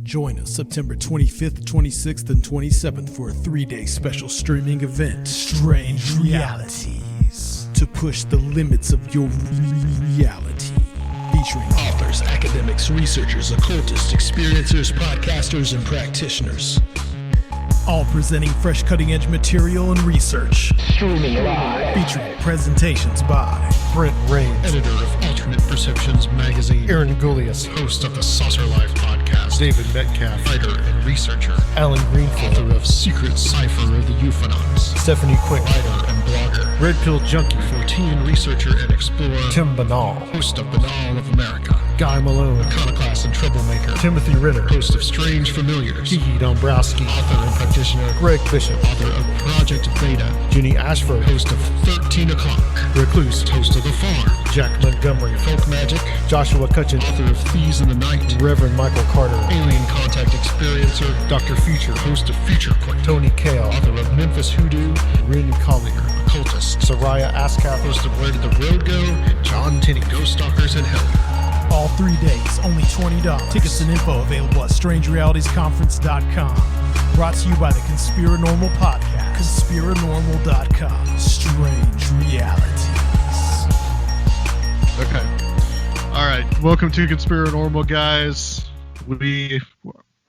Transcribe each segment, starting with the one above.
Join us September 25th, 26th, and 27th for a 3-day special streaming event, Strange Realities, to push the limits of your reality. Featuring authors, academics, researchers, occultists, experiencers, podcasters, and practitioners. All presenting fresh cutting-edge material and research. Streaming live. Featuring presentations by Brent Raynes, editor of Alternate Perceptions magazine. Aaron Goulias, host of the Saucer Life podcast. David Metcalf, writer and researcher. Allen Greenfield, author of Secret Cipher of the UFOnauts. Stephanie Quick, writer and blogger. Red Pill Junkie, 14 researcher and explorer. Tim Banal, host of Banal of America. Guy Malone, iconoclast and troublemaker. Timothy Ritter, host of Strange Familiars. Kiki Dombrowski, author and practitioner. Greg Bishop, author of Project Beta. Jenny Ashford, host of 13 O'Clock. Recluse, host of The Farm. Jack Montgomery, Folk Magic. Joshua Cutchin, author of Thieves in the Night. Reverend Michael Carter, Alien Contact Experiencer. Dr. Future, host of Future Quake. Tony Kale, author of Memphis Hoodoo. Rin Collier, occultist. Soraya Askath, host of Where Did the Road Go? And John Tinney, Ghost Stalkers in Hell. All 3 days, only $20. Tickets and info available at strangerealitiesconference.com. Brought to you by the Conspirinormal podcast. Conspirinormal.com. Strange Realities. Okay. All right. Welcome to Conspirinormal, guys. We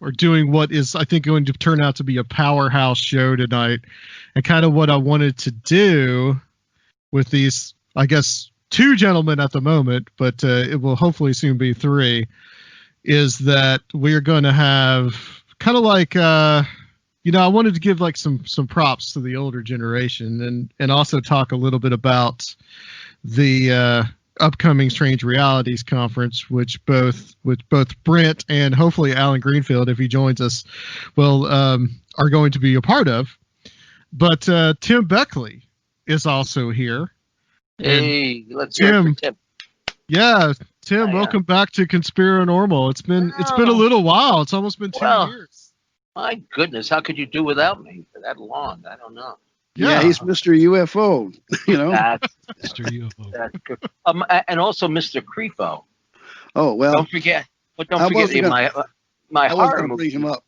are doing what is, I think, going to turn out to be a powerhouse show tonight. And kind of what I wanted to do with these, I guess, 2 gentlemen at the moment, but it will hopefully soon be 3, is that we're going to have kind of like, I wanted to give like some props to the older generation and also talk a little bit about the upcoming Strange Realities conference, which both Brent and hopefully Allen Greenfield, if he joins us, are going to be a part of. But Tim Beckley is also here. Hey, let's hear it for Tim. Yeah, Tim, welcome back to Conspirinormal. It's been a little while. It's almost been 2 years. My goodness, how could you do without me for that long? I don't know. Yeah, he's Mr. UFO. That's Mr. UFO. That's good. And also Mr. Creepo. Oh well. Don't forget my horror movie. Bring him up.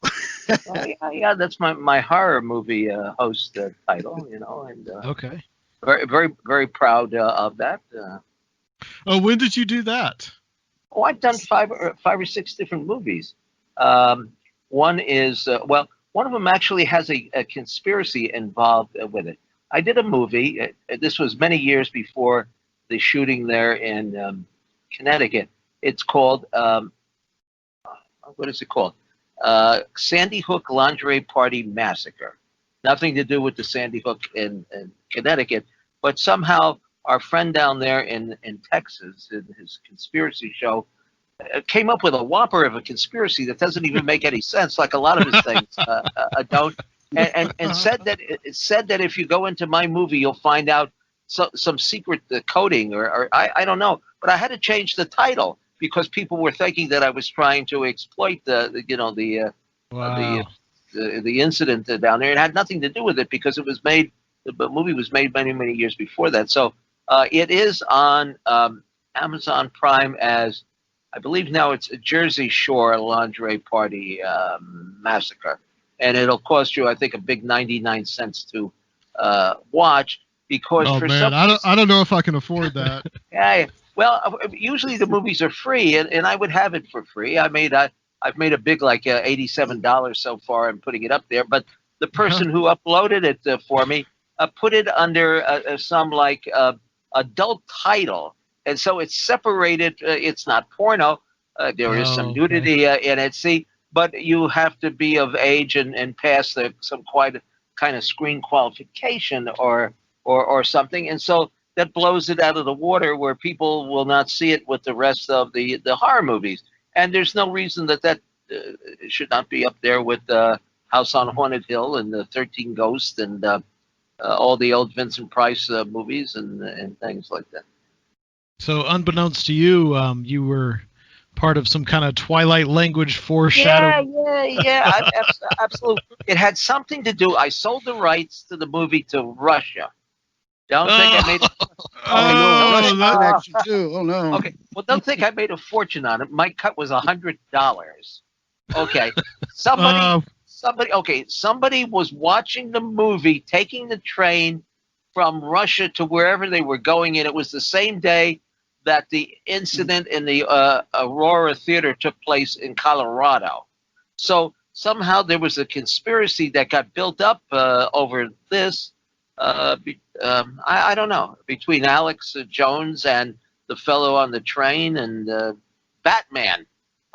yeah, that's my horror movie host title. And okay. Very, very, very proud of that. When did you do that? Oh, I've done 5 or 6 different movies. One is, one of them actually has a conspiracy involved with it. I did a movie. This was many years before the shooting there in Connecticut. It's called, what is it called? Sandy Hook Lingerie Party Massacre. Nothing to do with the Sandy Hook in Connecticut, but somehow our friend down there in Texas, in his conspiracy show, came up with a whopper of a conspiracy that doesn't even make any sense, like a lot of his things don't. And said that if you go into my movie, you'll find out some secret coding, or I don't know. But I had to change the title because people were thinking that I was trying to exploit the incident down there. It had nothing to do with it because the movie was made many, many years before that. So it is on Amazon Prime as, I believe now it's a Jersey Shore Lingerie Party Massacre. And it'll cost you, I think, a big 99 cents to watch because I don't know if I can afford that. Yeah. Well, usually the movies are free, and I would have it for free. I've made a big $87 so far and putting it up there, but the person who uploaded it for me put it under some adult title, and so it's separated. It's not porno. There is some nudity in it. See, but you have to be of age and pass some quite kind of screen qualification or something, and so that blows it out of the water where people will not see it with the rest of the horror movies. And there's no reason that should not be up there with House on Haunted Hill and the 13 Ghosts and all the old Vincent Price movies and things like that. So unbeknownst to you, you were part of some kind of Twilight language foreshadow. Yeah, absolutely. It had something to do. I sold the rights to the movie to Russia. Don't think I made. Oh no. Okay. Well, don't think I made a fortune on it. My cut was $100. Okay, somebody was watching the movie, taking the train from Russia to wherever they were going, and it was the same day that the incident in the Aurora Theater took place in Colorado. So somehow there was a conspiracy that got built up over this. I don't know, between Alex Jones and the fellow on the train and Batman.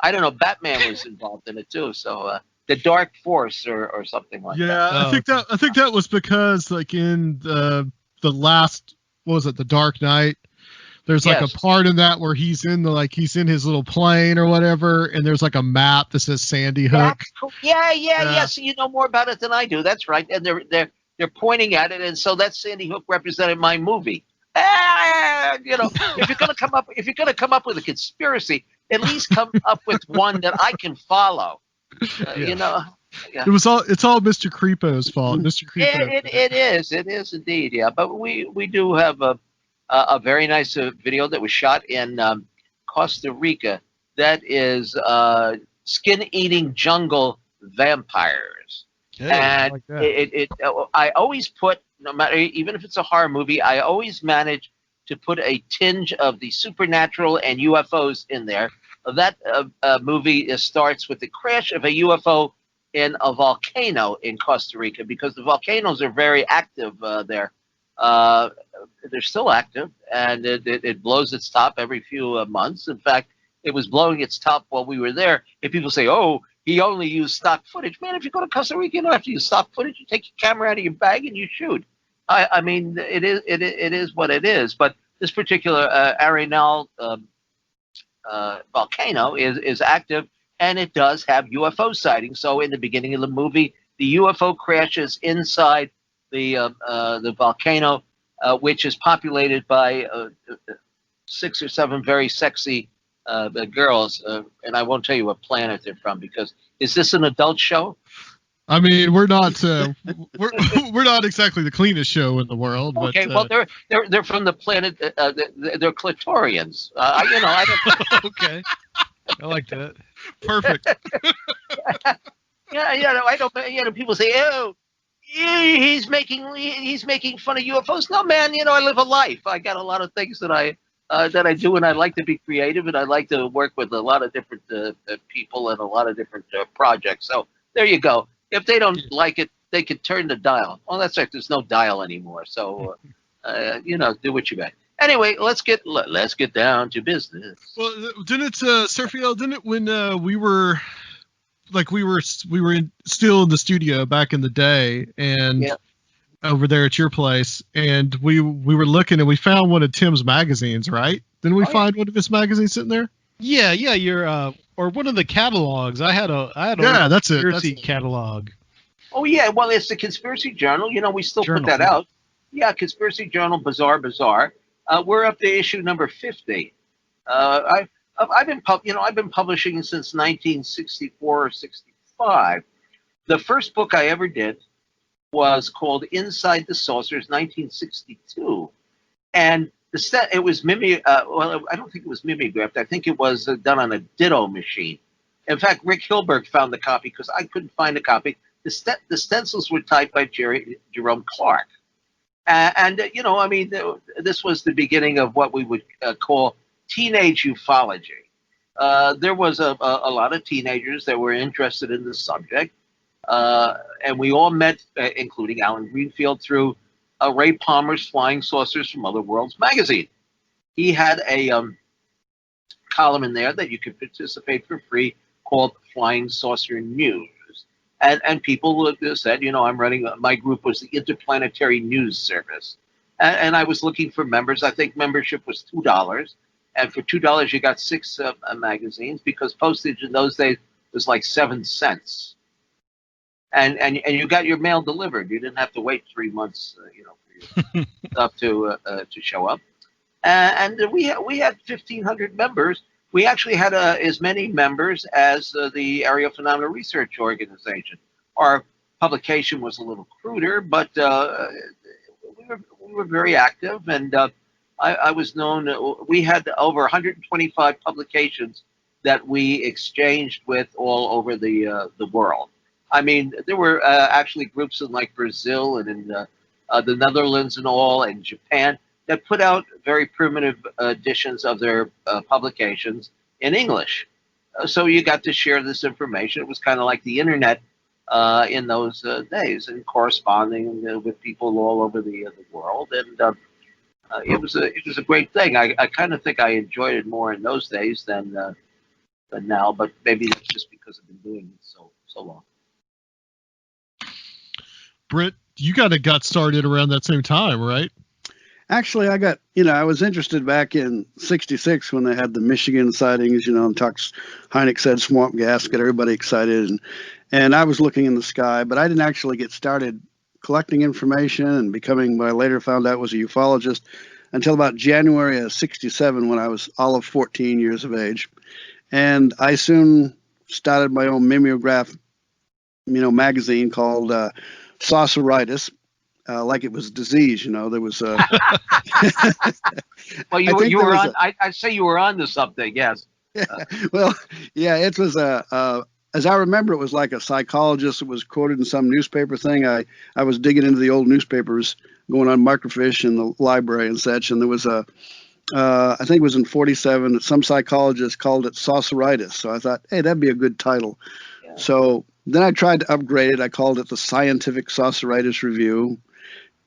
I don't know. Batman was involved in it too. So the Dark Force or something like that. Yeah, I think that was because like in the last, what was it, The Dark Knight? There's like a part in that where he's in his little plane or whatever, and there's like a map that says Sandy Hook. Yeah. So you know more about it than I do. That's right. And they're pointing at it, and so that Sandy Hook represented my movie. You know, if you're gonna come up with a conspiracy, at least come up with one that I can follow. You know. Yeah. It's all Mr. Creepo's fault. Mr. Creepo. It is indeed. Yeah, but we do have a very nice video that was shot in Costa Rica. That is skin-eating jungle vampires. Hey, And I like that. I always put, no matter, even if it's a horror movie, I always manage to put a tinge of the supernatural and UFOs in there. That movie starts with the crash of a UFO in a volcano in Costa Rica, because the volcanoes are very active there. They're still active, and it blows its top every few months. In fact, it was blowing its top while we were there. And people say, "Oh, he only used stock footage." Man, if you go to Costa Rica, you don't have to use stock footage. You take your camera out of your bag and you shoot. I mean, it is what it is. But this particular Arenal volcano is active, and it does have UFO sightings. So in the beginning of the movie, the UFO crashes inside the volcano, which is populated by 6 or 7 very sexy girls, and I won't tell you what planet they're from, because is this an adult show? I mean, we're not we're not exactly the cleanest show in the world. Okay, but, well they're from the planet. They're clitorians. You know, I don't. Okay. I like that. Perfect. Yeah, you know, I don't. You know, people say, "Oh, he's making fun of UFOs." No, man. You know, I live a life. I got a lot of things that I do, and I like to be creative, and I like to work with a lot of different people and a lot of different projects. So there you go. If they don't like it, they could turn the dial. Well, that's right. There's no dial anymore. So, you know, do what you may. Anyway, let's get down to business. Well, didn't Surfiel? Didn't it when we were still in the studio back in the day, and over there at your place, and we were looking and we found one of Tim's magazines, right? Didn't we find one of his magazines sitting there? Yeah, your or one of the catalogs. I had a that's it. conspiracy catalog. Oh yeah, well, it's the Conspiracy Journal. You know, we still put that out. Yeah, Conspiracy Journal, Bizarre. We're up to issue number 50. I've been publishing since 1964 or 65. The first book I ever did was called Inside the Saucers, 1962, and it was well, I don't think it was mimeographed. I think it was done on a ditto machine. In fact, Rick Hilberg found the copy because I couldn't find a copy. The stencils were typed by Jerome Clark. And you know, I mean, this was the beginning of what we would call teenage ufology. There was a lot of teenagers that were interested in the subject, and we all met, including Allen Greenfield, through Ray Palmer's Flying Saucers from Other Worlds magazine. He had a column in there that you could participate for free called Flying Saucer News. And people said, you know, I'm running, my group was the Interplanetary News Service. And I was looking for members. I think membership was $2. And for $2, you got 6 magazines, because postage in those days was like 7 cents. And you got your mail delivered. You didn't have to wait 3 months, you know, for your stuff to show up. And we had 1,500 members. We actually had as many members as the Area Phenomena Research Organization. Our publication was a little cruder, but we were very active, and I was known. We had over 125 publications that we exchanged with all over the world. I mean, there were actually groups in like Brazil and in the Netherlands and all, and Japan that put out very primitive editions of their publications in English. So you got to share this information. It was kind of like the internet in those days, and corresponding with people all over the world. And it was a great thing. I kind of think I enjoyed it more in those days than now, but maybe that's just because I've been doing it so long. Brent, you got started around that same time, right? Actually, I was interested back in '66 when they had the Michigan sightings, and Hynek said swamp gas, got everybody excited. And I was looking in the sky, but I didn't actually get started collecting information and becoming what I later found out was a ufologist until about January of '67 when I was all of 14 years of age. And I soon started my own mimeograph, magazine called Sauceritis. Like it was a disease, there was a. Well, you were on. I'd say you were on to something. Yes. Well, yeah, it was as I remember, it was like a psychologist that was quoted in some newspaper thing. I was digging into the old newspapers, going on microfiche in the library and such, and there was I think it was in '47 that some psychologist called it Sauceritis. So I thought, hey, that'd be a good title. Yeah. So then I tried to upgrade it. I called it the Scientific Sauceritis Review.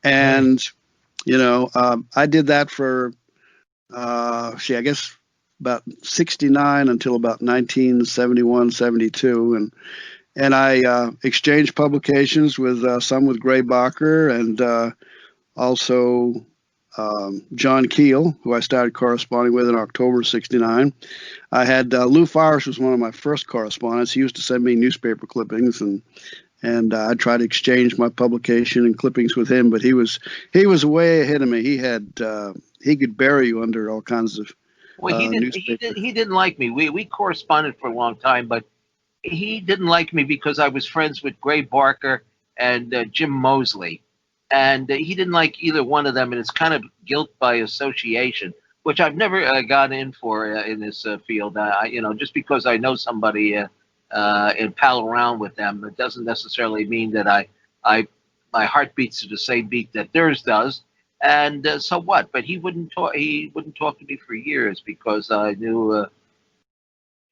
And, I did that for, I guess about 69 until about 1971, 72. And I exchanged publications with some with Gray Bacher and also John Keel, who I started corresponding with in October '69. I had Lou Fowler was one of my first correspondents. He used to send me newspaper clippings and I tried to exchange my publication and clippings with him, but he was way ahead of me. He could bury you under all kinds of. Well, he didn't like me. We corresponded for a long time, but he didn't like me because I was friends with Gray Bacher and Jim Mosley, and he didn't like either one of them. And it's kind of guilt by association, which I've never gotten in for in this field. Just because I know somebody. And pal around with them, it doesn't necessarily mean that my heart beats to the same beat that theirs does. And so what? But he wouldn't talk. He wouldn't talk to me for years because I knew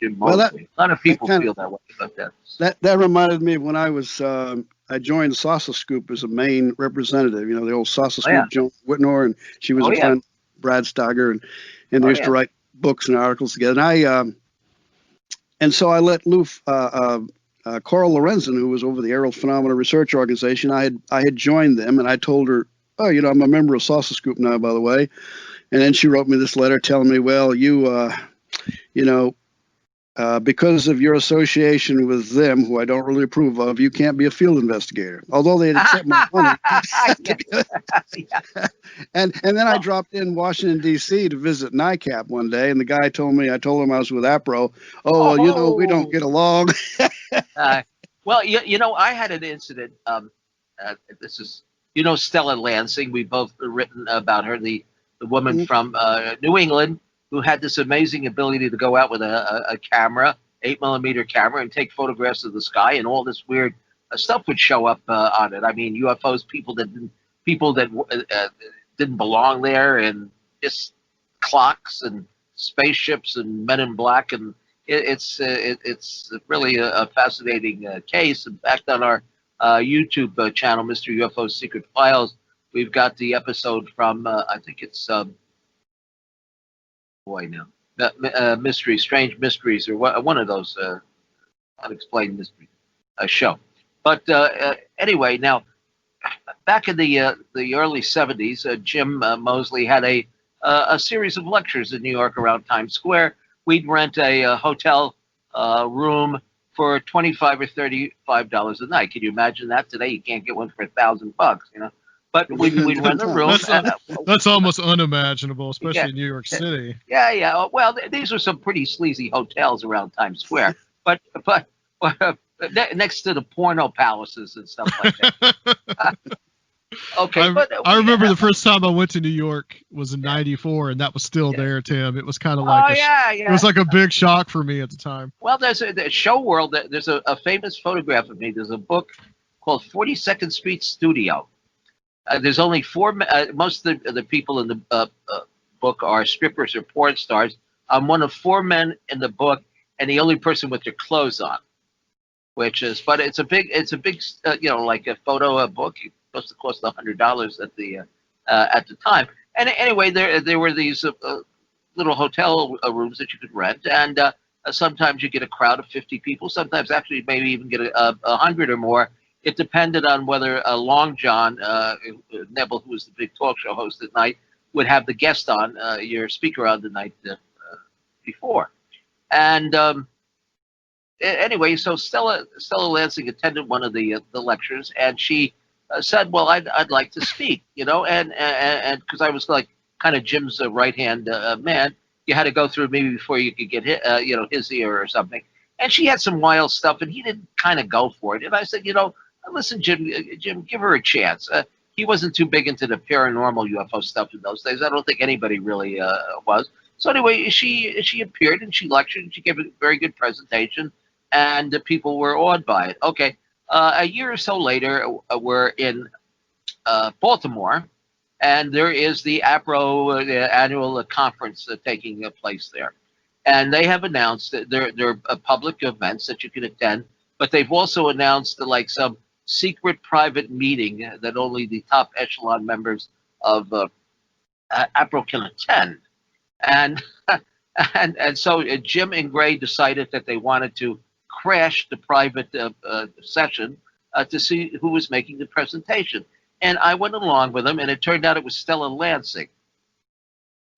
Jim Mosley. Well, a lot of people feel that way about that. That reminded me of when I was I joined Saucer Scoop as a main representative. The old Saucer Scoop, Joan Whitnore, and she was a friend, Brad Steiger, and they used to write books and articles together. And And so I let Coral Lorenzen, who was over the Aerial Phenomena Research Organization, I had joined them, and I told her, oh, I'm a member of Saucer Scoop now, by the way. And then she wrote me this letter telling me, well, because of your association with them, who I don't really approve of, you can't be a field investigator. Although they'd accept my money. And then I dropped in Washington, D.C. to visit NICAP one day, and the guy told him I was with APRO. Oh, well, we don't get along. Well, I had an incident. This is, Stella Lansing. We both written about her, the woman from New England, who had this amazing ability to go out with a camera, 8mm camera, and take photographs of the sky, and all this weird stuff would show up on it. I mean, UFOs, people that didn't belong there, and just clocks and spaceships and Men in Black, and it's really a fascinating case. In fact, on our YouTube channel, Mr. UFO Secret Files, we've got the episode from I think it's Mysteries, Strange Mysteries, or one of those unexplained mysteries show. But anyway, now back in the early '70s, Jim Mosley had a series of lectures in New York around Times Square. We'd rent a hotel room for $25 or $35 a night. Can you imagine that? Today you can't get one for $1,000, But we'd rent a room. That's almost unimaginable, especially in New York City. Yeah. Well, these are some pretty sleazy hotels around Times Square, but next to the porno palaces and stuff like that. Okay, but I remember the first time I went to New York was in '94, and that was still there, Tim. It was kind of like it was like a big shock for me at the time. Well, there's a show world. There's a famous photograph of me. There's a book called 42nd Street Studio. There's only four. Most of the people in the book are strippers or porn stars. I'm one of four men in the book, and the only person with their clothes on. Which is, but it's a big, like a photo book. It's supposed to cost $100 at the time. And anyway, there were these little hotel rooms that you could rent, and sometimes you get a crowd of 50 people. Sometimes actually maybe even get 100 or more. It depended on whether Long John Neville, who was the big talk show host at night, would have the guest on, your speaker on the night before. And anyway, so Stella Lansing attended one of the lectures, and she said, "Well, I'd like to speak," and because I was like kind of Jim's right hand man, you had to go through me before you could get his ear or something. And she had some wild stuff, and he didn't kind of go for it. And I said, listen, Jim, give her a chance. He wasn't too big into the paranormal UFO stuff in those days. I don't think anybody really was. So anyway, she appeared and she lectured and she gave a very good presentation. And the people were awed by it. Okay, a year or so later, we're in Baltimore, and there is the APRO annual conference taking place there. And they have announced that there are public events that you can attend, but they've also announced like some secret private meeting that only the top echelon members of APRO can attend. And so Jim and Gray decided that they wanted to crash the private session to see who was making the presentation. And I went along with him, and it turned out it was Stella Lansing.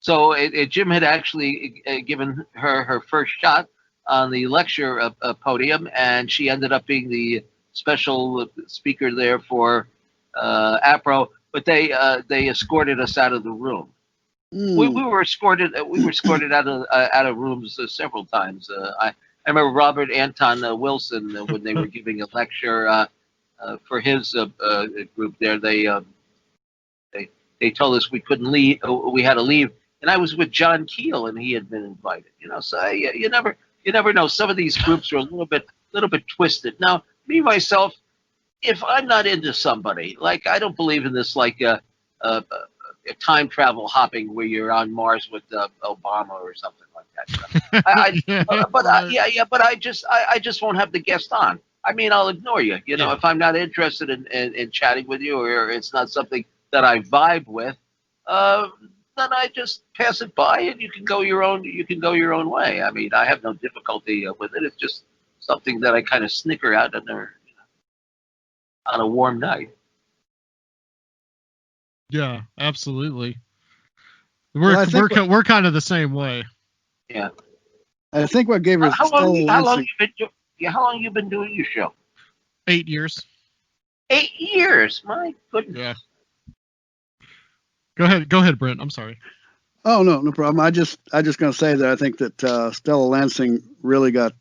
So Jim had actually given her first shot on the lecture podium, and she ended up being the special speaker there for APRO, but they escorted us out of the room. We were escorted out of rooms several times. I remember Robert Anton Wilson when they were giving a lecture for his group there. They told us we couldn't leave. We had to leave, and I was with John Keel, and he had been invited. So you never know. Some of these groups are a little bit twisted. Now, me myself, if I'm not into somebody, like I don't believe in this like time travel hopping where you're on Mars with Obama or something like that. But I just won't have the guest on. I mean, I'll ignore you. If I'm not interested in chatting with you, or it's not something that I vibe with, then I just pass it by, and you can go your own way. I mean, I have no difficulty with it. It's just something that I kind of snicker at on a warm night. Yeah, absolutely. We're kind of the same way. Yeah. I think what gave her how long you been doing your show? 8 years. 8 years, my goodness. Yeah. Go ahead, Brent. I'm sorry. Oh no problem. I just gonna say that I think that Stella Lansing really got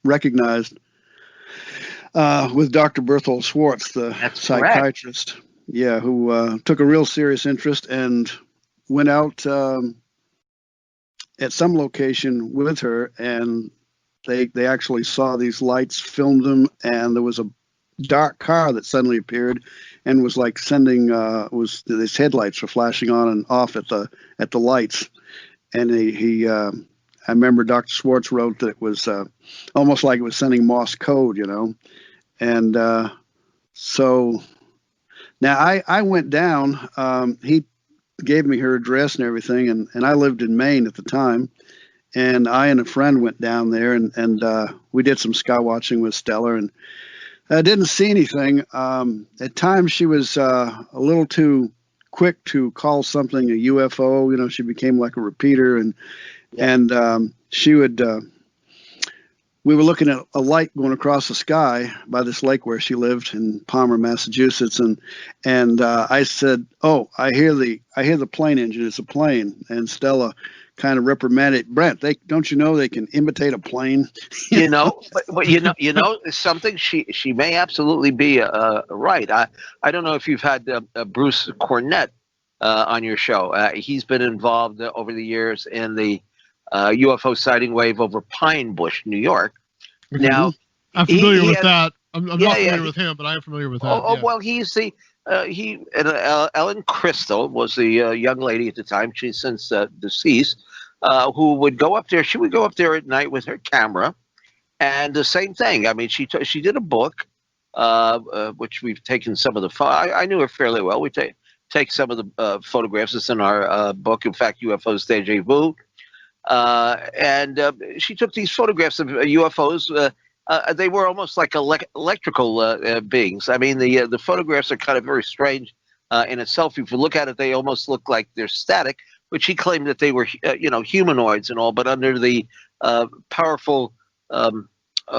recognized with Dr. Berthold Schwartz, the psychiatrist. Correct. Yeah, who took a real serious interest and went out at some location with her, and they actually saw these lights, filmed them, and there was a dark car that suddenly appeared and was like sending these headlights were flashing on and off at the lights, and I remember Dr. Schwartz wrote that it was almost like it was sending Morse code, and so. Now, I went down, he gave me her address and everything, and I lived in Maine at the time, and I and a friend went down there, and we did some sky watching with Stella, and I didn't see anything. At times, she was a little too quick to call something a UFO. She became like a repeater, and she would... we were looking at a light going across the sky by this lake where she lived in Palmer, Massachusetts, and I said, "Oh, I hear the plane engine. It's a plane." And Stella kind of reprimand it. Brent, don't you know they can imitate a plane? But something. She may absolutely be right. I don't know if you've had Bruce Cornett on your show. He's been involved over the years in the UFO sighting wave over Pine Bush, New York. Mm-hmm. Now, I'm familiar with that. I'm not familiar with him, but I am familiar with that. Well, he's the Ellen Crystal was the young lady at the time. She's since deceased. Who would go up there? She would go up there at night with her camera, and the same thing. I mean, she did a book, which we've taken some of the. I knew her fairly well. We take some of the photographs. It's in our book. In fact, UFO's Deja Vu. And she took these photographs of UFOs. They were almost like electrical beings. I mean, the photographs are kind of very strange in itself. If you look at it, they almost look like they're static, which he claimed that they were, humanoids and all, but under the powerful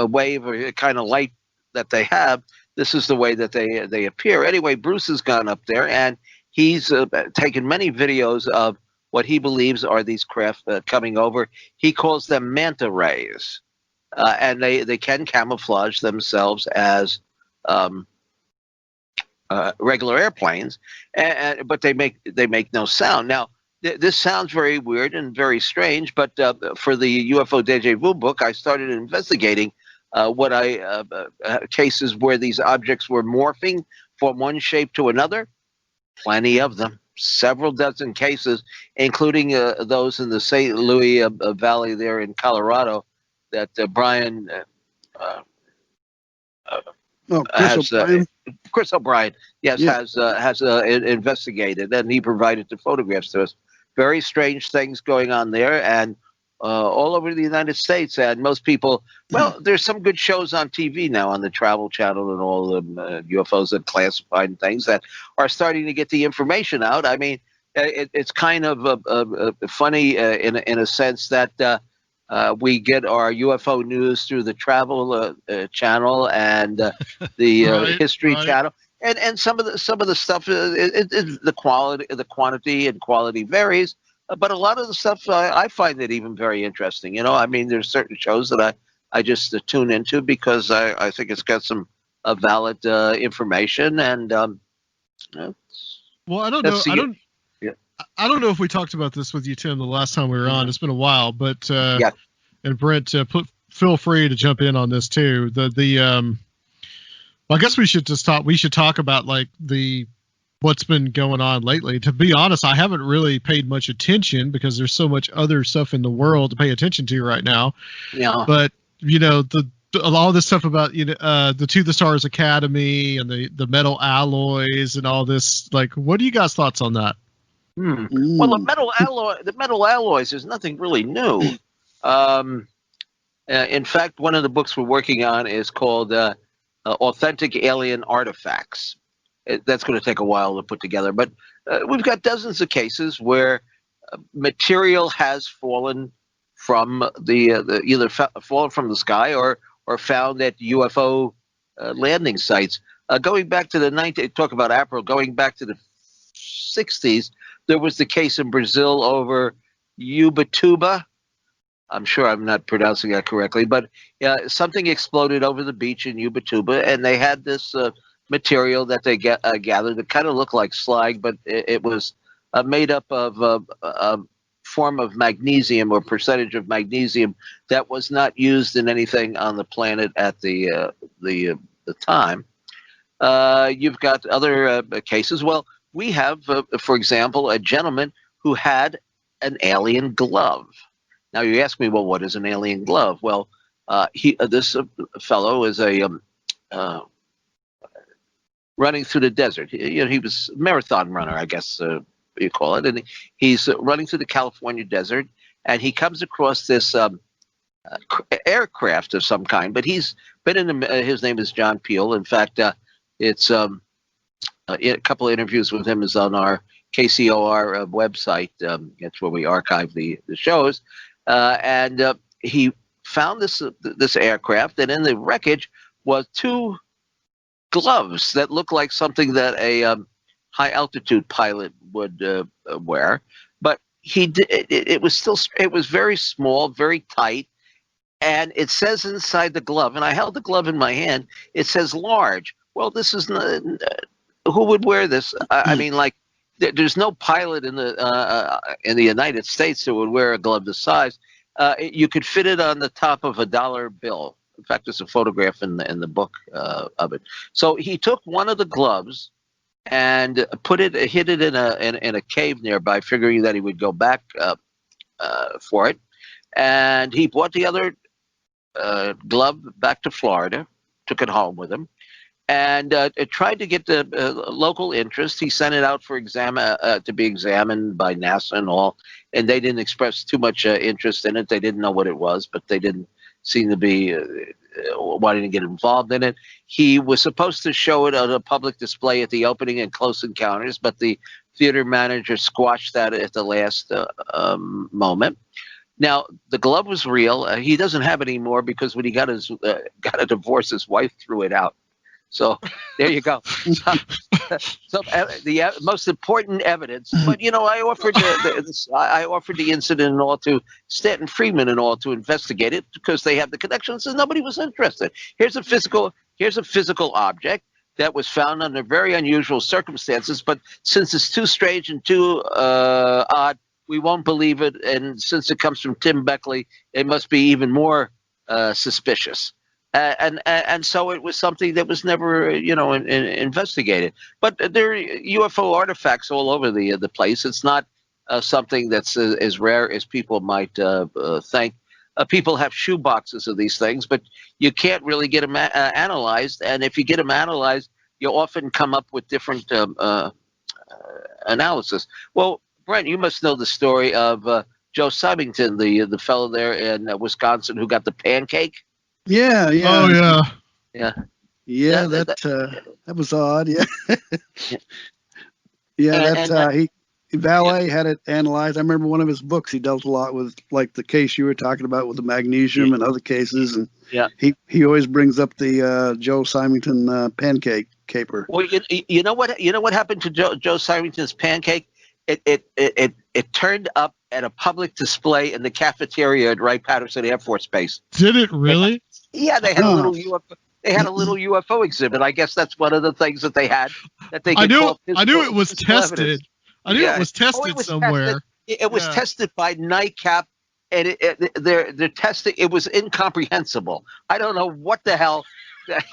wave or kind of light that they have, this is the way that they appear. Anyway, Bruce has gone up there, and he's taken many videos of what he believes are these craft coming over. He calls them manta rays. And they can camouflage themselves as regular airplanes, but they make no sound. Now, this sounds very weird and very strange, but for the UFO Deja Vu book, I started investigating cases where these objects were morphing from one shape to another. Plenty of them. Several dozen cases, including those in the St. Louis Valley there in Colorado, that Brian Chris O'Brien, yes, has investigated, and he provided the photographs to us. Very strange things going on there, and all over the United States. And most people, well, there's some good shows on TV now on the Travel Channel and all the UFOs and classified and things that are starting to get the information out. I mean, it's kind of funny in a sense that. We get our UFO news through the Travel Channel and the History Channel, and some of the stuff the quantity and quality varies, but a lot of the stuff I find it even very interesting. I mean, there's certain shows that I just tune into because I think it's got some valid information, and well, I don't know. I don't know if we talked about this with you, Tim, the last time we were on. It's been a while, but and Brent, feel free to jump in on this too. Well, I guess we should talk about like what's been going on lately. To be honest, I haven't really paid much attention because there's so much other stuff in the world to pay attention to right now. Yeah. But all this stuff about the To the Stars Academy and the metal alloys and all this. Like, what are you guys' thoughts on that? Well, the metal alloys is nothing really new. In fact, one of the books we're working on is called Authentic Alien Artifacts. That's going to take a while to put together, but we've got dozens of cases where material has fallen from either fallen from the sky or found at UFO landing sites. Going back to talk about April, going back to the 60s. There was the case in Brazil over Ubatuba. I'm sure I'm not pronouncing that correctly, but something exploded over the beach in Ubatuba, and they had this material that they gathered that kind of looked like slag, but it was made up of a form of magnesium or percentage of magnesium that was not used in anything on the planet at the time. You've got other cases. Well, we have, for example, a gentleman who had an alien glove. Now you ask me, well, what is an alien glove? Well, this fellow is running through the desert. He was a marathon runner, I guess you call it, and he's running through the California desert, and he comes across this aircraft of some kind. But he's been his name is John Peel. In fact, it's a couple of interviews with him is on our KCOR website. That's where we archive the shows. And he found this aircraft, and in the wreckage was two gloves that looked like something that a high altitude pilot would wear. But he did. It was very small, very tight, and it says inside the glove. And I held the glove in my hand. It says large. Well, this is not, who would wear this? I mean, like, there's no pilot in the United States who would wear a glove this size. You could fit it on the top of a dollar bill. In fact, there's a photograph in the book of it. So he took one of the gloves and hid it in a cave nearby, figuring that he would go back for it. And he brought the other glove back to Florida, took it home with him, and tried to get the local interest. He sent it out for to be examined by NASA and all, and they didn't express too much interest in it. They didn't know what it was, but they didn't seem to be wanting to get involved in it. He was supposed to show it on a public display at the opening and Close Encounters, but the theater manager squashed that at the last moment. Now, the glove was real. He doesn't have it anymore because when he got a divorce, his wife threw it out. So there you go. So the most important evidence. But I offered the incident and all to Stanton Friedman and all to investigate it because they have the connections, and nobody was interested. Here's a physical object that was found under very unusual circumstances, but since it's too strange and too odd, we won't believe it. And since it comes from Tim Beckley, it must be even more suspicious. And so it was something that was never, investigated. But there are UFO artifacts all over the place. It's not something that's as rare as people might think. People have shoe boxes of these things, but you can't really get them analyzed. And if you get them analyzed, you often come up with different analysis. Well, Brent, you must know the story of Joe Symington, the fellow there in Wisconsin who got the pancake. Yeah. Oh yeah. Yeah, that was odd. Yeah. Valet had it analyzed. I remember one of his books. He dealt a lot with, like the case you were talking about with the magnesium and other cases, and he always brings up the Joe Symington pancake caper. Well, you know what happened to Joe Symington's pancake? It turned up at a public display in the cafeteria at Wright-Patterson Air Force Base. Did it really? They had a little UFO. They had a little UFO exhibit. I guess that's one of the things that they had that they. I knew it was tested. Evidence. I knew it was tested somewhere. It was tested by NICAP, and they're testing. It was incomprehensible. I don't know what the hell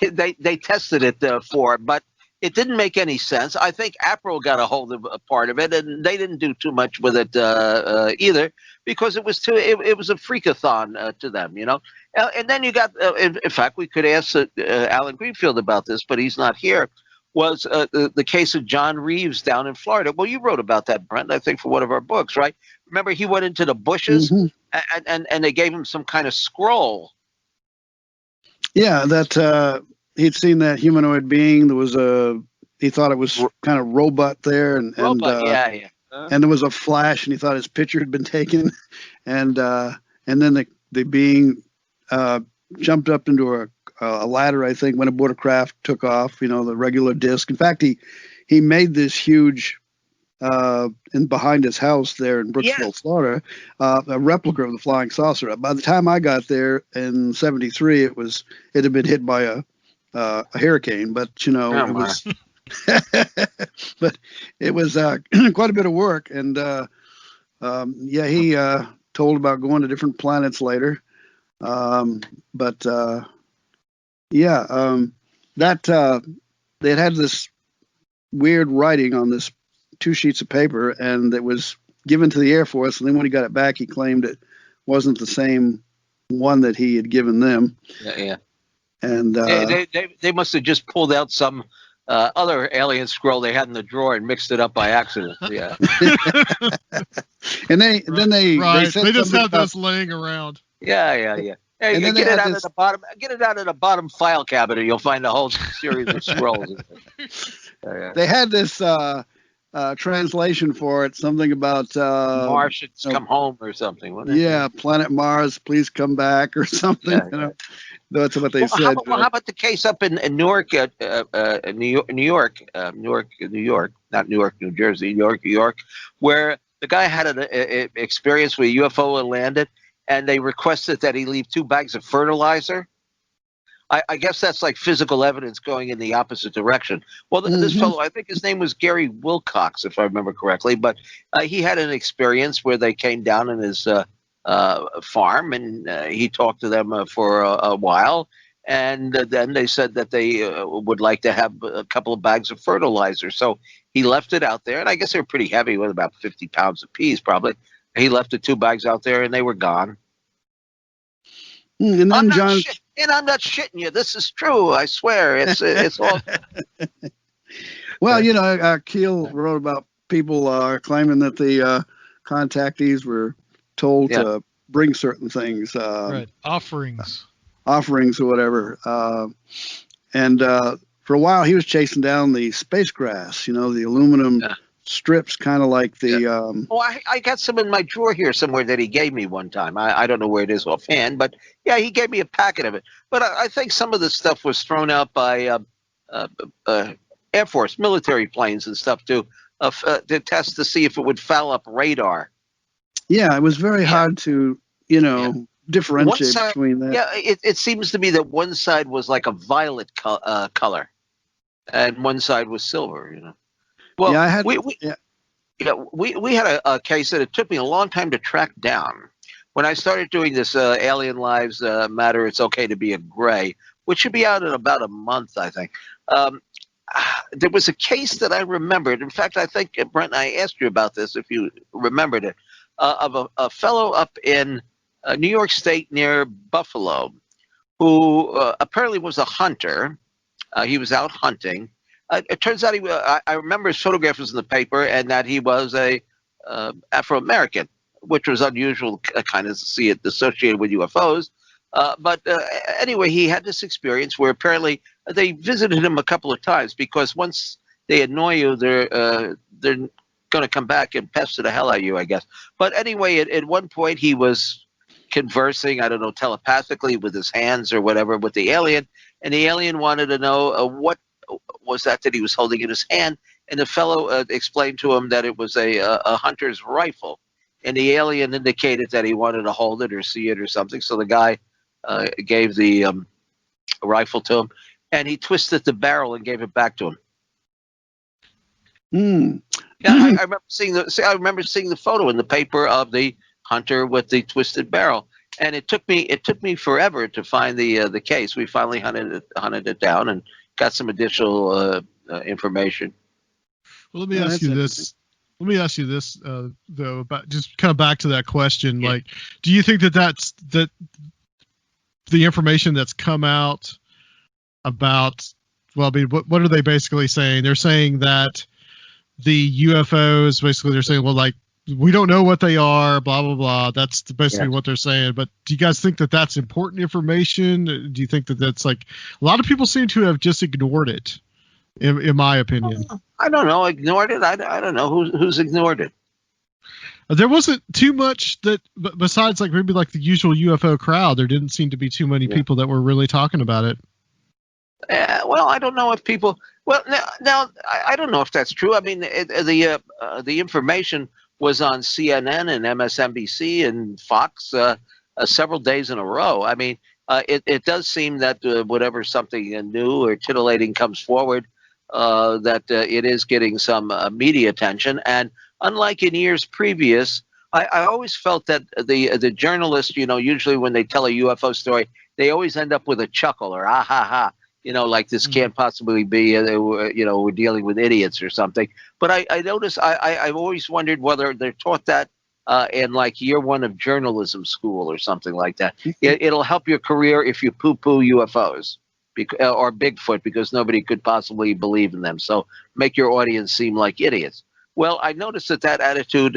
they tested it for, but it didn't make any sense. I think APRO got a hold of a part of it, and they didn't do too much with it either because it was a freakathon to them, And then you got, in fact, we could ask Allen Greenfield about this, but he's not here. Was the case of John Reeves down in Florida? Well, you wrote about that, Brent, I think, for one of our books, right? Remember, he went into the bushes and they gave him some kind of scroll. Yeah, that. He'd seen that humanoid being. There was he thought it was kind of robot there, and there was a flash, and he thought his picture had been taken, and then the being jumped up into a ladder, I think, went aboard a craft, took off, the regular disc. In fact, he made this huge behind his house there in Brooksville, Florida, a replica of the flying saucer. By the time I got there in '73, it had been hit by a hurricane, but it was but it was quite a bit of work, and he told about going to different planets later, that they had this weird writing on this 2 sheets of paper, and it was given to the Air Force, and then when he got it back, he claimed it wasn't the same one that he had given them. And they must have just pulled out some other alien scroll they had in the drawer and mixed it up by accident. Yeah. And they just have this laying around. Yeah. Hey, and then get it out of the bottom. Get it out of the bottom file cabinet. You'll find a whole series of scrolls. They had this translation for it, something about Martians come home or something. Wasn't it? Yeah, planet Mars, please come back or something. That's what they said. How about the case up in Newark, New York, not Newark, New Jersey, New York, where The guy had an experience where a UFO had landed, and they requested that he leave 2 bags of fertilizer. I guess that's like physical evidence going in the opposite direction. Well, this fellow, I think his name was Gary Wilcox, if I remember correctly, but he had an experience where they came down in his farm, and he talked to them for a while, and then they said that they would like to have a couple of bags of fertilizer. So he left it out there, and I guess they were pretty heavy, with about 50 pounds apiece probably. He left the 2 bags out there, and they were gone. And then John, I'm not shitting you. This is true. I swear. It's all. Well, you know, Keel wrote about people claiming that the contactees were told to bring certain things, Right. Offerings or whatever. And for a while, he was chasing down the space grass, you know, the aluminum strips, kind of like the. Oh, I got some in my drawer here somewhere that he gave me one time. I don't know where it is offhand, but yeah, he gave me a packet of it. But I think some of the stuff was thrown out by Air Force military planes and stuff to test to see if it would foul up radar. Yeah, it was very hard to, you know, differentiate between that. Yeah, it seems to me that one side was like a violet color, and one side was silver. You know. Well, yeah, I had. we had a case that it took me a long time to track down. When I started doing this Alien Lives Matter, It's Okay to Be a Gray, which should be out in about a month, I think. There was a case that I remembered. In fact, I think, Brent, I asked you about this, if you remembered it, of a fellow up in New York State near Buffalo who apparently was a hunter. He was out hunting. It turns out I remember his photograph was in the paper, and that he was a Afro-American, which was unusual kind of to see it associated with UFOs. But anyway, he had this experience where apparently they visited him a couple of times, because once they annoy you, they're going to come back and pester the hell out of you, I guess. But anyway, at one point he was conversing, I don't know, telepathically with his hands or whatever with the alien, and the alien wanted to know what was that he was holding in his hand, and the fellow explained to him that it was a hunter's rifle, and the alien indicated that he wanted to hold it or see it or something. So the guy gave the rifle to him, and he twisted the barrel and gave it back to him. Yeah, I remember seeing the photo in the paper of the hunter with the twisted barrel, and it took me forever to find the case. We finally hunted it down and got some additional information. Well, let me ask you this. Let me ask you this, though, about just kind of back to that question. Yeah. Like, do you think that the information that's come out about, well, I mean, what are they basically saying? They're saying that the UFOs, basically, they're saying, well, like, we don't know what they are, blah, blah, blah. That's basically what they're saying. But do you guys think that that's important information? Do you think that that's like, a lot of people seem to have just ignored it, in my opinion? I don't know. Ignored it? I don't know. Who's ignored it? There wasn't too much that, besides like maybe like the usual UFO crowd, there didn't seem to be too many people that were really talking about it. Well, I don't know if people, well, now I don't know if that's true. I mean, the information was on CNN and MSNBC and Fox several days in a row. I mean, it does seem that whatever something new or titillating comes forward, that it is getting some media attention. And unlike in years previous, I always felt that the journalists, you know, usually when they tell a UFO story, they always end up with a chuckle or ah ha ha. You know, like this can't possibly be, you know, we're dealing with idiots or something. But I notice, I've always wondered whether they're taught that in like year one of journalism school or something like that. It'll help your career if you poo-poo UFOs or Bigfoot, because nobody could possibly believe in them. So make your audience seem like idiots. Well, I noticed that attitude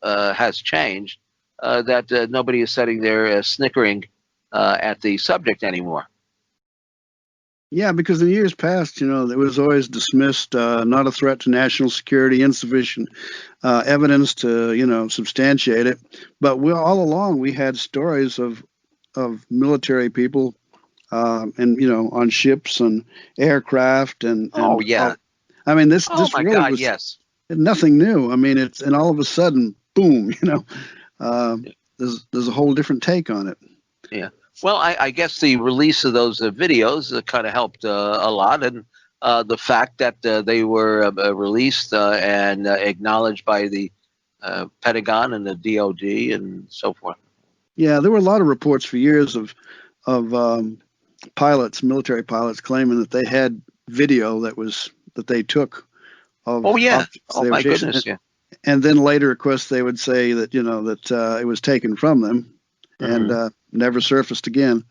has changed, that nobody is sitting there snickering at the subject anymore. Yeah, because in years past, you know, it was always dismissed, not a threat to national security, insufficient evidence to, you know, substantiate it. But all along we had stories of military people, and you know, on ships and aircraft and oh yeah, I mean this my really God, was, yes. nothing new. I mean, it's and all of a sudden, boom, there's a whole different take on it. Yeah. Well, I guess the release of those videos kind of helped a lot, and the fact that they were released and acknowledged by the Pentagon and the DoD and so forth. Yeah, there were a lot of reports for years of pilots, military pilots, claiming that they had video that they took of. Oh yeah! Objects Oh they were my chasing. goodness! Yeah. And then later, of course, they would say that that it was taken from them and never surfaced again.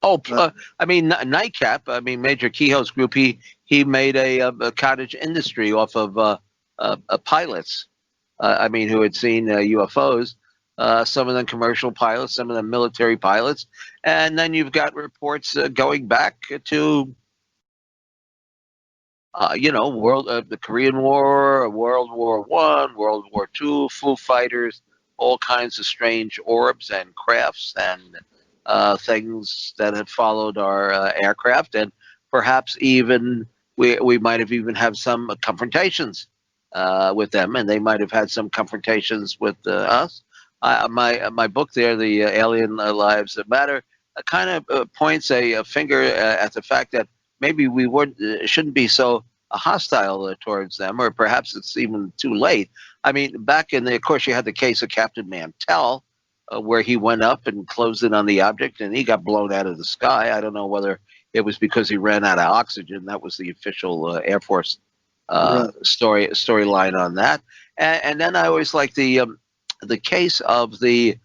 Oh, I mean, Nightcap. I mean, Major Kehoe's group. He made a cottage industry off of pilots. I mean, who had seen UFOs. Some of them commercial pilots, some of them military pilots, and then you've got reports going back to, the Korean War, World War I, World War II, Foo Fighters, all kinds of strange orbs and crafts and things that have followed our aircraft, and perhaps even we might have even had some confrontations with them, and they might have had some confrontations with us. My book there, the Alien Lives That Matter, kind of points a finger at the fact that maybe we shouldn't be so hostile towards them, or perhaps it's even too late. I mean, back of course, you had the case of Captain Mantell, where he went up and closed in on the object, and he got blown out of the sky. I don't know whether it was because he ran out of oxygen. That was the official Air Force storyline on that. And then I always like the case of the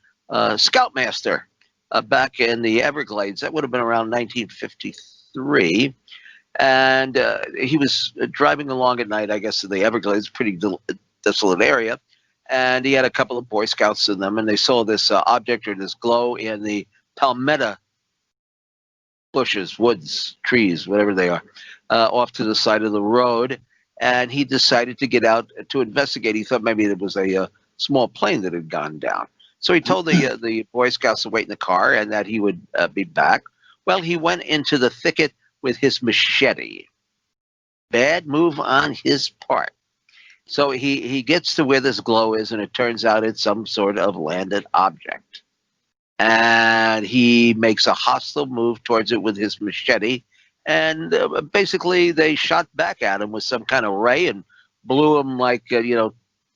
Scoutmaster back in the Everglades. That would have been around 1953. And he was driving along at night, I guess, in the Everglades, pretty desolate area. And he had a couple of Boy Scouts in them, and they saw this object or this glow in the palmetto bushes, woods, trees, whatever they are, off to the side of the road. And he decided to get out to investigate. He thought maybe it was a small plane that had gone down. So he told the Boy Scouts to wait in the car and that he would be back. Well, he went into the thicket with his machete. Bad move on his part. So he gets to where this glow is, and it turns out it's some sort of landed object. And he makes a hostile move towards it with his machete. And basically they shot back at him with some kind of ray and blew him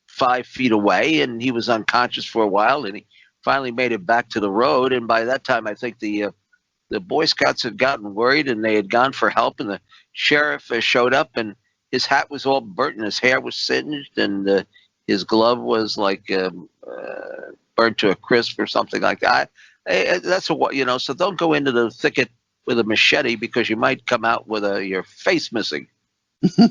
5 feet away, and he was unconscious for a while, and he finally made it back to the road. And by that time, I think the Boy Scouts had gotten worried, and they had gone for help, and the sheriff showed up, and his hat was all burnt, and his hair was singed, and his glove was burnt to a crisp or something like that. That's so don't go into the thicket with a machete, because you might come out with your face missing. Yeah,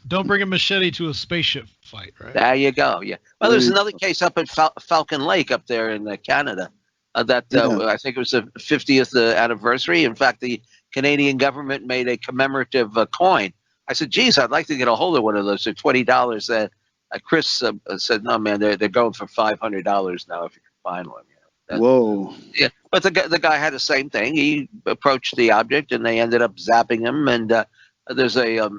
don't bring a machete to a spaceship fight, right? There you go. Yeah. Well, there's another case up at Falcon Lake up there in Canada that I think it was the 50th anniversary. In fact, the Canadian government made a commemorative coin. I said, geez, I'd like to get a hold of one of those for $20. Chris said, no, man, they're going for $500 now if you can find one. Whoa. Yeah, but the guy had the same thing. He approached the object, and they ended up zapping him. And there's a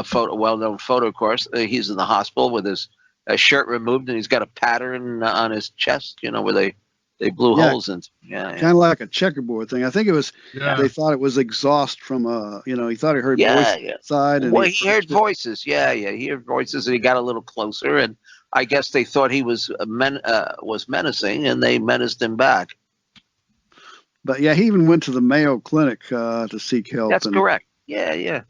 photo, well-known photo, of course. He's in the hospital with his shirt removed, and he's got a pattern on his chest, where they blew holes in. Yeah, kind of like a checkerboard thing. I think it was. Yeah. They thought it was exhaust from he thought he heard voices outside. And he heard voices. Yeah, he heard voices, and he got a little closer, and I guess they thought he was menacing, and they menaced him back. But yeah, he even went to the Mayo Clinic to seek help. That's correct. Yeah.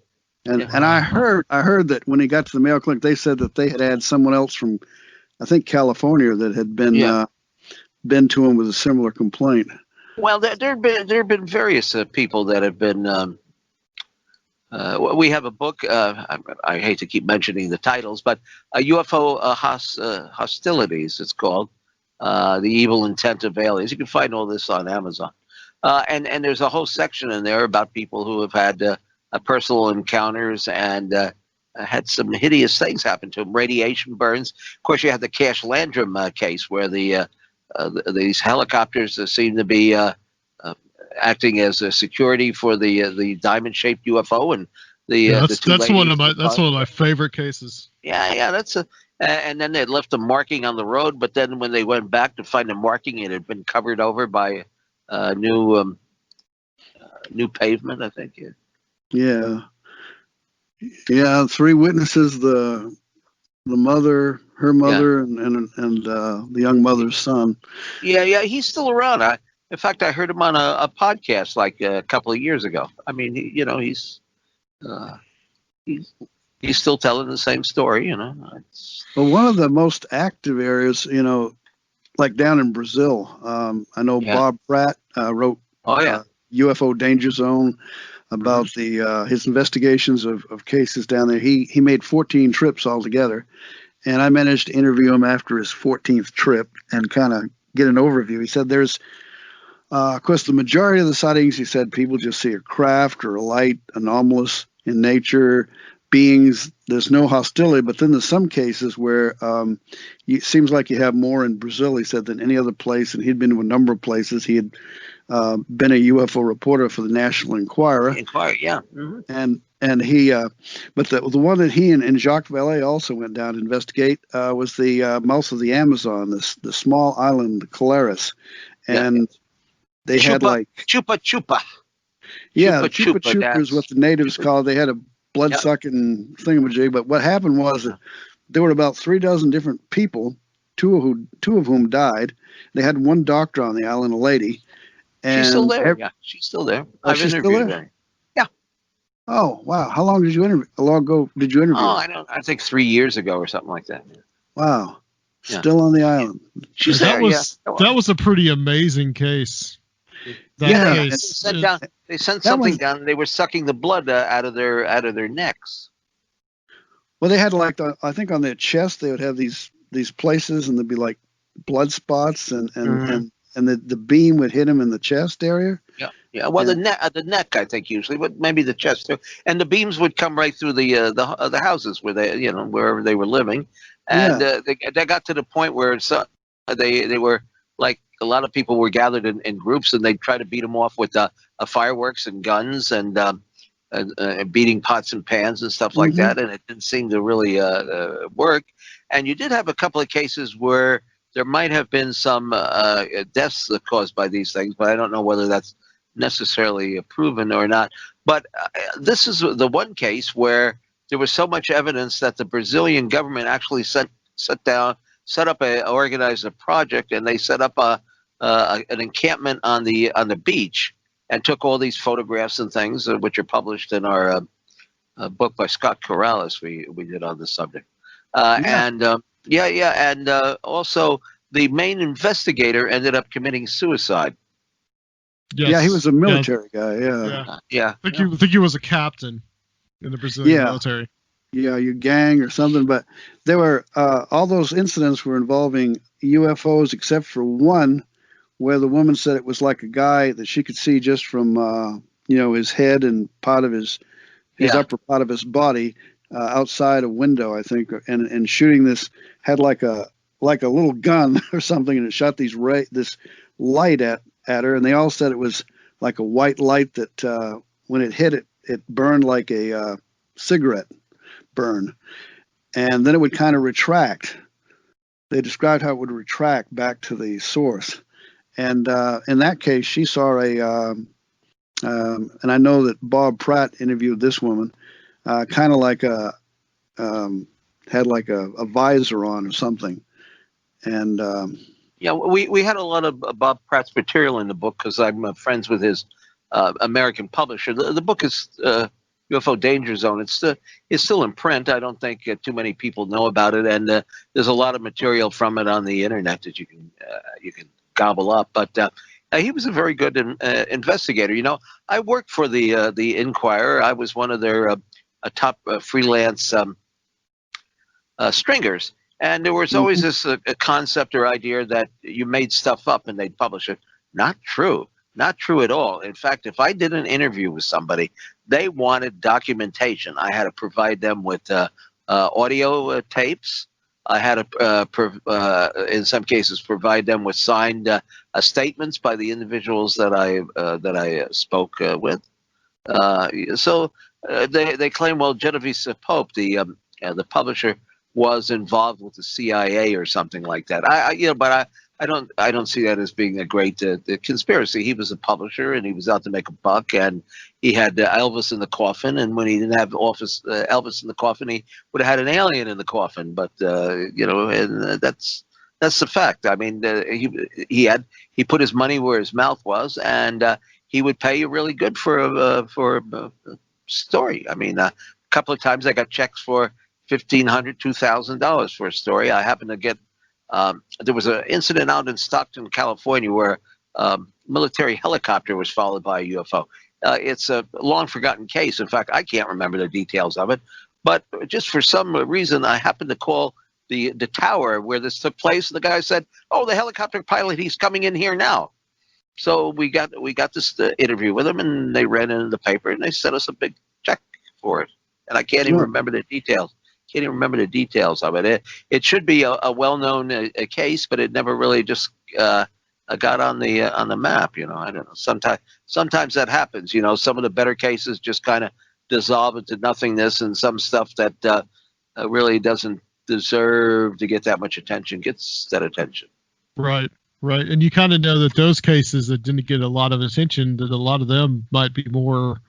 And I heard that when he got to the Mayo Clinic, they said that they had someone else from, I think, California that had been to him with a similar complaint. Well, there have been various people that have been. We have a book. I hate to keep mentioning the titles, but UFO hostilities. It's called The Evil Intent of Aliens. You can find all this on Amazon, and there's a whole section in there about people who have had personal encounters and had some hideous things happen to them. Radiation burns. Of course, you have the Cash Landrum case where these helicopters seem to be acting as a security for the diamond-shaped UFO, and Yeah, the two that's one ladies of my in the that's car. one of my favorite cases. Yeah, that's a. And then they left a marking on the road, but then when they went back to find the marking, it had been covered over by new pavement, I think. Yeah. Yeah. Yeah. Three witnesses: the mother, her Yeah. mother, and the young mother's son. Yeah, he's still around. In fact, I heard him on a podcast like a couple of years ago. I mean, uh, he's he's still telling the same story. But one of the most active areas, like down in Brazil, I know Yeah. Bob Pratt wrote Oh yeah. UFO Danger Zone about his investigations of cases down there. He made 14 trips altogether, and I managed to interview him after his 14th trip and kind of get an overview. He said there's, of course, the majority of the sightings, he said, people just see a craft or a light, anomalous in nature, beings. There's no hostility, but then there's some cases where it seems like you have more in Brazil, he said, than any other place, and he'd been to a number of places. He had been a UFO reporter for the National Enquirer. Yeah. And he, but the one that he and Jacques Vallée also went down to investigate was the mouth of the Amazon, the small island, the Caleres, and they had like chupa chupa. Yeah, Chupa chupa chupa is what the natives call it. They had a blood sucking thingamajig, but what happened was that there were about 36 different people, two of whom died. They had one doctor on the island, a lady. And she's still there. Yeah, she's still there. Oh, I've she's interviewed still there? her. Yeah. Oh, wow. How long did you interview? How long ago did you interview? Oh, her? I think 3 years ago or something like that. Wow. Yeah. Still on the island. She's that there. That was a pretty amazing case. That case. They sent something down, and they were sucking the blood out of their necks. Well, they had like I think on their chest they would have these places, and there'd be like blood spots, and the beam would hit them in the chest area. Yeah. Well, the neck, I think usually, but maybe the chest too. And the beams would come right through the houses where they, wherever they were living, and they got to the point where they were like a lot of people were gathered in groups, and they'd try to beat them off with fireworks and guns and beating pots and pans and stuff like that, and it didn't seem to really work. And you did have a couple of cases where there might have been some deaths caused by these things, but I don't know whether that's necessarily proven or not. But this is the one case where there was so much evidence that the Brazilian government actually organized a project, and they set up an encampment on the beach and took all these photographs and things, which are published in our book by Scott Corrales we did on the subject. And also the main investigator ended up committing suicide. Yes. Yeah, he was a military guy. Yeah. I think he was a captain in the Brazilian military. Yeah, your gang or something. But there were all those incidents were involving UFOs, except for one where the woman said it was like a guy that she could see just from his head and part of his upper part of his body outside a window, I think, and shooting this had like a little gun or something, and it shot this light at her, and they all said it was like a white light that when it hit it burned like a cigarette burn, and then it would kind of retract. They described how it would retract back to the source, and in that case, she saw and I know that Bob Pratt interviewed this woman, kind of like had like a visor on or something, and we had a lot of Bob Pratt's material in the book because I'm friends with his American publisher. The book is UFO Danger Zone. It's still in print. I don't think too many people know about it, and there's a lot of material from it on the internet that you can gobble up. But he was a very good investigator. I worked for the Enquirer. I was one of their top freelance stringers. And there was always this concept or idea that you made stuff up and they'd publish it. Not true. Not true at all. In fact, if I did an interview with somebody, they wanted documentation. I had to provide them with audio tapes. I had to, in some cases, provide them with signed statements by the individuals that I spoke with. They claim, well, Genevieve Pope, the publisher, was involved with the CIA or something like that. But I don't see that as being a great conspiracy. He was a publisher and he was out to make a buck, and he had Elvis in the coffin. And when he didn't have Elvis in the coffin, he would have had an alien in the coffin. But and that's the fact. I mean, he put his money where his mouth was, and he would pay you really good for a story. I mean, a couple of times I got checks for $1,500, $2,000 for a story. I happened to get. There was an incident out in Stockton, California, where a military helicopter was followed by a UFO. It's a long forgotten case. In fact, I can't remember the details of it. But just for some reason, I happened to call the tower where this took place. And the guy said, "Oh, the helicopter pilot, he's coming in here now." So we got this interview with him, and they ran it in the paper, and they sent us a big check for it. And I can't even remember the details. Can't even remember the details of it. It should be a well-known case, but it never really just got on the map. I don't know. Sometimes that happens. Some of the better cases just kind of dissolve into nothingness, and some stuff that really doesn't deserve to get that much attention gets that attention. Right. And you kind of know that those cases that didn't get a lot of attention, that a lot of them might be more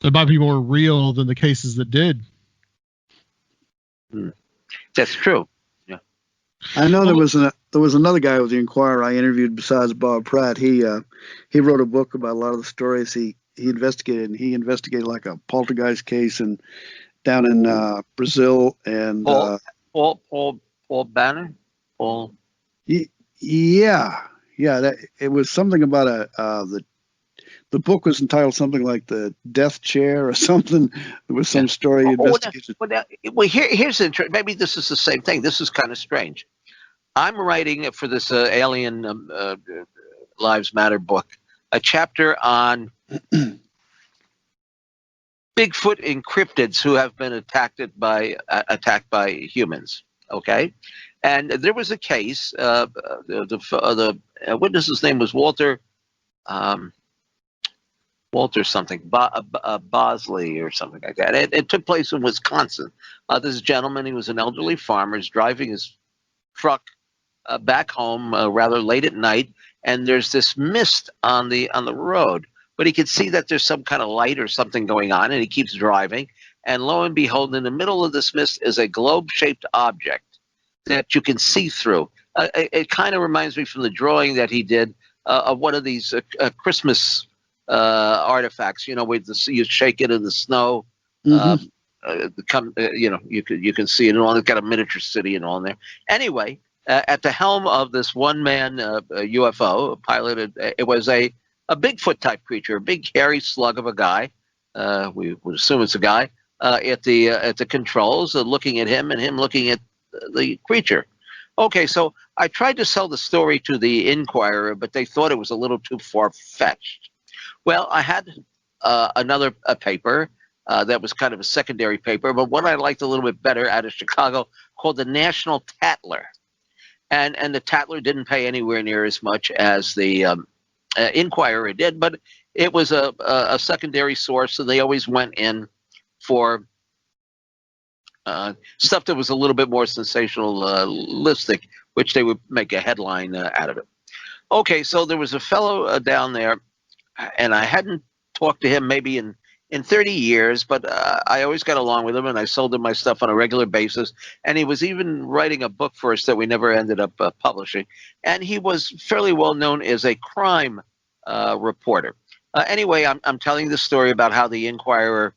real than the cases that did. That's true. Yeah. I know there was another guy with the Inquirer I interviewed besides Bob Pratt. He wrote a book about a lot of the stories he investigated, and he investigated like a poltergeist case down in Brazil, and Paul Banner. Paul. Yeah. It was something about the book was entitled something like The Death Chair or something. There was some story investigation. Here's interesting. Maybe this is the same thing. This is kind of strange. I'm writing for this Alien Lives Matter book a chapter on Bigfoot and cryptids who have been attacked by humans. Okay, and there was a case. The witness's name was Walter something, Mosley or something like that. It took place in Wisconsin. This gentleman, he was an elderly farmer, is driving his truck back home rather late at night, and there's this mist on the road, but he can see that there's some kind of light or something going on, and he keeps driving, and lo and behold, in the middle of this mist is a globe-shaped object that you can see through. It kind of reminds me from the drawing that he did of one of these Christmas artifacts, where you shake it in the snow. Mm-hmm. You can see it, and all. It's got a miniature city and all in there. Anyway, at the helm of this one-man UFO piloted, it was a Bigfoot type creature, a big hairy slug of a guy. We would assume it's a guy at the controls, looking at him, and him looking at the creature. Okay, so I tried to sell the story to the Inquirer, but they thought it was a little too far-fetched. Well, I had another paper that was kind of a secondary paper, but one I liked a little bit better out of Chicago called the National Tattler. And the Tattler didn't pay anywhere near as much as the Inquirer did, but it was a secondary source, so they always went in for stuff that was a little bit more sensationalistic, which they would make a headline out of it. Okay, so there was a fellow down there, and I hadn't talked to him maybe in 30 years, but I always got along with him, and I sold him my stuff on a regular basis. And he was even writing a book for us that we never ended up publishing. And he was fairly well known as a crime reporter. Anyway, I'm telling this story about how the Inquirer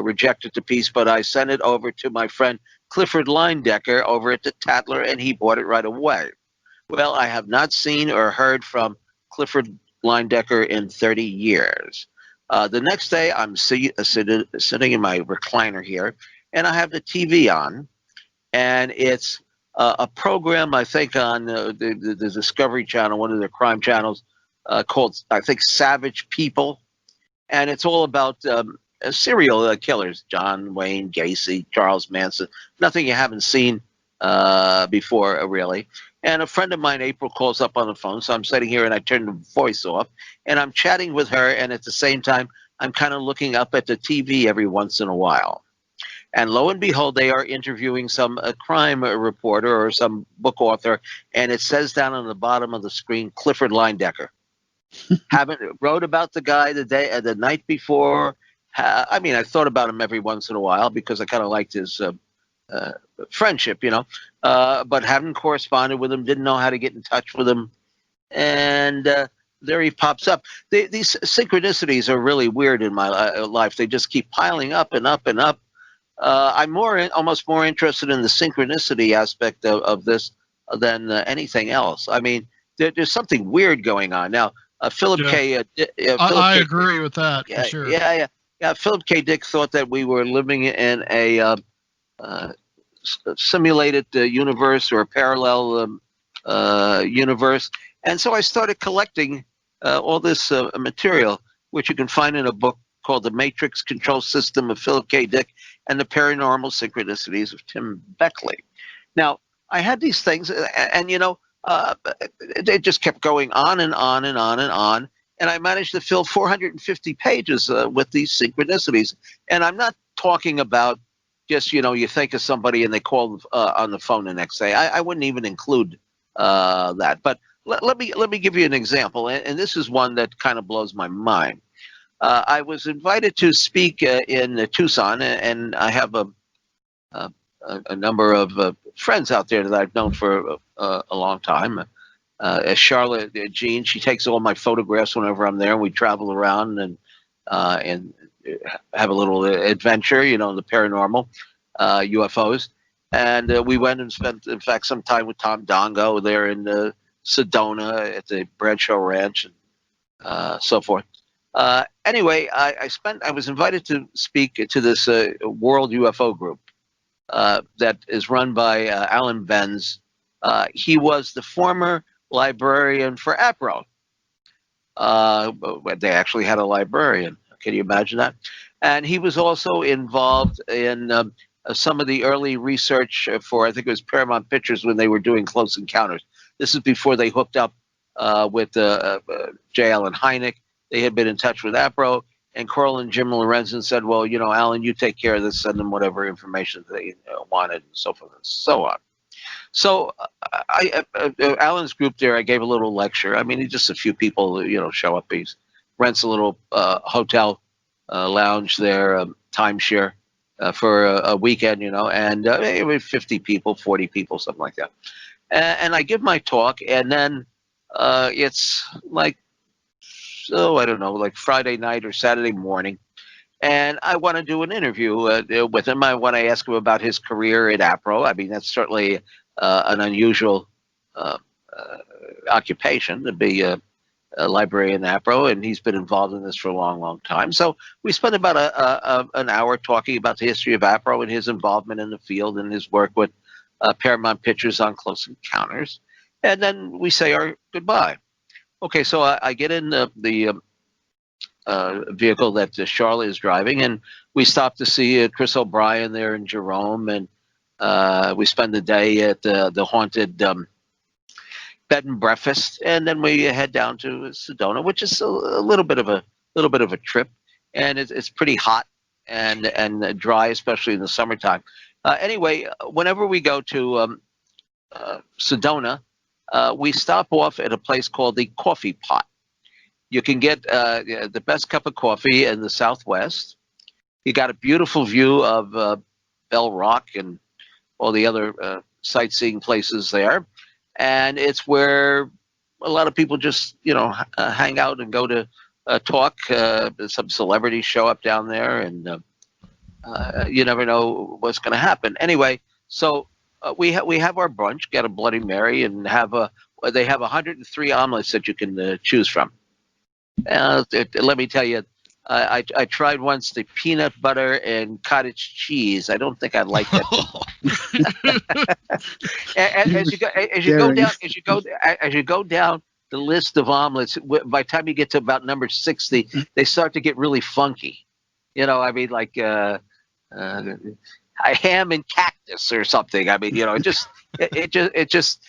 rejected the piece, but I sent it over to my friend Clifford Leindecker over at the Tattler, and he bought it right away. Well, I have not seen or heard from Clifford Leindecker in 30 years. The next day, I'm sitting in my recliner here, and I have the TV on, and it's a program, I think, on the Discovery Channel, one of their crime channels, called, I think, Savage People, and it's all about serial killers, John Wayne Gacy, Charles Manson, nothing you haven't seen before, really. And a friend of mine, April, calls up on the phone, so I'm sitting here and I turn the voice off, and I'm chatting with her, and at the same time, I'm kind of looking up at the TV every once in a while. And lo and behold, they are interviewing some crime reporter or some book author, and it says down on the bottom of the screen, Clifford Linedecker. Haven't wrote about the guy the night before. I mean, I thought about him every once in a while because I kind of liked his friendship, but haven't corresponded with him, didn't know how to get in touch with him. And there he pops up. These synchronicities are really weird in my life. They just keep piling up and up and up. I'm almost more interested in the synchronicity aspect of this than anything else. I mean, there's something weird going on. Now, Philip K. I agree with that, for sure. Yeah. Philip K. Dick thought that we were living in a simulated universe or a parallel universe. And so I started collecting all this material, which you can find in a book called The Matrix Control System of Philip K. Dick and the Paranormal Synchronicities of Tim Beckley. Now, I had these things, and they just kept going on and on and on and on. And I managed to fill 450 pages with these synchronicities. And I'm not talking about just, you think of somebody and they call on the phone the next day. I wouldn't even include that. But let me give you an example. And this is one that kind of blows my mind. I was invited to speak in Tucson, and I have a number of friends out there that I've known for a long time. Charlotte Jean, she takes all my photographs whenever I'm there, and we travel around and have a little adventure, the paranormal, UFOs. And we went and spent, in fact, some time with Tom Dongo there in Sedona at the Bradshaw Ranch and so forth. Anyway, I was invited to speak to this World UFO group that is run by Alan Benz. He was the former librarian for APRO. They actually had a librarian. Can you imagine that? And he was also involved in some of the early research for, I think it was Paramount Pictures when they were doing Close Encounters. This is before they hooked up with J. Allen Hynek. They had been in touch with APRO, and Carl and Jim Lorenzen said, well, Alan, you take care of this, send them whatever information they wanted, and so forth and so on. So Alan's group there, I gave a little lecture. I mean, just a few people, show up. He rents a little hotel lounge there, timeshare for a weekend, and maybe 50 people, 40 people, something like that. And I give my talk, and then it's like, I don't know, like Friday night or Saturday morning. And I want to do an interview with him. I want to ask him about his career at APRO. I mean, that's certainly an unusual occupation to be a librarian at APRO, and he's been involved in this for a long, long time. So we spent about an hour talking about the history of APRO and his involvement in the field and his work with Paramount Pictures on Close Encounters. And then we say our goodbye. Okay, so I get in the vehicle that Charlotte is driving, and we stop to see Chris O'Brien there in Jerome, and we spend the day at the haunted bed and breakfast, and then we head down to Sedona, which is a little bit of a trip, and it's pretty hot and dry, especially in the summertime. Anyway, whenever we go to Sedona, we stop off at a place called the Coffee Pot. You can get the best cup of coffee in the Southwest. You got a beautiful view of Bell Rock and all the other sightseeing places there. And it's where a lot of people just, hang out and go to talk. Some celebrities show up down there, and you never know what's going to happen. Anyway, so we have our brunch, get a Bloody Mary, and they have 103 omelets that you can choose from. Let me tell you, I tried once the peanut butter and cottage cheese. I don't think I'd like that. And as you go down the list of omelets, by the time you get to about number 60, they start to get really funky. I mean, like a ham and cactus or something. I mean, it just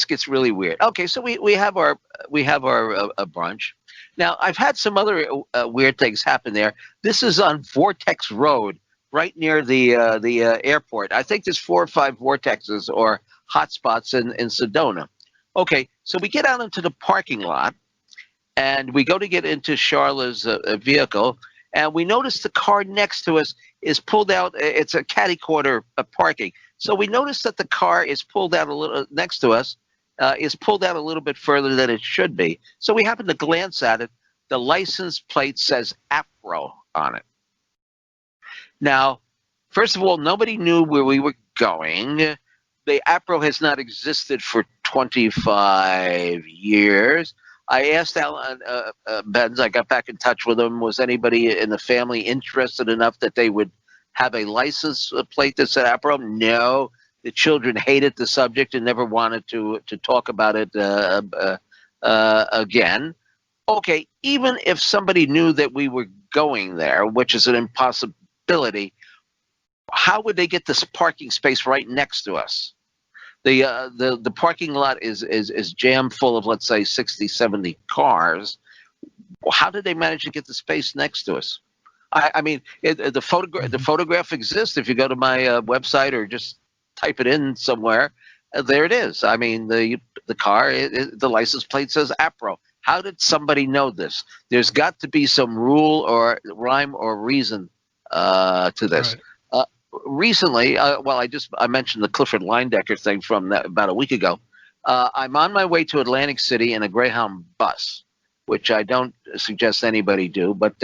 gets really weird. Okay, so we have our brunch. Now, I've had some other weird things happen there. This is on Vortex Road, right near the airport. I think there's 4 or 5 vortexes or hotspots in Sedona. Okay, so we get out into the parking lot, and we go to get into Charla's vehicle, and we notice the car next to us is pulled out. It's a catty corner parking. So we notice that the car is pulled out a little next to us, is pulled out a little bit further than it should be. So we happen to glance at it. The license plate says Afro on it. Now, first of all, nobody knew where we were going. The APRO has not existed for 25 years. I asked Alan Benz, I got back in touch with him, was anybody in the family interested enough that they would have a license plate that said APRO? No. The children hated the subject and never wanted to talk about it again. Okay, even if somebody knew that we were going there, which is an impossibility, how would they get this parking space right next to us? The parking lot is jammed full of, let's say, 60, 70 cars. How did they manage to get the space next to us? I mean, the photograph exists. If you go to my website or just type it in somewhere, there it is. I mean, the car, the license plate says APRO. How did somebody know this? There's got to be some rule or rhyme or reason to this. Right. Recently, I mentioned the Clifford Linedecker thing from about a week ago. I'm on my way to Atlantic City in a Greyhound bus, which I don't suggest anybody do. But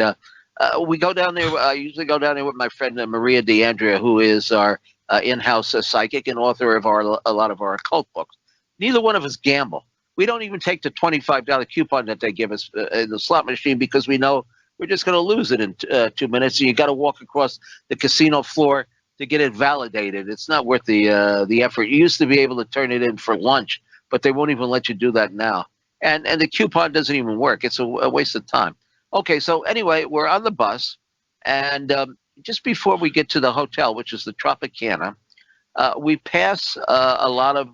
we go down there. I usually go down there with my friend Maria DeAndrea, who is our in-house psychic and author of a lot of our occult books. Neither one of us gamble. We don't even take the $25 coupon that they give us in the slot machine because we know we're just going to lose it in 2 minutes. So you got to walk across the casino floor to get it validated. It's not worth the effort. You used to be able to turn it in for lunch, but they won't even let you do that now. And the coupon doesn't even work. It's a waste of time. Okay, so anyway, we're on the bus, and just before we get to the hotel, which is the Tropicana, we pass a lot of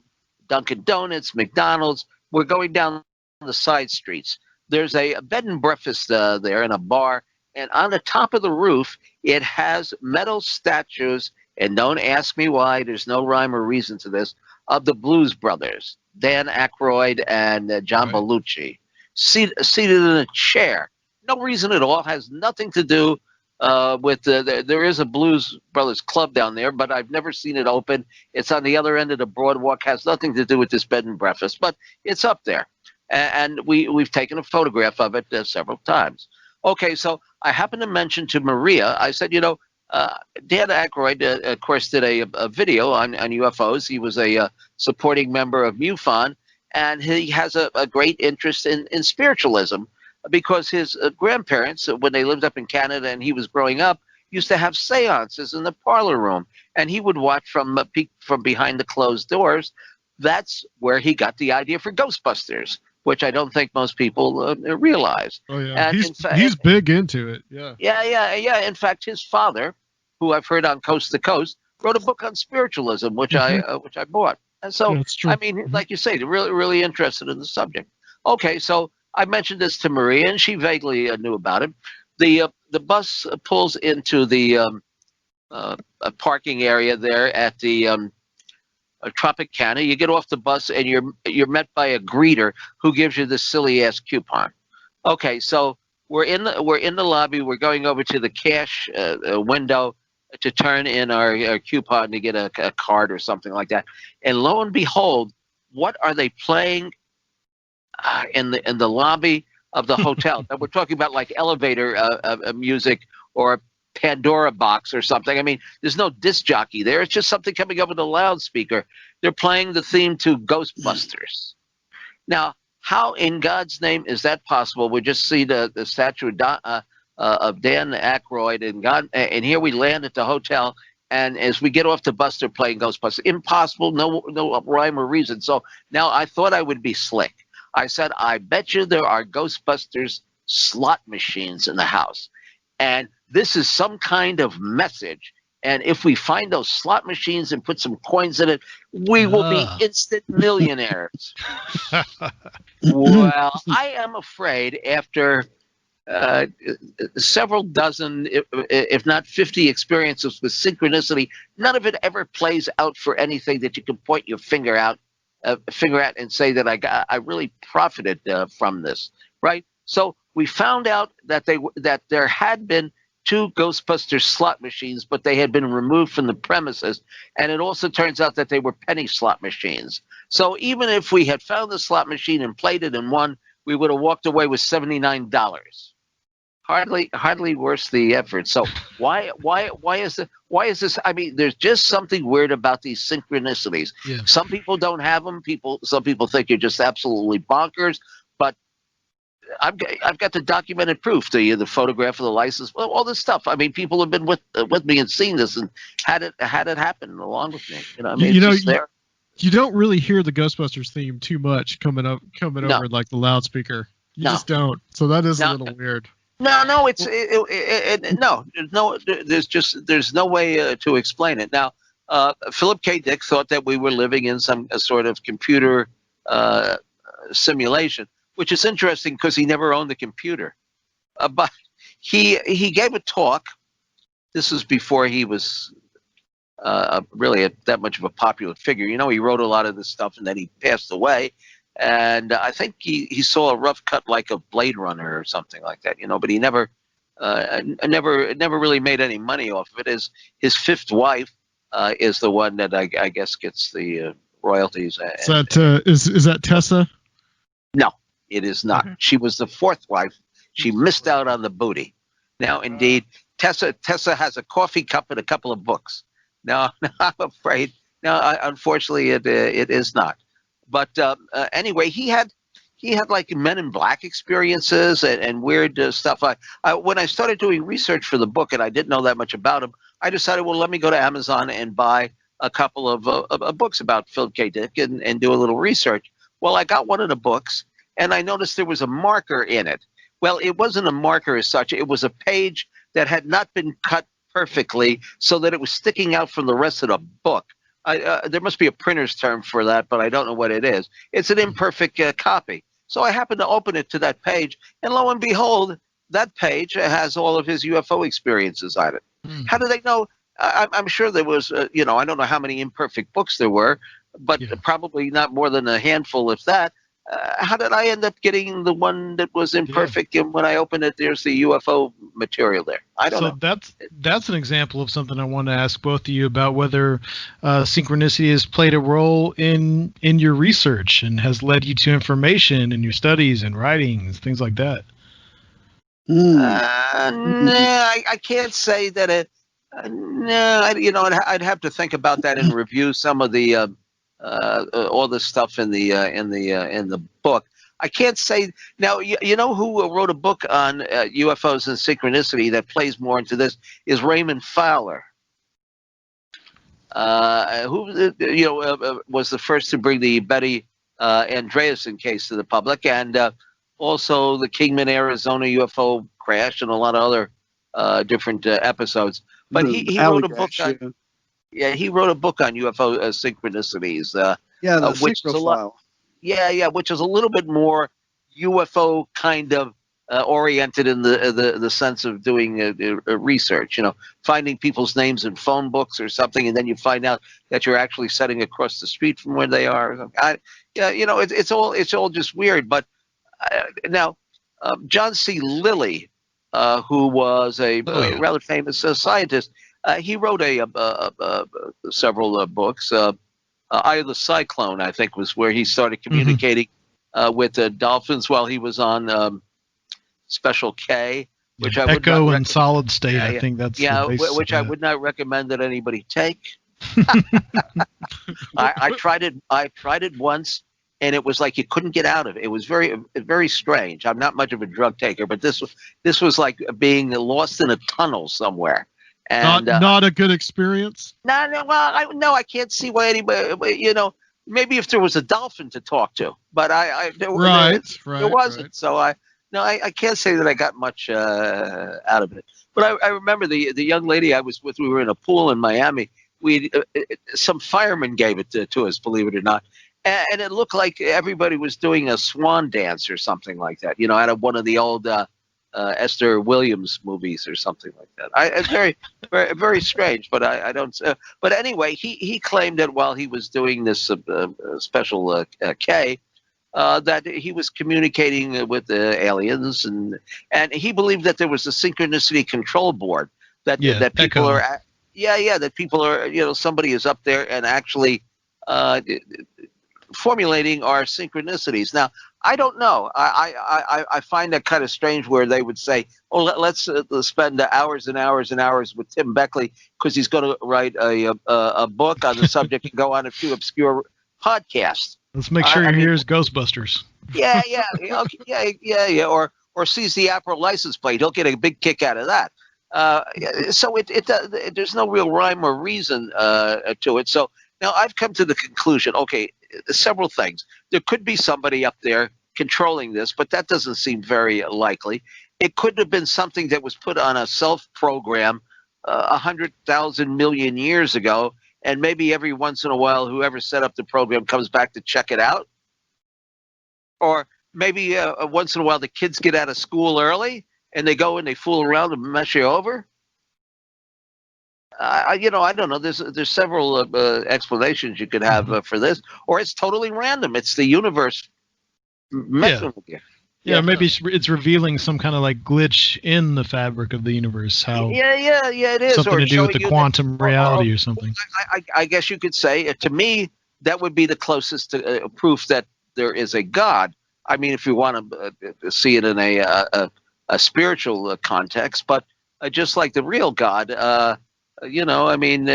Dunkin' Donuts, McDonald's. We're going down the side streets. There's a bed and breakfast there and a bar. And on the top of the roof, it has metal statues, and don't ask me why, there's no rhyme or reason to this, of the Blues Brothers, Dan Aykroyd and John Belushi, seated in a chair. No reason at all, has nothing to do with there is a Blues Brothers club down there, but I've never seen it open. It's on the other end of the boardwalk, has nothing to do with this bed and breakfast, but it's up there. And we've taken a photograph of it several times. Okay, so I happened to mention to Maria, I said, Dan Aykroyd, of course, did a video on UFOs. He was a supporting member of MUFON, and he has a great interest in spiritualism because his grandparents, when they lived up in Canada and he was growing up, used to have seances in the parlor room, and he would watch from behind the closed doors. That's where he got the idea for Ghostbusters, which I don't think most people realize. Oh yeah, and he's big into it. Yeah. Yeah. In fact, his father, who I've heard on Coast to Coast, wrote a book on spiritualism, which I bought. And so, I mean, like you say, they're really interested in the subject. Okay, so I mentioned this to Maria, and she vaguely knew about it. The bus pulls into the parking area there at the Tropicana. You get off the bus and you're met by a greeter who gives you this silly ass coupon. Okay, so we're in the lobby. We're going over to the cash window to turn in our coupon to get a card or something like that. And lo and behold, what are they playing in the lobby of the hotel? We're talking about like elevator music or Pandora box or something. I mean, there's no disc jockey there. It's just something coming over the loudspeaker. They're playing the theme to Ghostbusters. Now, how in God's name is that possible? We just see the statue of Dan Aykroyd, and here we land at the hotel, and as we get off the bus, they're playing Ghostbusters. Impossible, no rhyme or reason. So now I thought I would be slick. I said, I bet you there are Ghostbusters slot machines in the house. And this is some kind of message And if we find those slot machines and put some coins in it, we will be instant millionaires. Well, I am afraid after several dozen, if not 50 experiences with synchronicity, none of it ever plays out for anything that you can point your finger at and say that I really profited from this, right? So we found out that there had been 2 Ghostbusters slot machines, but they had been removed from the premises, and it also turns out that they were penny slot machines. So even if we had found the slot machine and played it and won, we would have walked away with $79. Hardly worth the effort. So why is this? I mean, there's just something weird about these synchronicities. Yeah. Some people don't have them. Some people think you're just absolutely bonkers. But I've got the documented proof, the photograph of the license, all this stuff. I mean, people have been with me and seen this and had it happen along with me. You know, I mean, it's just there. You don't really hear the Ghostbusters theme too much coming over like the loudspeaker. You just don't. So that is a little weird. No, there's no way to explain it. Now, Philip K. Dick thought that we were living in some sort of computer simulation, which is interesting because he never owned a computer. But he gave a talk. This was before he was really that much of a popular figure. You know, he wrote a lot of this stuff and then he passed away. And I think he saw a rough cut like of Blade Runner or something like that, you know, but he never really made any money off of it. His 5th wife is the one that I guess gets the royalties. Is that Tessa? No, it is not. Okay. She was the 4th wife. She missed out on the booty. Now, indeed, Tessa has a coffee cup and a couple of books. Now, I'm afraid. Now, unfortunately, it is not. But anyway, he had like Men in Black experiences and weird stuff. When I started doing research for the book and I didn't know that much about him, I decided, well, let me go to Amazon and buy a couple of books about Philip K. Dick and do a little research. Well, I got one of the books and I noticed there was a marker in it. Well, it wasn't a marker as such. It was a page that had not been cut perfectly so that it was sticking out from the rest of the book. There must be a printer's term for that, but I don't know what it is. It's an imperfect copy. So I happened to open it to that page, and lo and behold, that page has all of his UFO experiences on it. How do they know? I'm sure there was, I don't know how many imperfect books there were, but probably not more than a handful, if that. How did I end up getting the one that was imperfect? And when I opened it, there's the UFO material there. I don't know. So that's an example of something I want to ask both of you about, whether synchronicity has played a role in your research and has led you to information in your studies and writings, things like that. I can't say that it. I'd have to think about that and review some of the. All the stuff in the book. I can't say now. You know who wrote a book on UFOs and synchronicity that plays more into this is Raymond Fowler, who was the first to bring the Betty Andreasson case to the public, and also the Kingman, Arizona UFO crash and a lot of other different episodes. But he wrote a book on. Yeah, he wrote a book on UFO synchronicities. Which is which is a little bit more UFO kind of oriented in the sense of doing research. You know, finding people's names in phone books or something, and then you find out that you're actually sitting across the street from where they are. It's all just weird. But now, John C. Lilly, who was a rather famous scientist. He wrote several books. Eye of the Cyclone, I think, was where he started communicating with dolphins while he was on Special K, which I would Echo and Solid State. I think that's which I would not recommend that anybody take. I tried it once, and it was like you couldn't get out of it. It was very, very strange. I'm not much of a drug taker, but this was like being lost in a tunnel somewhere. And, not a good experience. No. I can't see why anybody. Maybe if there was a dolphin to talk to, but there wasn't. Right. So I can't say that I got much out of it. But I remember the young lady I was with. We were in a pool in Miami. Some firemen gave it to us, believe it or not, and it looked like everybody was doing a swan dance or something like that. Out of one of the old Esther Williams movies or something like that. It's very, very, very strange. But I don't. But anyway, he claimed that while he was doing this special K. That he was communicating with the aliens, and he believed that there was a synchronicity control board that people Echo. are, that people are, somebody is up there and actually formulating our synchronicities. Now, I don't know. I find that kind of strange where they would say, "Oh, let's spend hours and hours and hours with Tim Beckley because he's going to write a book on the subject and go on a few obscure podcasts." Let's make sure he hears Ghostbusters. Yeah, or sees the Apple license plate. He'll get a big kick out of that. So there's no real rhyme or reason to it. So now I've come to the conclusion. Okay, several things. There could be somebody up there controlling this, but that doesn't seem very likely. It could have been something that was put on a self-program 100,000 million years ago. And maybe every once in a while, whoever set up the program comes back to check it out. Or maybe once in a while, the kids get out of school early and they go and they fool around and mess you over. I don't know. There's several explanations you could have for this. Or it's totally random. It's the universe messing with you. Yeah, maybe it's revealing some kind of like glitch in the fabric of the universe. How? Yeah, it is. Something or to do with the quantum reality or something. I guess you could say, to me, that would be the closest to proof that there is a God. I mean, if you want to see it in a spiritual context, but just like the real God, I mean,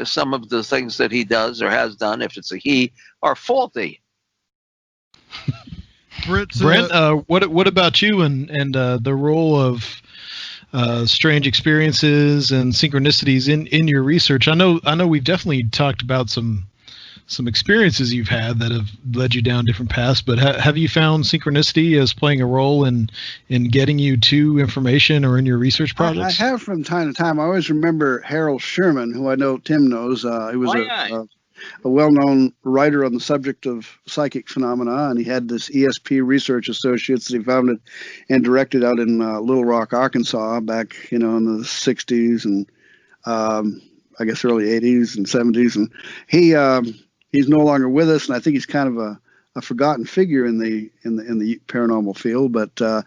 some of the things that he does or has done, if it's a he, are faulty. Brent, what about you and the role of strange experiences and synchronicities in your research? I know we've definitely talked about some experiences you've had that have led you down different paths, but have you found synchronicity as playing a role in getting you to information or in your research projects? I have from time to time. I always remember Harold Sherman, who I know Tim knows. He was a well-known writer on the subject of psychic phenomena, and he had this ESP Research Associates that he founded and directed out in Little Rock, Arkansas, back in the 60s and I guess early 80s and 70s. And he's no longer with us, and I think he's kind of a forgotten figure in the paranormal field. But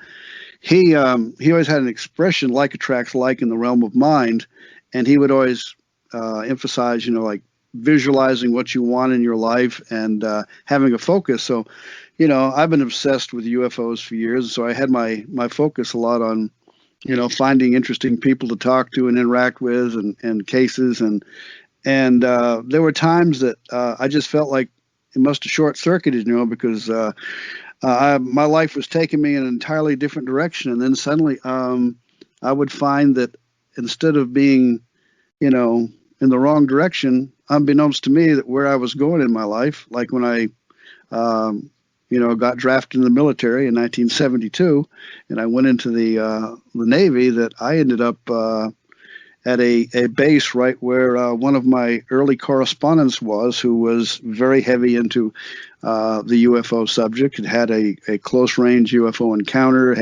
he always had an expression, like attracts like, in the realm of mind, and he would always emphasize, like visualizing what you want in your life and having a focus. So, I've been obsessed with UFOs for years. So I had my focus a lot on, finding interesting people to talk to and interact with and cases. And there were times that I just felt like it must have short circuited, because my life was taking me in an entirely different direction. And then suddenly I would find that instead of being, in the wrong direction, unbeknownst to me, that where I was going in my life, like when I, got drafted in the military in 1972, and I went into the Navy, that I ended up at a base right where one of my early correspondents was, who was very heavy into the UFO subject, had a close-range UFO encounter,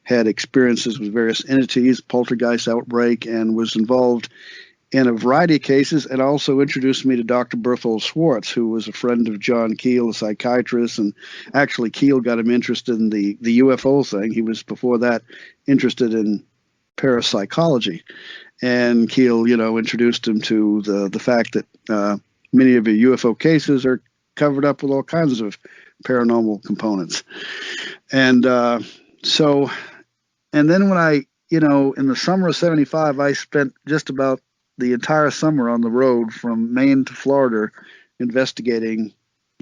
had experiences with various entities, poltergeist outbreak, and was involved in a variety of cases, and also introduced me to Dr. Berthold Schwartz, who was a friend of John Keel, a psychiatrist, and actually Keel got him interested in the UFO thing. He was before that interested in parapsychology, and Keel, introduced him to the fact that many of the UFO cases are covered up with all kinds of paranormal components. And and then when I, in the summer of '75, I spent just about the entire summer on the road from Maine to Florida investigating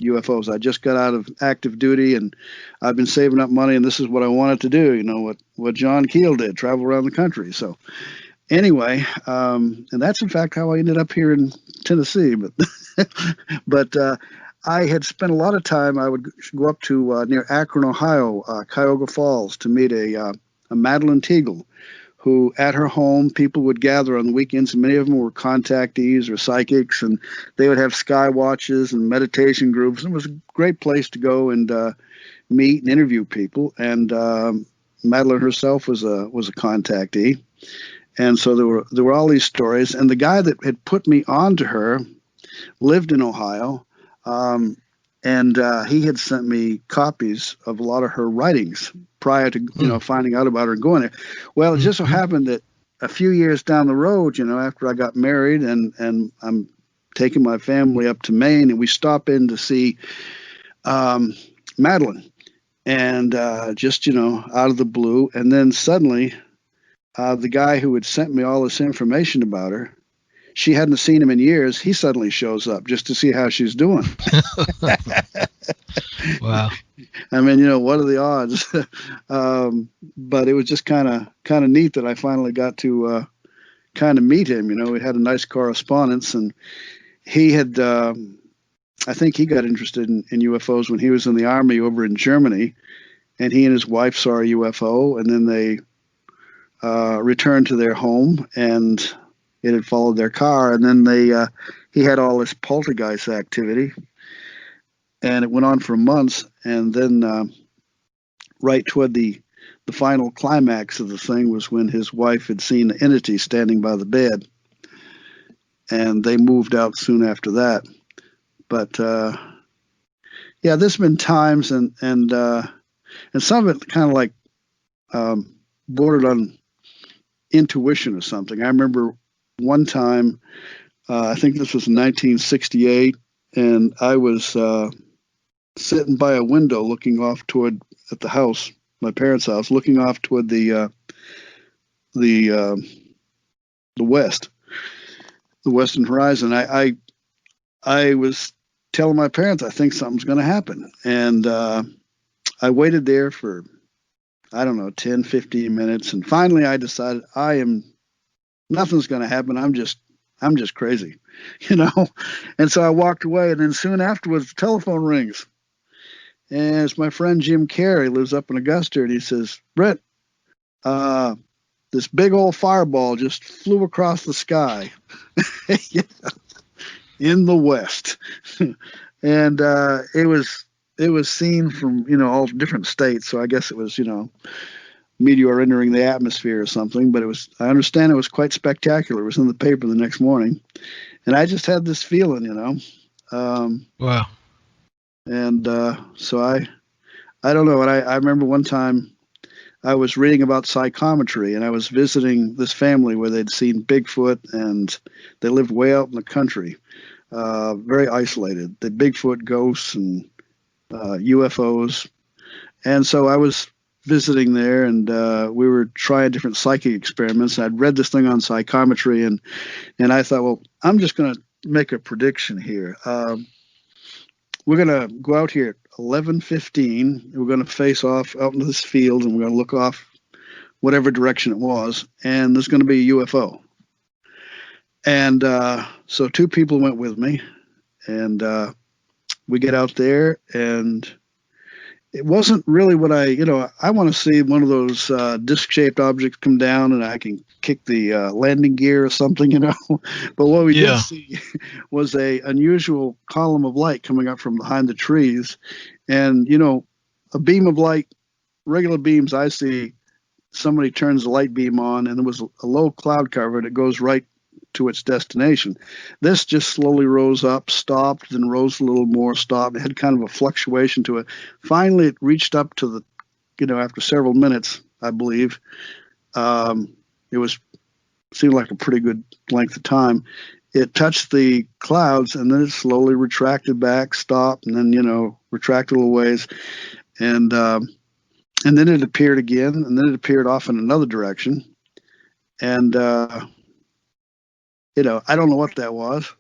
UFOs. I just got out of active duty, and I've been saving up money, and this is what I wanted to do, what John Keel did, travel around the country. So anyway, and that's in fact how I ended up here in Tennessee. But I had spent a lot of time. I would go up to near Akron, Ohio, Cuyahoga Falls, to meet a Madeline Teagle, who at her home, people would gather on the weekends, and many of them were contactees or psychics, and they would have sky watches and meditation groups. It was a great place to go and meet and interview people. And Madeline herself was a contactee, and so there were all these stories. And the guy that had put me on to her lived in Ohio, and he had sent me copies of a lot of her writings prior to finding out about her and going there. Well, it just so happened that a few years down the road, after I got married, and I'm taking my family up to Maine, and we stop in to see Madeline, and just out of the blue, and then suddenly the guy who had sent me all this information about her, she hadn't seen him in years, he suddenly shows up just to see how she's doing. Wow. I mean, what are the odds? But it was just kind of neat that I finally got to kind of meet him. We had a nice correspondence, and he had, I think he got interested in UFOs when he was in the Army over in Germany, and he and his wife saw a UFO, and then they returned to their home, and it had followed their car, and then he had all this poltergeist activity, and it went on for months, and then right toward the final climax of the thing was when his wife had seen the entity standing by the bed, and they moved out soon after that. But yeah, there's been times, and some of it kind of like bordered on intuition or something. I remember one time, I think this was in 1968, and I was sitting by a window looking off at the house, my parents' house, looking off toward the west, the western horizon. I was telling my parents, I think something's going to happen, and I waited there for, I don't know, 10, 15 minutes, and finally I decided nothing's going to happen. I'm just crazy, And so I walked away, and then soon afterwards, the telephone rings, and it's my friend Jim Carey, lives up in Augusta, and he says, "Brent, this big old fireball just flew across the sky in the west," and it was seen from all different states. So I guess it was meteor entering the atmosphere or something, but I understand it was quite spectacular. It was in the paper the next morning, and I just had this feeling, Wow. And so I don't know. And I remember one time I was reading about psychometry, and I was visiting this family where they'd seen Bigfoot, and they lived way out in the country, very isolated. The Bigfoot, ghosts, and UFOs. And so I was visiting there, and we were trying different psychic experiments. I'd read this thing on psychometry, and I thought, well, I'm just going to make a prediction here. We're going to go out here at 11:15. We're going to face off out into this field, and we're going to look off whatever direction it was, and there's going to be a UFO. And so two people went with me, and we get out there, and it wasn't really what I want to see one of those disc-shaped objects come down and I can kick the landing gear or something, But what we did see was a unusual column of light coming up from behind the trees. And, a beam of light, regular beams I see, somebody turns the light beam on, and there was a low cloud cover that goes right to its destination. This just slowly rose up, stopped, then rose a little more, stopped. It had kind of a fluctuation to it. Finally, it reached up to after several minutes, I believe, it seemed like a pretty good length of time. It touched the clouds, and then it slowly retracted back, stopped, and then, retracted a little ways. And then it appeared again, and then it appeared off in another direction. And, I don't know what that was.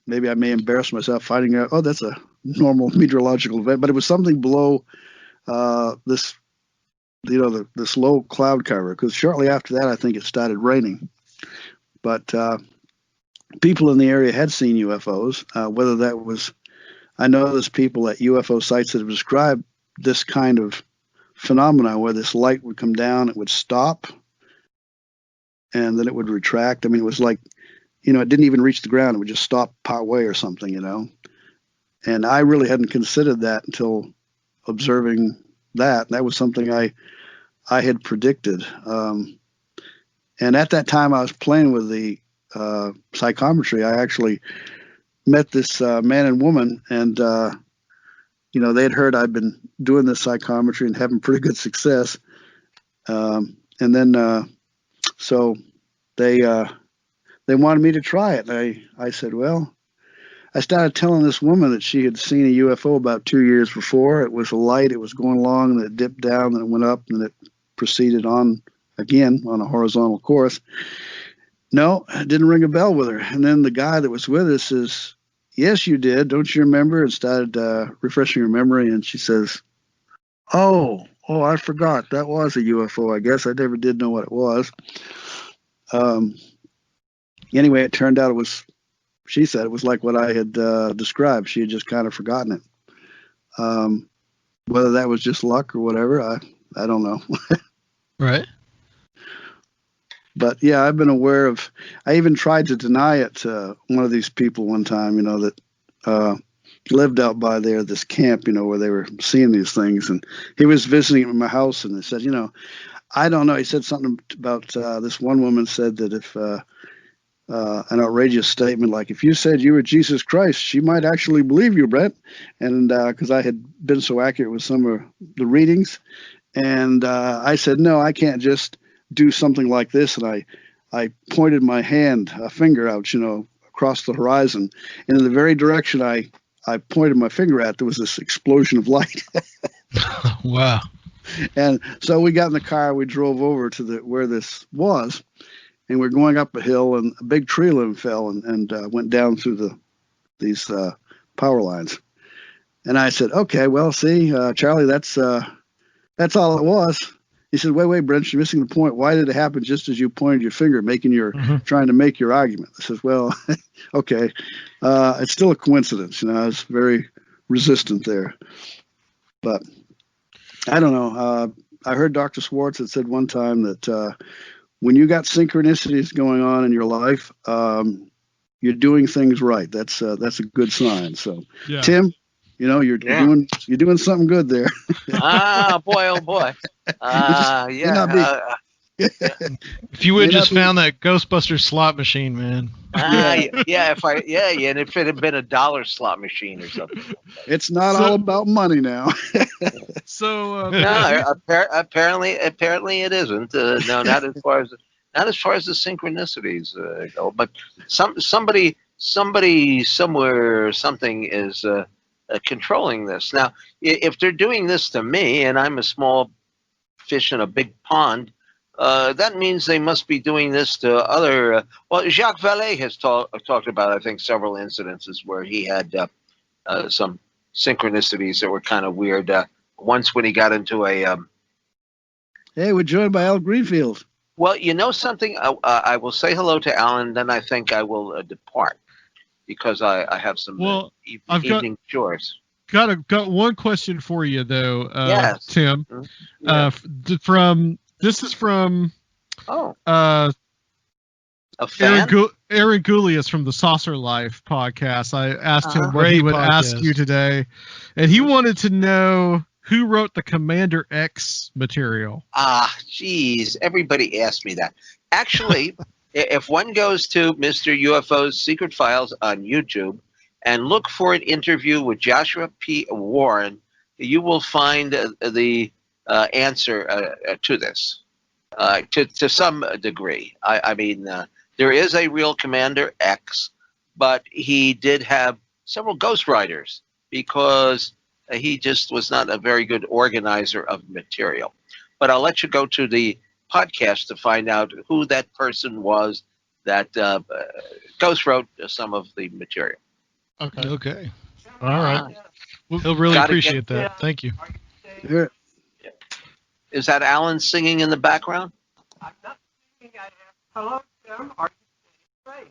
Maybe I may embarrass myself finding out, oh, that's a normal meteorological event, but it was something below this low cloud cover, because shortly after that, I think it started raining. But people in the area had seen UFOs, whether that was, I know there's people at UFO sites that have described this kind of phenomena where this light would come down, it would stop, and then it would retract. I mean, it was like, you know, it didn't even reach the ground. It would just stop partway or something, you know. And I really hadn't considered that until observing that. That was something I had predicted. And at that time, I was playing with the psychometry. I actually met this man and woman, and you know, they had heard I'd been doing this psychometry and having pretty good success. And then so they wanted me to try it. And I said, well, I started telling this woman that she had seen a UFO about 2 years before. It was a light. It was going along, and it dipped down, and it went up, and it proceeded on again on a horizontal course. No, it didn't ring a bell with her. And then the guy that was with us says, yes, you did. Don't you remember? And started refreshing her memory. And she says, oh, I forgot. That was a UFO, I guess. I never did know what it was. Anyway, it turned out she said it was like what I had described. She had just kind of forgotten it. Whether that was just luck or whatever, I don't know. Right. But yeah, I've been aware of. I even tried to deny it to one of these people one time, you know, that lived out by there, this camp, you know, where they were seeing these things. And he was visiting at my house, and he said, you know, I don't know. He said something about this one woman said that if an outrageous statement like, if you said you were Jesus Christ, she might actually believe you, Brent. And because I had been so accurate with some of the readings, and I said, no, I can't just do something like this. And I pointed my hand, a finger out, you know, across the horizon. And in the very direction I pointed my finger at, there was this explosion of light. Wow. And so we got in the car, we drove over to where this was, and we're going up a hill, and a big tree limb fell and went down through these power lines. And I said, okay, well, see, Charlie, that's all it was. He said, wait, Brent, you're missing the point. Why did it happen just as you pointed your finger, trying to make your argument? I says, well, okay, it's still a coincidence. You know, I was very resistant there. But I don't know. I heard Dr. Schwartz had said one time that when you got synchronicities going on in your life, you're doing things right. That's a good sign. So, yeah. Tim, you know, you're doing something good there. Boy, oh boy. Yeah. If you would have just found that Ghostbusters slot machine, man. And if it had been a dollar slot machine or something. It's not all about money now. So no, apparently it isn't. No, not as far as the synchronicities go. But somebody somewhere, something is controlling this. Now, if they're doing this to me, and I'm a small fish in a big pond, that means they must be doing this to other. Well, Jacques Vallée has talked about, I think, several incidences where he had some synchronicities that were kind of weird. Once when he got into a. Hey, we're joined by Allen Greenfield. Well, you know something? I will say hello to Alan, then I think I will depart because I have some evening chores. Got one question for you though, yes. Tim. This is from a fan? Aaron Goulias from the Saucer Life podcast. I asked him what he would ask you today, and he wanted to know who wrote the Commander X material. Geez, everybody asked me that. Actually, if one goes to Mr. UFO's Secret Files on YouTube and look for an interview with Joshua P. Warren, you will find the answer to this to some degree. I mean, there is a real Commander X, but he did have several ghostwriters because he just was not a very good organizer of material. But I'll let you go to the podcast to find out who that person was that ghost wrote some of the material. Okay. All right. He'll really appreciate that. Thank you. Yeah. Is that Alan singing in the background? I'm not singing. Hello, Tim. Are you great?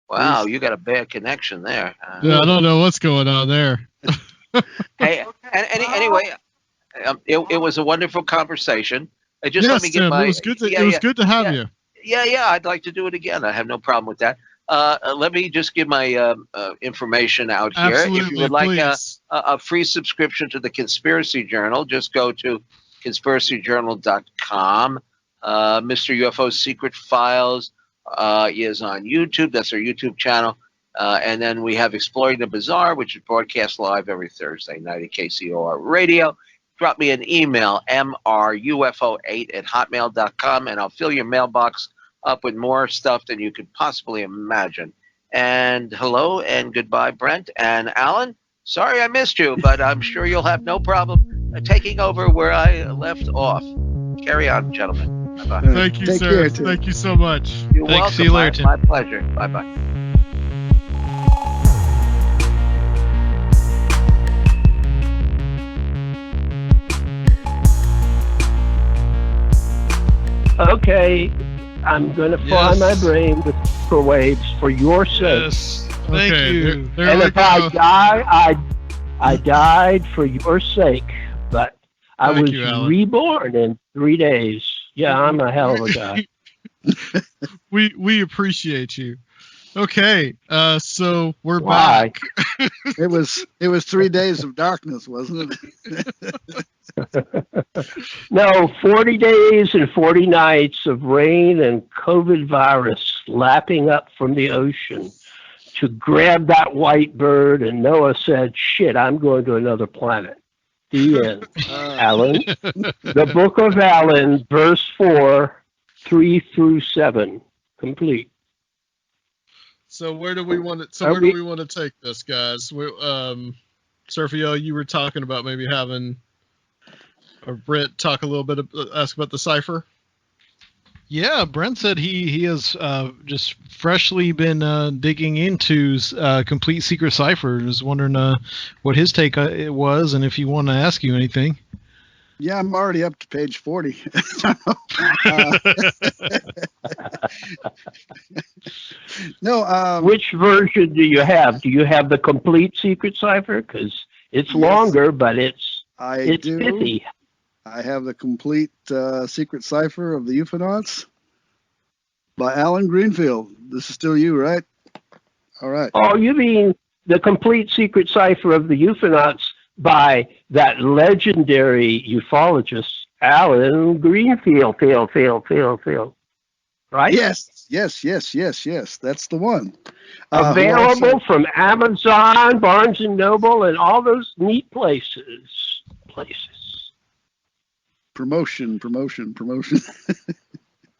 Wow, you got a bad connection there. Yeah, I don't know what's going on there. Hey, anyway, it was a wonderful conversation. Just let me get Tim, my. it was good to have you. Yeah. I'd like to do it again. I have no problem with that. Let me just give my information out here. Absolutely, if you would like please. a free subscription to the Conspiracy Journal, just go to conspiracyjournal.com. Mr. UFO's Secret Files is on YouTube. That's our YouTube channel. And then we have Exploring the Bizarre, which is broadcast live every Thursday night at KCOR Radio. Drop me an email, mrufo8@hotmail.com, and I'll fill your mailbox up with more stuff than you could possibly imagine. And hello and goodbye, Brent and Alan. Sorry I missed you, but I'm sure you'll have no problem taking over where I left off. Carry on, gentlemen. Bye-bye. Thank you, Take sir. care, Tim. Thank you so much. You're Thanks. welcome. See you later, Tim. My pleasure. Bye-bye. Okay, I'm going to fry my brain with microwaves for your sake. Yes. Thank Okay, you. there And we if I go. die, I died for your sake. But I Thank was you, Alan. reborn in 3 days. Yeah, I'm a hell of a guy. We appreciate you. Okay, so we're Why? back. It was 3 days of darkness, wasn't it? No, 40 days and 40 nights of rain and COVID virus lapping up from the ocean to grab that white bird, and Noah said, shit, I'm going to another planet. The end. Alan, the book of Alan, verse 4, 3 through 7, complete. So where do we want to? Are Where do we- we want to take this, guys? Sergio, you were talking about maybe having Brent talk a little bit, ask about the cipher. Yeah, Brent said he has just freshly been digging into complete secret cipher. Just wondering what his take it was, and if he wanted to ask you anything. Yeah, I'm already up to page 40. No, Which version do you have? Do you have the complete secret cipher? Because it's Yes. longer, but it's I do. pithy. I have the complete secret cipher of the Ufonauts by Allen Greenfield. This is still you, right? All right. Oh, you mean the complete secret cipher of the Ufonauts by that legendary ufologist, Allen Greenfield, right? Yes. That's the one. Available from Amazon, Barnes & Noble, and all those neat places. Promotion.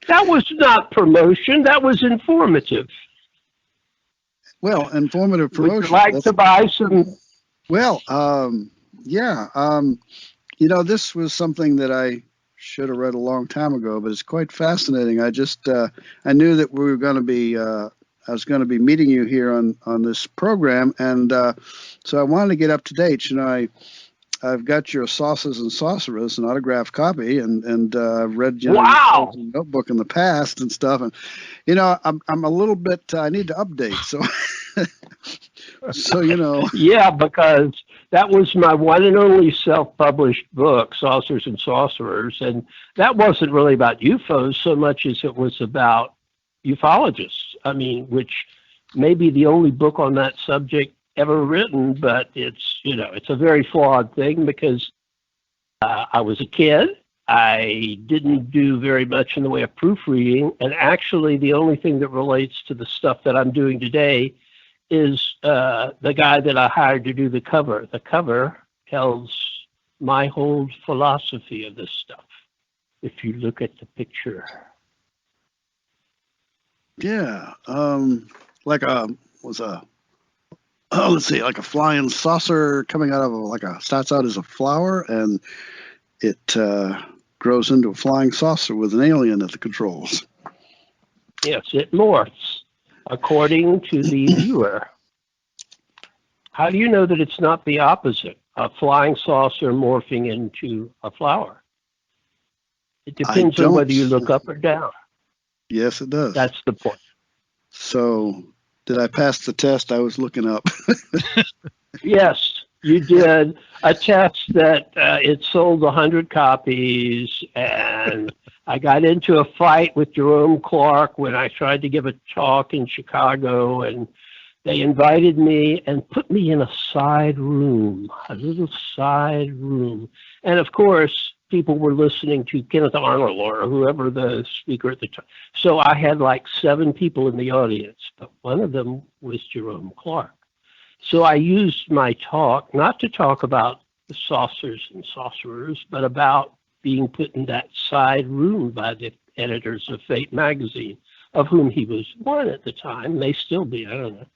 That was not promotion. That was informative. Well, informative Would promotion. you like That's- to buy some? Well, yeah. This was something that I should have read a long time ago, but it's quite fascinating. I just I knew that we were going to be I was going to be meeting you here on this program, and so I wanted to get up to date. I've got your Saucers and Sorcerers, an autographed copy, and I've read Wow. your notebook in the past and stuff, and I'm a little bit I need to update, so so Yeah, because that was my one and only self-published book, Saucers and Sorcerers, and that wasn't really about UFOs so much as it was about ufologists. I mean, which may be the only book on that subject ever written, but it's a very flawed thing because I was a kid. I didn't do very much in the way of proofreading, and actually the only thing that relates to the stuff that I'm doing today is the guy that I hired to do the cover. The cover tells my whole philosophy of this stuff. If you look at the picture. yeah, like let's see, like a flying saucer coming out of starts out as a flower, and it grows into a flying saucer with an alien at the controls. Yes, it morphs according to the viewer. How do you know that it's not the opposite? A flying saucer morphing into a flower. It depends on don't- whether you look up or down. Yes, it does. That's the point. So, did I pass the test? I was looking up. Yes, You did a test that it sold 100 copies, and I got into a fight with Jerome Clark when I tried to give a talk in Chicago, and they invited me and put me in a side room, a little side room. And of course, people were listening to Kenneth Arnold or whoever the speaker at the time. So I had like 7 people in the audience, but one of them was Jerome Clark. So I used my talk not to talk about the saucers and sorcerers, but about being put in that side room by the editors of Fate magazine, of whom he was one at the time, may still be, I don't know.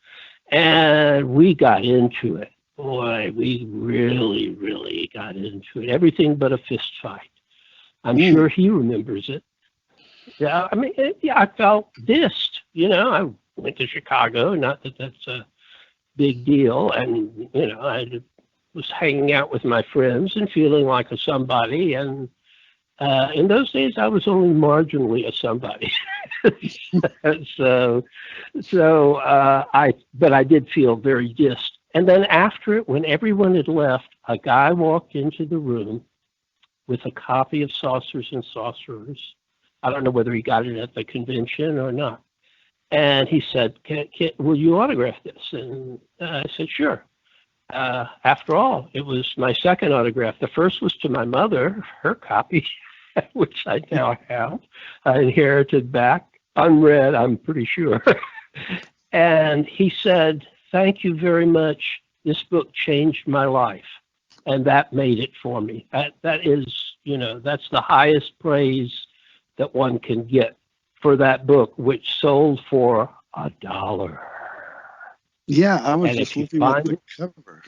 And we got into it. Boy, we really, really got into it. Everything but a fist fight. I'm sure he remembers it. Yeah, I mean, I felt dissed. You know, I went to Chicago, not that that's a big deal. And, you know, I was hanging out with my friends and feeling like a somebody. And in those days, I was only marginally a somebody. But I did feel very dissed. And then after it, when everyone had left, a guy walked into the room with a copy of Saucers and Sorcerers. I don't know whether he got it at the convention or not. And he said, will you autograph this? And I said, sure. After all, it was my second autograph. The first was to my mother, her copy, which I now have. I inherited back, unread, I'm pretty sure. And he said, thank you very much. This book changed my life. And that made it for me. That is, you know, that's the highest praise that one can get for that book, which sold for $1. Yeah, I was And just if you looking at find the cover.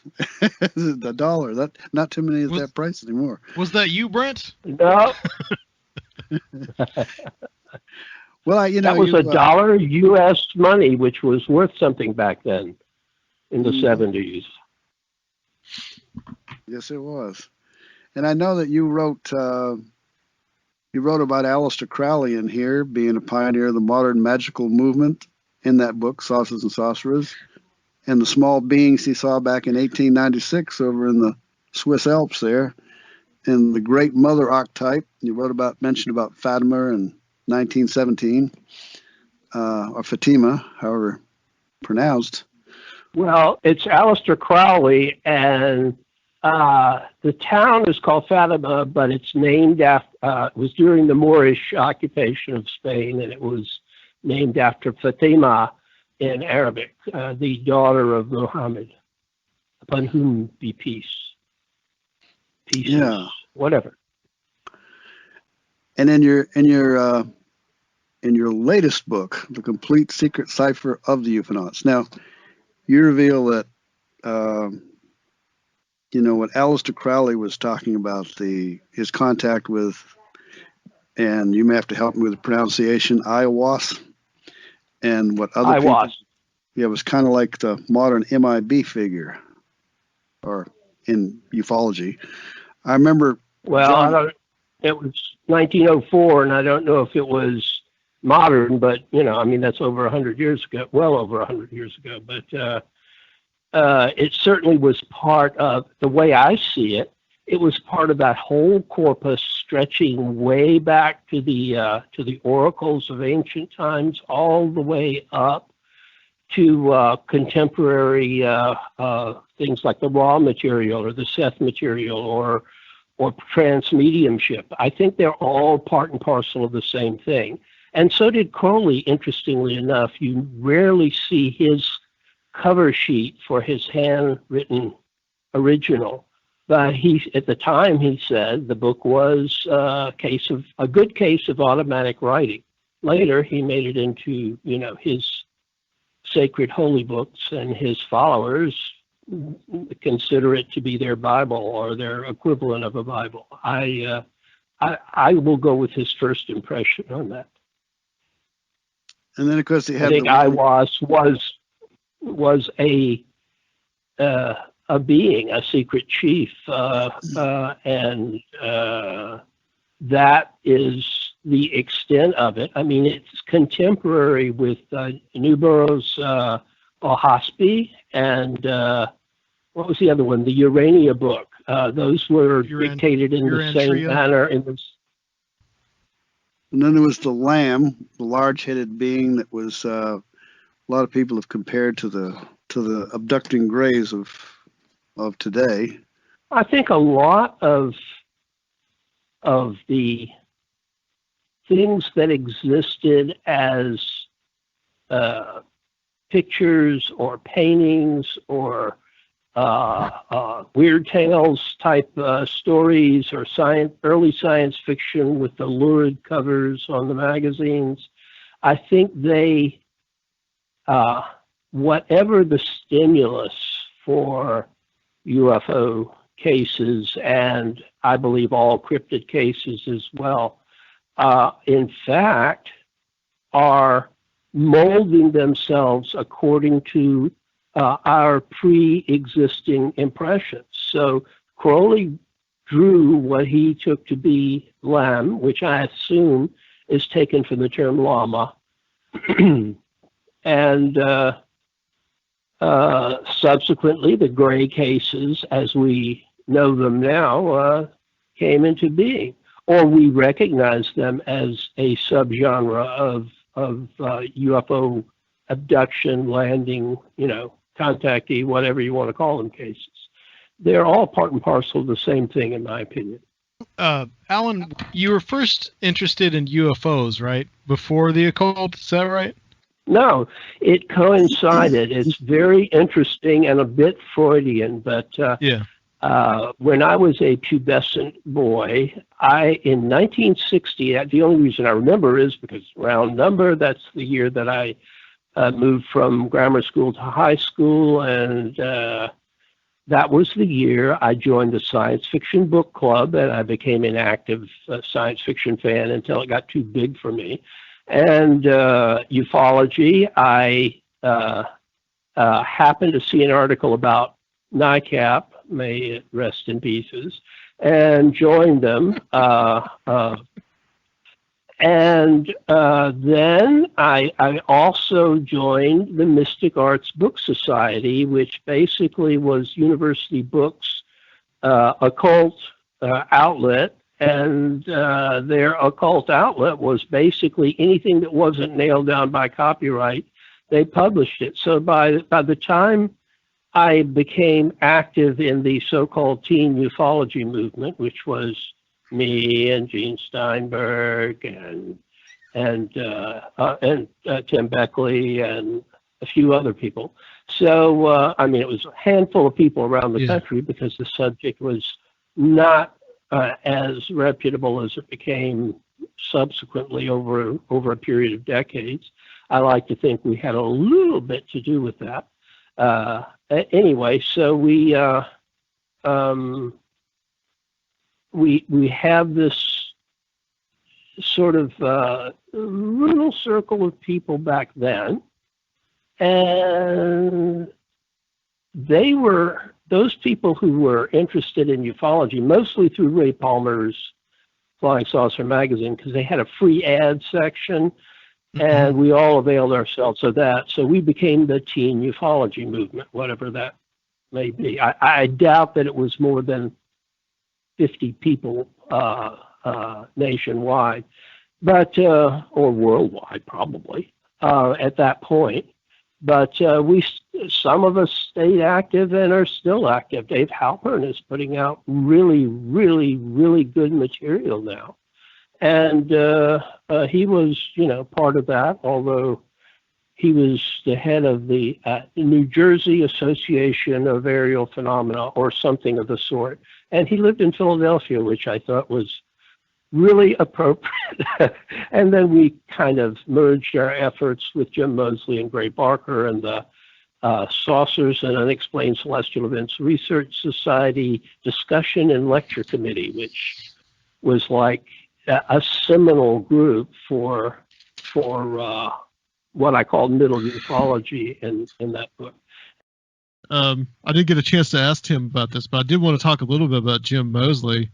The $1. That not too many at that price anymore. Was that you, Brent? No, Well, you know, that was $1 U.S. money, which was worth something back then in the 70s. Yes, it was. And I know that you wrote about Aleister Crowley in here, being a pioneer of the modern magical movement in that book, Saucers and Sorcerers, and the small beings he saw back in 1896 over in the Swiss Alps there, and the Great Mother archetype. You mentioned about Fatima in 1917, or Fatima, however pronounced. Well, it's Aleister Crowley, and the town is called Fatima, but it's named after, it was during the Moorish occupation of Spain, and it was named after Fatima in Arabic, the daughter of Muhammad, upon whom be peace. Peace, yeah. Whatever. And in your latest book, The Complete Secret Cipher of the UFOnauts. Now, you reveal that, you know, what Aleister Crowley was talking about, his contact with, and you may have to help me with the pronunciation, Aiwass, and what other people, it was kind of like the modern MIB figure, or in ufology. I remember. Well, it was 1904, and I don't know if it was modern, but, you know, I mean, that's over 100 years ago, well over 100 years ago. But it certainly was part of, the way I see it, it was part of that whole corpus stretching way back to the oracles of ancient times, all the way up to contemporary things like the raw material or the Seth material or transmediumship. I think they're all part and parcel of the same thing. And so did Crowley, interestingly enough. You rarely see his cover sheet for his handwritten original. But at the time, he said the book was a good case of automatic writing. Later, he made it into, you know, his sacred holy books, and his followers consider it to be their Bible or their equivalent of a Bible. I will go with his first impression on that. And then, of course, he had. I think Aiwass was a being, a secret chief, and that is the extent of it. I mean, it's contemporary with Newborough's Ohospi and what was the other one? The Urania book. Those were dictated in the same manner. And then there was the lamb, the large-headed being that was a lot of people have compared to the abducting greys of today. I think a lot of the things that existed as pictures or paintings or weird tales type stories or early science fiction with the lurid covers on the magazines, I think they, whatever the stimulus for UFO cases, and I believe all cryptid cases as well, in fact, are molding themselves according to our pre-existing impressions. So Crowley drew what he took to be lamb, which I assume is taken from the term llama, and subsequently the gray cases, as we know them now, came into being, or we recognize them as a subgenre of UFO abduction, landing, contactee, whatever you want to call them cases. They're all part and parcel of the same thing, in my opinion. Alan, you were first interested in UFOs, right? Before the occult, is that right? No, it coincided. It's very interesting and a bit Freudian, but when I was a pubescent boy, in 1960, the only reason I remember is because round number, that's the year that I moved from grammar school to high school, and that was the year I joined the science fiction book club, and I became an active science fiction fan until it got too big for me. And ufology, I happened to see an article about NICAP, may it rest in pieces, and joined them. And then I also joined the Mystic Arts Book Society, which basically was University Books' occult outlet. And their occult outlet was basically anything that wasn't nailed down by copyright, they published it. So by the time I became active in the so-called teen ufology movement, which was me and Gene Steinberg and Tim Beckley and a few other people. So, it was a handful of people around the country because the subject was not as reputable as it became subsequently over a period of decades. I like to think we had a little bit to do with that. Anyway, so we have this sort of little circle of people back then, and those people who were interested in ufology, mostly through Ray Palmer's Flying Saucer magazine, because they had a free ad section, and we all availed ourselves of that. So we became the teen ufology movement, whatever that may be. I doubt that it was more than 50 people nationwide, but or worldwide probably at that point. But some of us stayed active and are still active. Dave Halpern is putting out really, really, really good material now. And he was, part of that, although he was the head of the New Jersey Association of Aerial Phenomena or something of the sort. And he lived in Philadelphia, which I thought was really appropriate. And then we kind of merged our efforts with Jim Mosley and Gray Barker and the Saucers and Unexplained Celestial Events Research Society Discussion and Lecture Committee, which was like a seminal group for what I call middle ufology in that book. I didn't get a chance to ask Tim about this, but I did want to talk a little bit about Jim Mosley.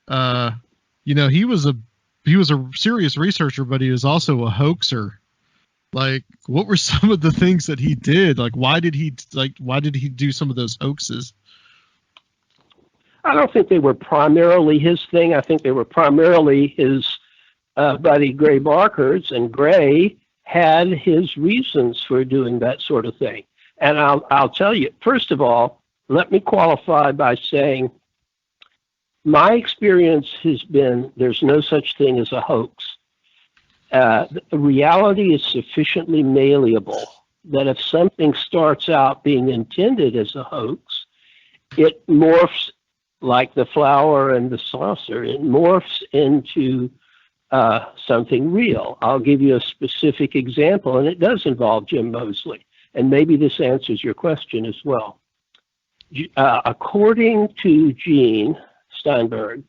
He was a serious researcher, but he was also a hoaxer. Like, what were some of the things that he did? Like, why did he do some of those hoaxes? I don't think they were primarily his thing. I think they were primarily his buddy Gray Barker's, and Gray had his reasons for doing that sort of thing. And I'll tell you, first of all, let me qualify by saying my experience has been there's no such thing as a hoax. Reality is sufficiently malleable that if something starts out being intended as a hoax, it morphs like the flower and the saucer. It morphs into something real. I'll give you a specific example, and it does involve Jim Mosley. And maybe this answers your question as well. According to Gene Steinberg,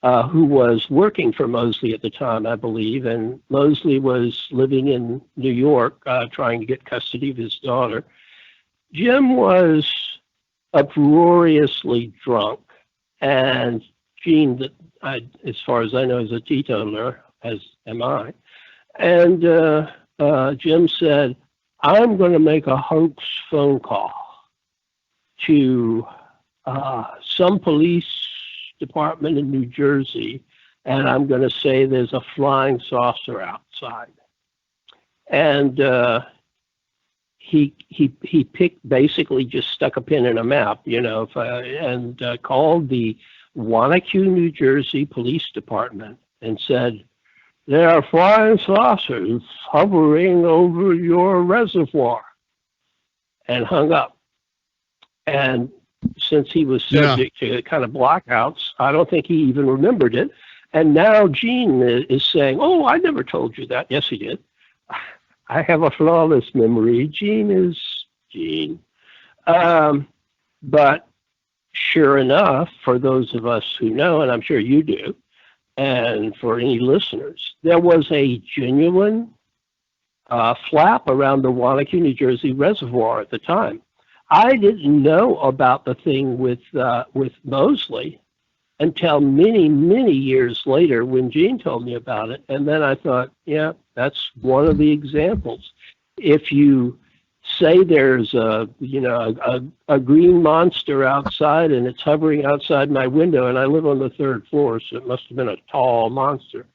who was working for Mosley at the time, I believe, and Mosley was living in New York trying to get custody of his daughter, Jim was uproariously drunk, and Gene, as far as I know, is a teetotaler, as am I, and Jim said, I'm going to make a hoax phone call to some police department in New Jersey, and I'm going to say there's a flying saucer outside. And he picked, basically just stuck a pin in a map, and called the Wanacue, New Jersey Police Department and said, there are flying saucers hovering over your reservoir, and hung up. And since he was subject to kind of blackouts, I don't think he even remembered it. And now Gene is saying, oh, I never told you that. Yes, he did. I have a flawless memory. Gene is Gene. But sure enough, for those of us who know, and I'm sure you do, and for any listeners, there was a genuine flap around the Wanacue, New Jersey reservoir at the time. I didn't know about the thing with Mosley until many, many years later when Gene told me about it. And then I thought, yeah, that's one of the examples. If you say there's a green monster outside and it's hovering outside my window, and I live on the third floor, so it must have been a tall monster,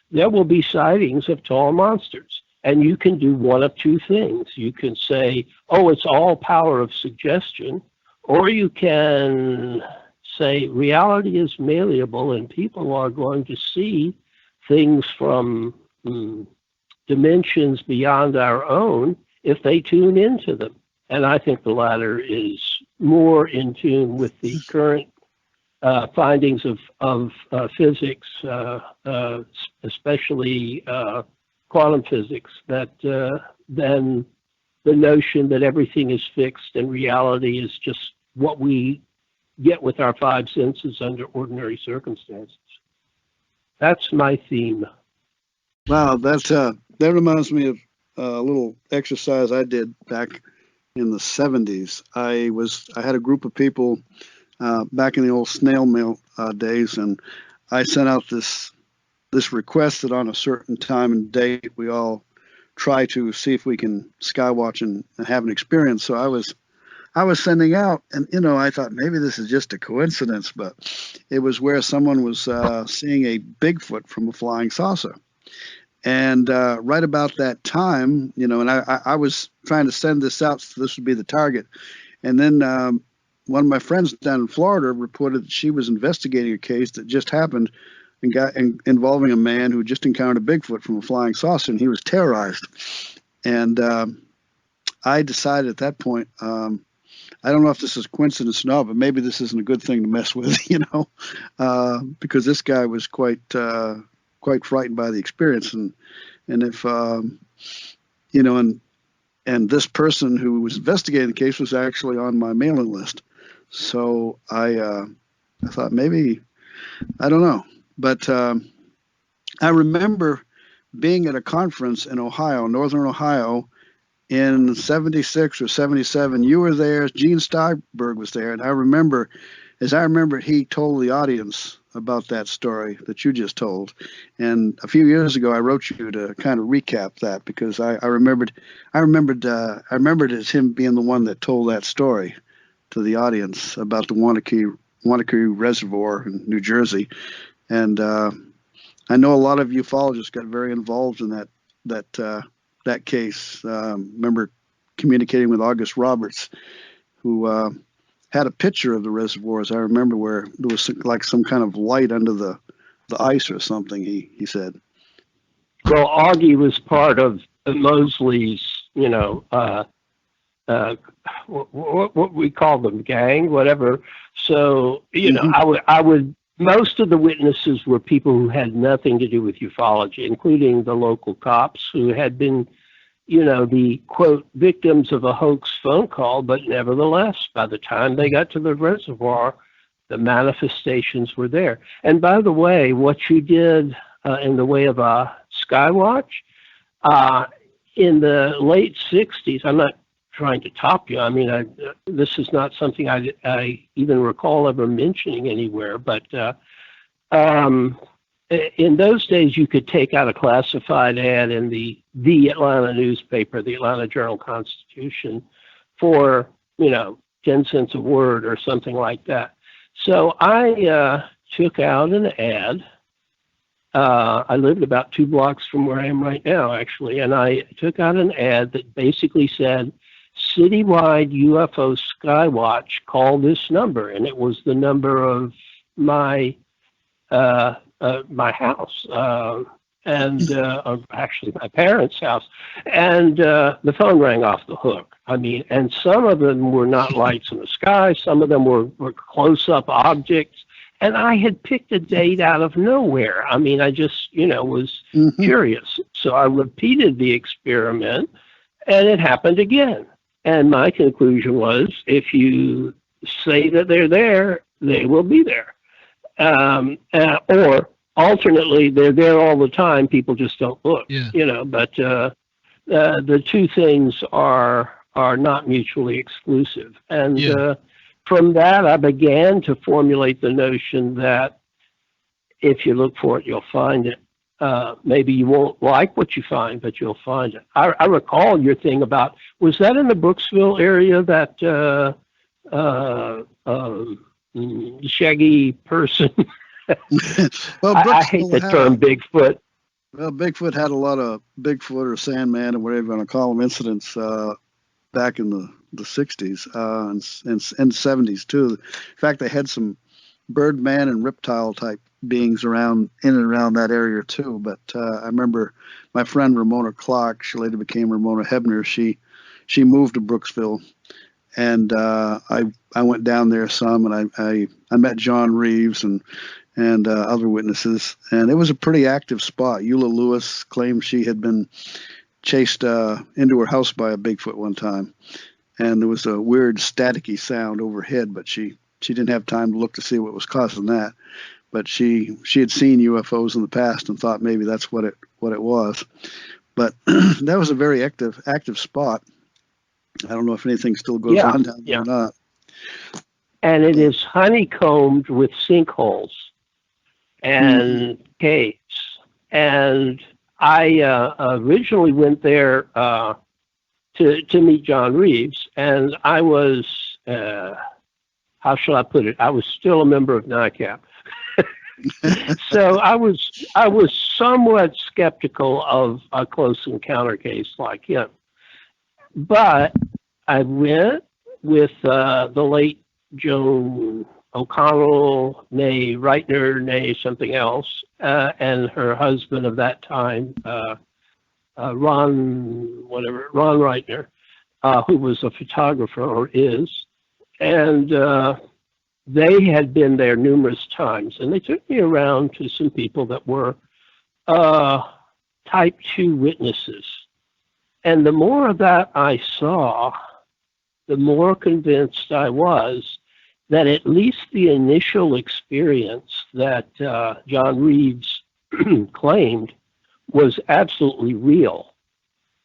there will be sightings of tall monsters. And you can do one of two things. You can say, oh, it's all power of suggestion, or you can say reality is malleable and people are going to see things from dimensions beyond our own if they tune into them. And I think the latter is more in tune with the current findings of physics, especially quantum physics, than the notion that everything is fixed and reality is just what we get with our five senses under ordinary circumstances. That's my theme. Wow, that reminds me of a little exercise I did back in the 70s. I had a group of people back in the old snail mail days, and I sent out this request that on a certain time and date we all try to see if we can skywatch and have an experience. So I was sending out, and I thought maybe this is just a coincidence, but it was where someone was seeing a Bigfoot from a flying saucer. And right about that time, and I was trying to send this out, so this would be the target. And then one of my friends down in Florida reported that she was investigating a case that just happened involving a man who just encountered a Bigfoot from a flying saucer, and he was terrorized. And I decided at that point, I don't know if this is coincidence or not, but maybe this isn't a good thing to mess with, because this guy was quite frightened by the experience, and if and this person who was investigating the case was actually on my mailing list. So I thought maybe, I don't know. But I remember being at a conference in Ohio, Northern Ohio, in 76 or 77. You were there. Gene Steinberg was there. And I remember, he told the audience about that story that you just told. And a few years ago, I wrote you to kind of recap that because I remembered as him being the one that told that story to the audience about the Wanakee Reservoir in New Jersey. And I know a lot of ufologists got very involved in that case. Remember communicating with August Roberts, who had a picture of the reservoirs. I remember where there was like some kind of light under the ice or something. He said. Well, Augie was part of Mosley's, what we call them, gang, whatever. So, I would. Most of the witnesses were people who had nothing to do with ufology, including the local cops who had been, the quote victims of a hoax phone call, but nevertheless, by the time they got to the reservoir, the manifestations were there. And by the way, what you did in the way of a skywatch in the late '60s, I'm not trying to top you. I mean, this is not something I even recall ever mentioning anywhere, but in those days, you could take out a classified ad in the Atlanta newspaper, the Atlanta Journal-Constitution, for 10 cents a word or something like that. So I took out an ad. I lived about 2 blocks from where I am right now, actually, and I took out an ad that basically said, "Citywide UFO Skywatch, call this number," and it was the number of my house, and actually my parents' house, and the phone rang off the hook. I mean, and some of them were not lights in the sky, some of them were close-up objects, and I had picked a date out of nowhere. I mean, I just, was curious. So I repeated the experiment, and it happened again. And my conclusion was, if you say that they're there, they will be there. Or alternately, they're there all the time. People just don't look. Yeah. But the two things are not mutually exclusive. And from that, I began to formulate the notion that if you look for it, you'll find it. Maybe you won't like what you find, but you'll find it. I recall your thing about, was that in the Brooksville area, that shaggy person? Well, I hate the term Bigfoot. Well, Bigfoot had a lot of Bigfoot or Sandman or whatever you want to call them incidents back in the 60s and 70s too. In fact, they had some Birdman and reptile type beings around in and around that area too. But I remember my friend Ramona Clark, she later became Ramona Hebner. She moved to Brooksville, and I went down there some, and I met John Reeves and other witnesses, and it was a pretty active spot. Eula Lewis claimed she had been chased into her house by a Bigfoot one time, and there was a weird staticky sound overhead, but she didn't have time to look to see what was causing that. But she had seen UFOs in the past and thought maybe that's what it was. But that was a very active spot. I don't know if anything still goes on down there or not. And it is honeycombed with sinkholes and caves. And I originally went there to meet John Reeves, and I was, how shall I put it? I was still a member of NICAP. So I was somewhat skeptical of a close encounter case like him. But I went with the late Joan O'Connell, nay Reitner, nay something else, and her husband of that time, Ron Reitner, who was a photographer, or is, and they had been there numerous times, and they took me around to some people that were type 2 witnesses. And the more of that I saw, the more convinced I was that at least the initial experience that John Reeves claimed was absolutely real.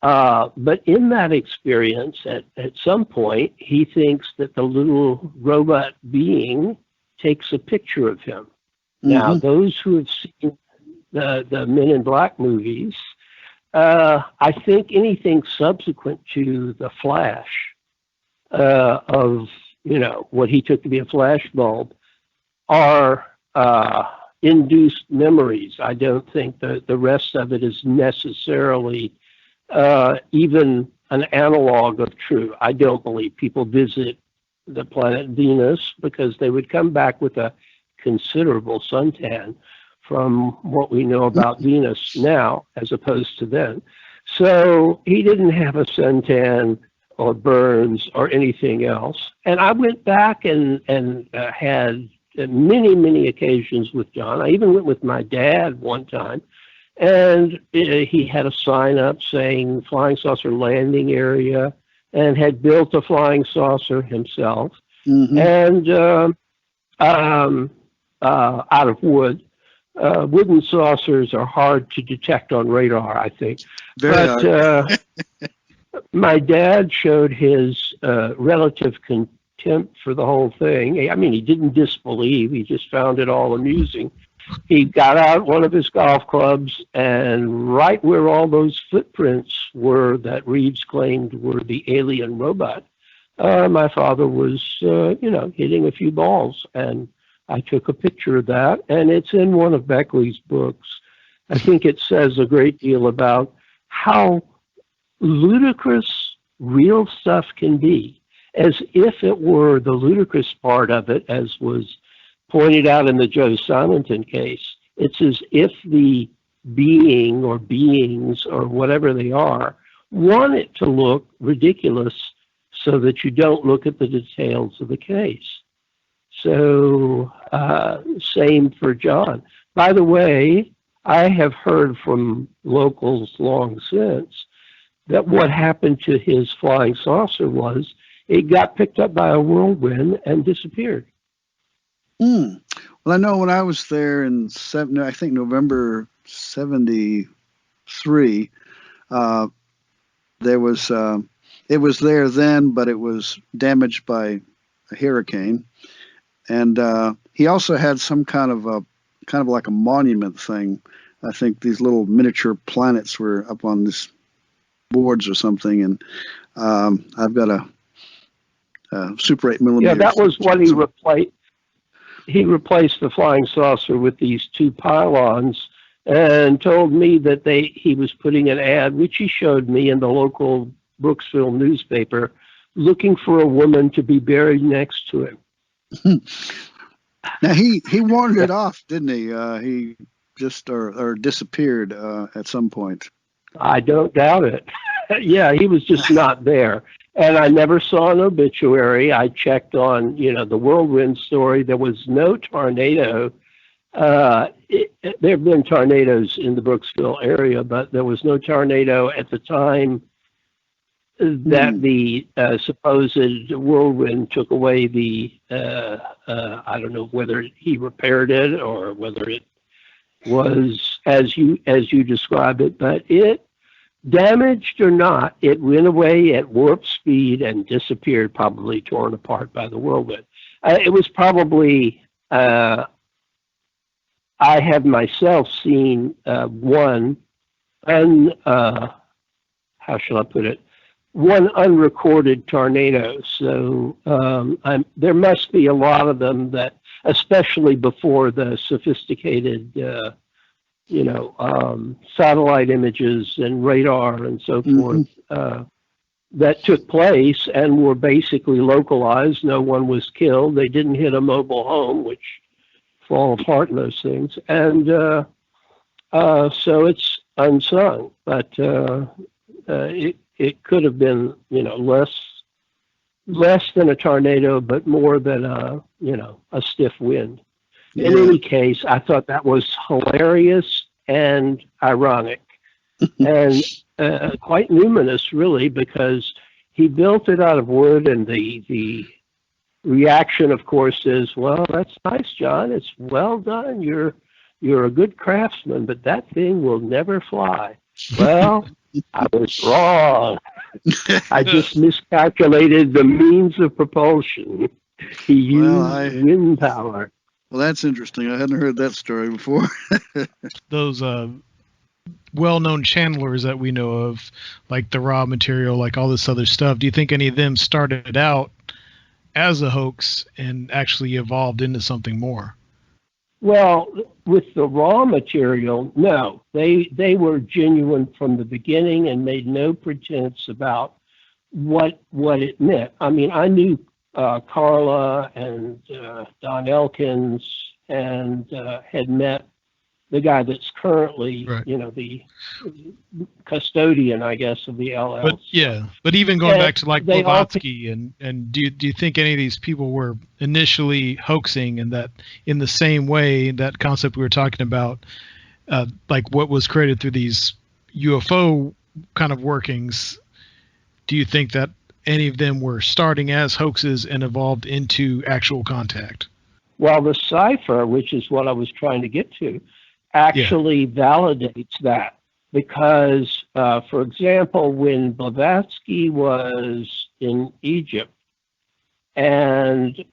But in that experience, at some point, he thinks that the little robot being takes a picture of him. Now, those who have seen the Men in Black movies, I think anything subsequent to the flash of what he took to be a flash bulb are induced memories. I don't think that the rest of it is necessarily even an analog of true. I don't believe people visit the planet Venus because they would come back with a considerable suntan from what we know about Venus now as opposed to then. So he didn't have a suntan or burns or anything else. And I went back and had many occasions with John. I even went with my dad one time, and he had a sign up saying flying saucer landing area and had built a flying saucer himself and out of wood. Wooden saucers are hard to detect on radar, I think. But my dad showed his relative contempt for the whole thing. I mean, he didn't disbelieve. He just found it all amusing. He got out one of his golf clubs, and right where all those footprints were that Reeves claimed were the alien robot, my father was, hitting a few balls. And I took a picture of that, and it's in one of Beckley's books. I think it says a great deal about how ludicrous real stuff can be, as if it were the ludicrous part of it, as was pointed out in the Joe Simonton case. It's as if the being or beings or whatever they are want it to look ridiculous so that you don't look at the details of the case. So same for John. By the way, I have heard from locals long since that what happened to his flying saucer was it got picked up by a whirlwind and disappeared. Well, I know when I was there in November 73, there was it was there then, but it was damaged by a hurricane. And he also had some kind of like a monument thing. I think these little miniature planets were up on this boards or something. And I've got a Super 8 millimeter. Yeah, that was what he replaced. He replaced the flying saucer with these two pylons, and told me that he was putting an ad, which he showed me in the local Brooksville newspaper, looking for a woman to be buried next to him. Now he wandered off, didn't he? He just or disappeared at some point. I don't doubt it. Yeah, he was just not there. And I never saw an obituary. I checked on, the whirlwind story. There was no tornado. There have been tornadoes in the Brooksville area, but there was no tornado at the time that the supposed whirlwind took away the, I don't know whether he repaired it or whether it was as you describe it, but it, damaged or not, it went away at warp speed and disappeared, probably torn apart by the whirlwind. It was probably, I have myself seen one, how shall I put it, one unrecorded tornado. So there must be a lot of them that, especially before the sophisticated satellite images and radar and so forth that took place and were basically localized. No one was killed. They didn't hit a mobile home, which fall apart in those things. And so it's unsung, but it could have been, less than a tornado, but more than a stiff wind. Yeah. In any case, I thought that was hilarious and ironic and quite luminous, really, because he built it out of wood, and the reaction, of course, is, well, that's nice, John. It's well done. You're a good craftsman, but that thing will never fly. Well, I was wrong. I just miscalculated the means of propulsion. He used wind power. Well, that's interesting. I hadn't heard that story before. Those well-known channelers that we know of, like the raw material, like all this other stuff, do you think any of them started out as a hoax and actually evolved into something more? Well, with the raw material, no. They were genuine from the beginning and made no pretense about what it meant. I mean, I knew Carla and Don Elkins and had met the guy that's currently, Right. the custodian, I guess, of the LLC. But even going And back to like they all- Blavatsky, and do you think any of these people were initially hoaxing, and that in the same way, that concept we were talking about, like what was created through these UFO kind of workings, do you think that any of them were starting as hoaxes and evolved into actual contact? Well, the cipher, which is what I was trying to get to, actually validates that. Because, for example, when Blavatsky was in Egypt and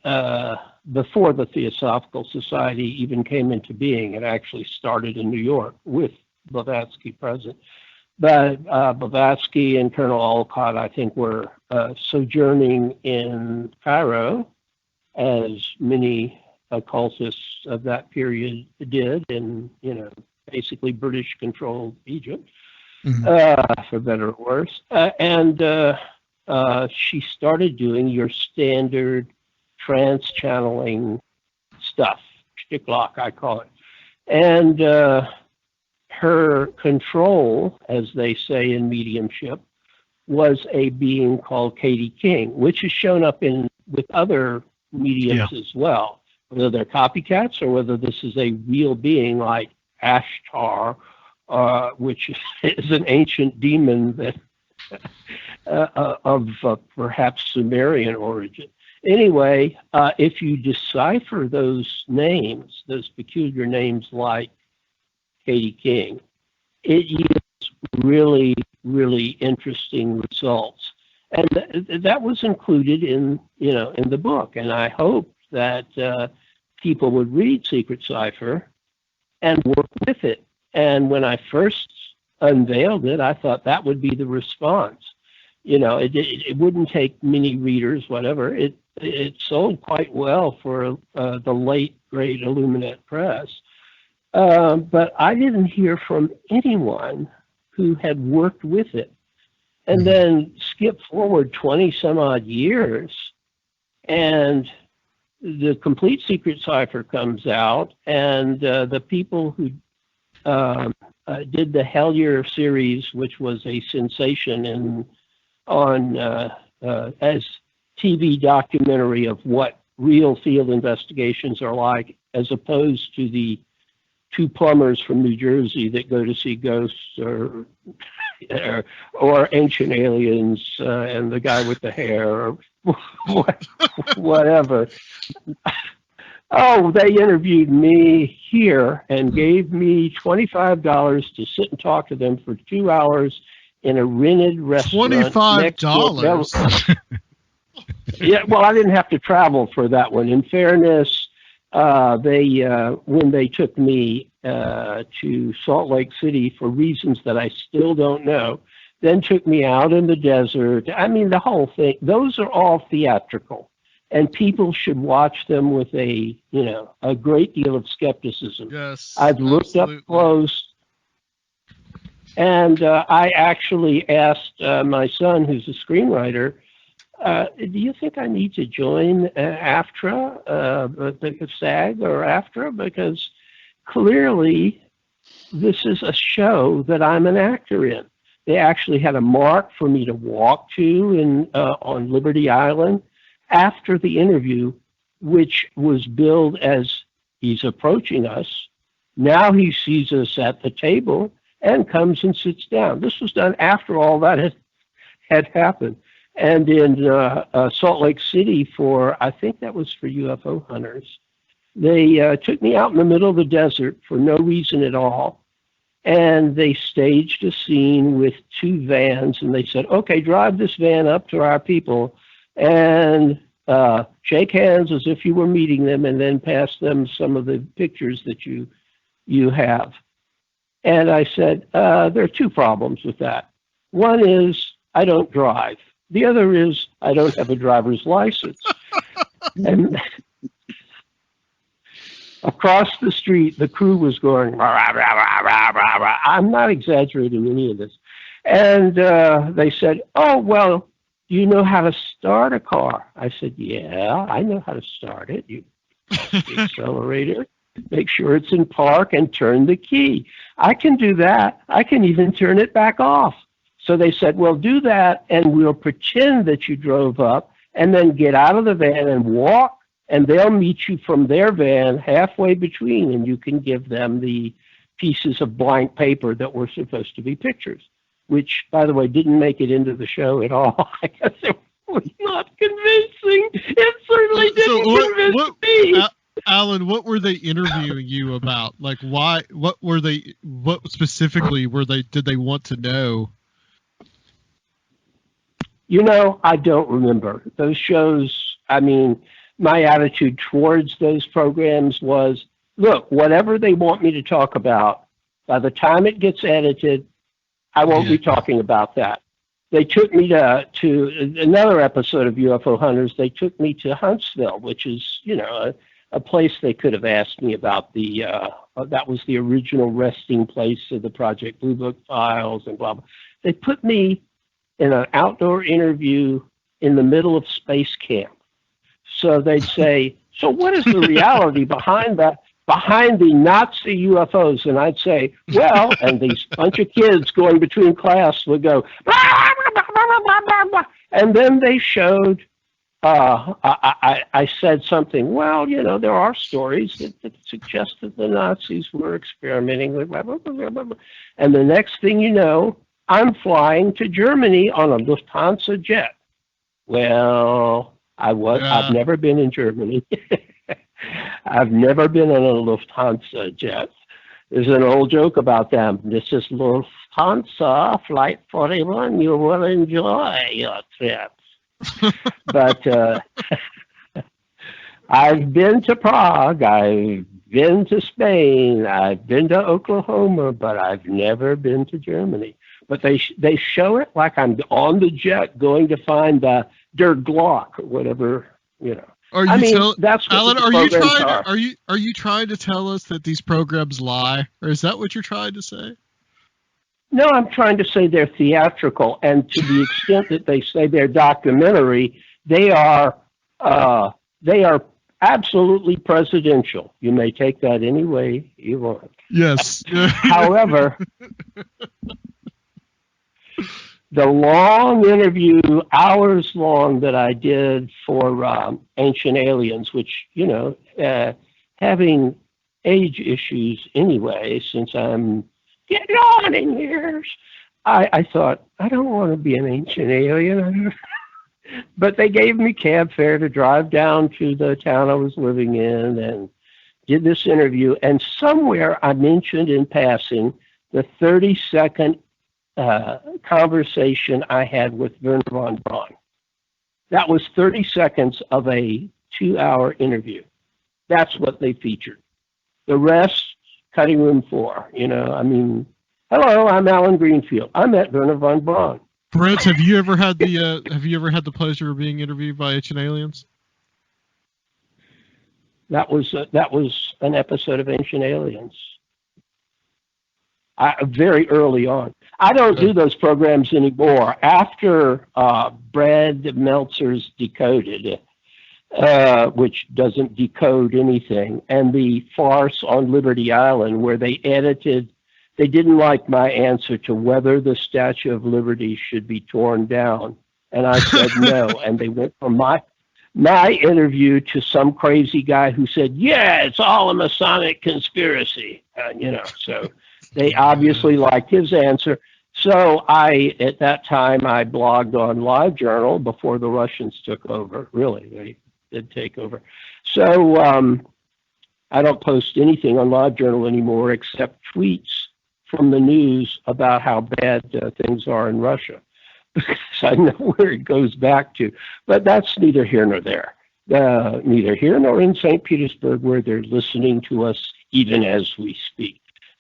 before the Theosophical Society even came into being, it actually started in New York with Blavatsky present. But Blavatsky and Colonel Olcott, I think, were sojourning in Cairo, as many occultists of that period did, in basically British-controlled Egypt, for better or worse. And she started doing your standard trans-channeling stuff, shticklock, I call it. And her control, as they say in mediumship, was a being called Katie King, which has shown up with other mediums as well, whether they're copycats or whether this is a real being like Ashtar, which is an ancient demon that of perhaps Sumerian origin. Anyway, if you decipher those names, those peculiar names like Katie King, it yields really, really interesting results. And that was included in the book. And I hope that people would read Secret Cipher and work with it. And when I first unveiled it, I thought that would be the response. It wouldn't take many readers, whatever. It sold quite well for the late, great Illuminate Press. But I didn't hear from anyone who had worked with it. And then skip forward 20 some odd years, and the complete Secret Cipher comes out, and the people who did the Hellier series, which was a sensation as TV documentary of what real field investigations are like, as opposed to the two plumbers from New Jersey that go to see ghosts or ancient aliens and the guy with the hair or whatever. Oh, they interviewed me here and gave me $25 to sit and talk to them for 2 hours in a rented restaurant. $25? Yeah, well, I didn't have to travel for that one. In fairness, when they took me to Salt Lake City for reasons that I still don't know, then took me out in the desert. I mean, the whole thing, those are all theatrical, and people should watch them with a great deal of skepticism. Yes, I've looked up close, and I actually asked my son, who's a screenwriter, do you think I need to join AFTRA, the SAG or AFTRA? Because clearly this is a show that I'm an actor in. They actually had a mark for me to walk to on Liberty Island after the interview, which was billed as he's approaching us. Now he sees us at the table and comes and sits down. This was done after all that had happened. And in Salt Lake City I think that was for UFO hunters, they took me out in the middle of the desert for no reason at all. And they staged a scene with 2 vans, and they said, okay, drive this van up to our people. And shake hands as if you were meeting them, and then pass them some of the pictures that you have. And I said, there are two problems with that. One is I don't drive. The other is I don't have a driver's license. And across the street, the crew was going, rah, rah, rah, rah, rah, rah, rah. I'm not exaggerating any of this. And they said, oh, well, do you know how to start a car? I said, yeah, I know how to start it. You press the accelerator, make sure it's in park, and turn the key. I can do that. I can even turn it back off. So they said, well, do that, and we'll pretend that you drove up, and then get out of the van and walk, and they'll meet you from their van halfway between, and you can give them the pieces of blank paper that were supposed to be pictures, which, by the way, didn't make it into the show at all. I guess it was not convincing. It certainly didn't convince me. Alan, what were they interviewing you about? Like, why? What specifically did they want to know? You know, I don't remember. Those shows, I mean, my attitude towards those programs was, look, whatever they want me to talk about, by the time it gets edited, I won't be talking about that. They took me to another episode of UFO Hunters. They took me to Huntsville, which is, you know, a place they could have asked me about that was the original resting place of the Project Blue Book files and blah, blah. They put me in an outdoor interview in the middle of space camp. So they'd say, so what is the reality behind the Nazi UFOs? And I'd say, well, and these bunch of kids going between class would go, blah, blah, blah, blah, blah, blah. And then they showed, I said something, well, you know, there are stories that suggest that the Nazis were experimenting with blah, blah, blah, blah, blah. And the next thing you know, I'm flying to Germany on a Lufthansa jet. Well, I've never been in Germany. I've never been on a Lufthansa jet. There's an old joke about them. This is Lufthansa, Flight 41. You will enjoy your trip. But I've been to Prague. I've been to Spain. I've been to Oklahoma, but I've never been to Germany. But they show it like I'm on the jet going to find Der Glock or whatever, you know. That's what Alan, are are you trying to tell us that these programs lie, or is that what you're trying to say? No, I'm trying to say they're theatrical, and to the extent that they say they're documentary, they are absolutely presidential. You may take that any way you want. Yes. However, the long interview, hours long, that I did for Ancient Aliens, which, you know, having age issues anyway, since I'm getting on in years, I thought, I don't want to be an ancient alien. But they gave me cab fare to drive down to the town I was living in and did this interview. And somewhere I mentioned in passing the 30-second conversation I had with Wernher von Braun. That was 30 seconds of a 2-hour interview. That's what they featured. The rest, cutting room floor. You know, I mean, hello, I'm Allen Greenfield. I met Wernher von Braun. Brent, have you ever had the pleasure of being interviewed by Ancient Aliens? That was an episode of Ancient Aliens. Very early on. I don't do those programs anymore. After Brad Meltzer's Decoded, which doesn't decode anything, and the farce on Liberty Island, where they didn't like my answer to whether the Statue of Liberty should be torn down. And I said no. And they went from my interview to some crazy guy who said, yeah, it's all a Masonic conspiracy. So they obviously liked his answer. So at that time, I blogged on LiveJournal before the Russians took over. Really, they did take over. So I don't post anything on LiveJournal anymore except tweets from the news about how bad things are in Russia. because I know where it goes back to. But that's neither here nor there. Neither here nor in St. Petersburg, where they're listening to us even as we speak.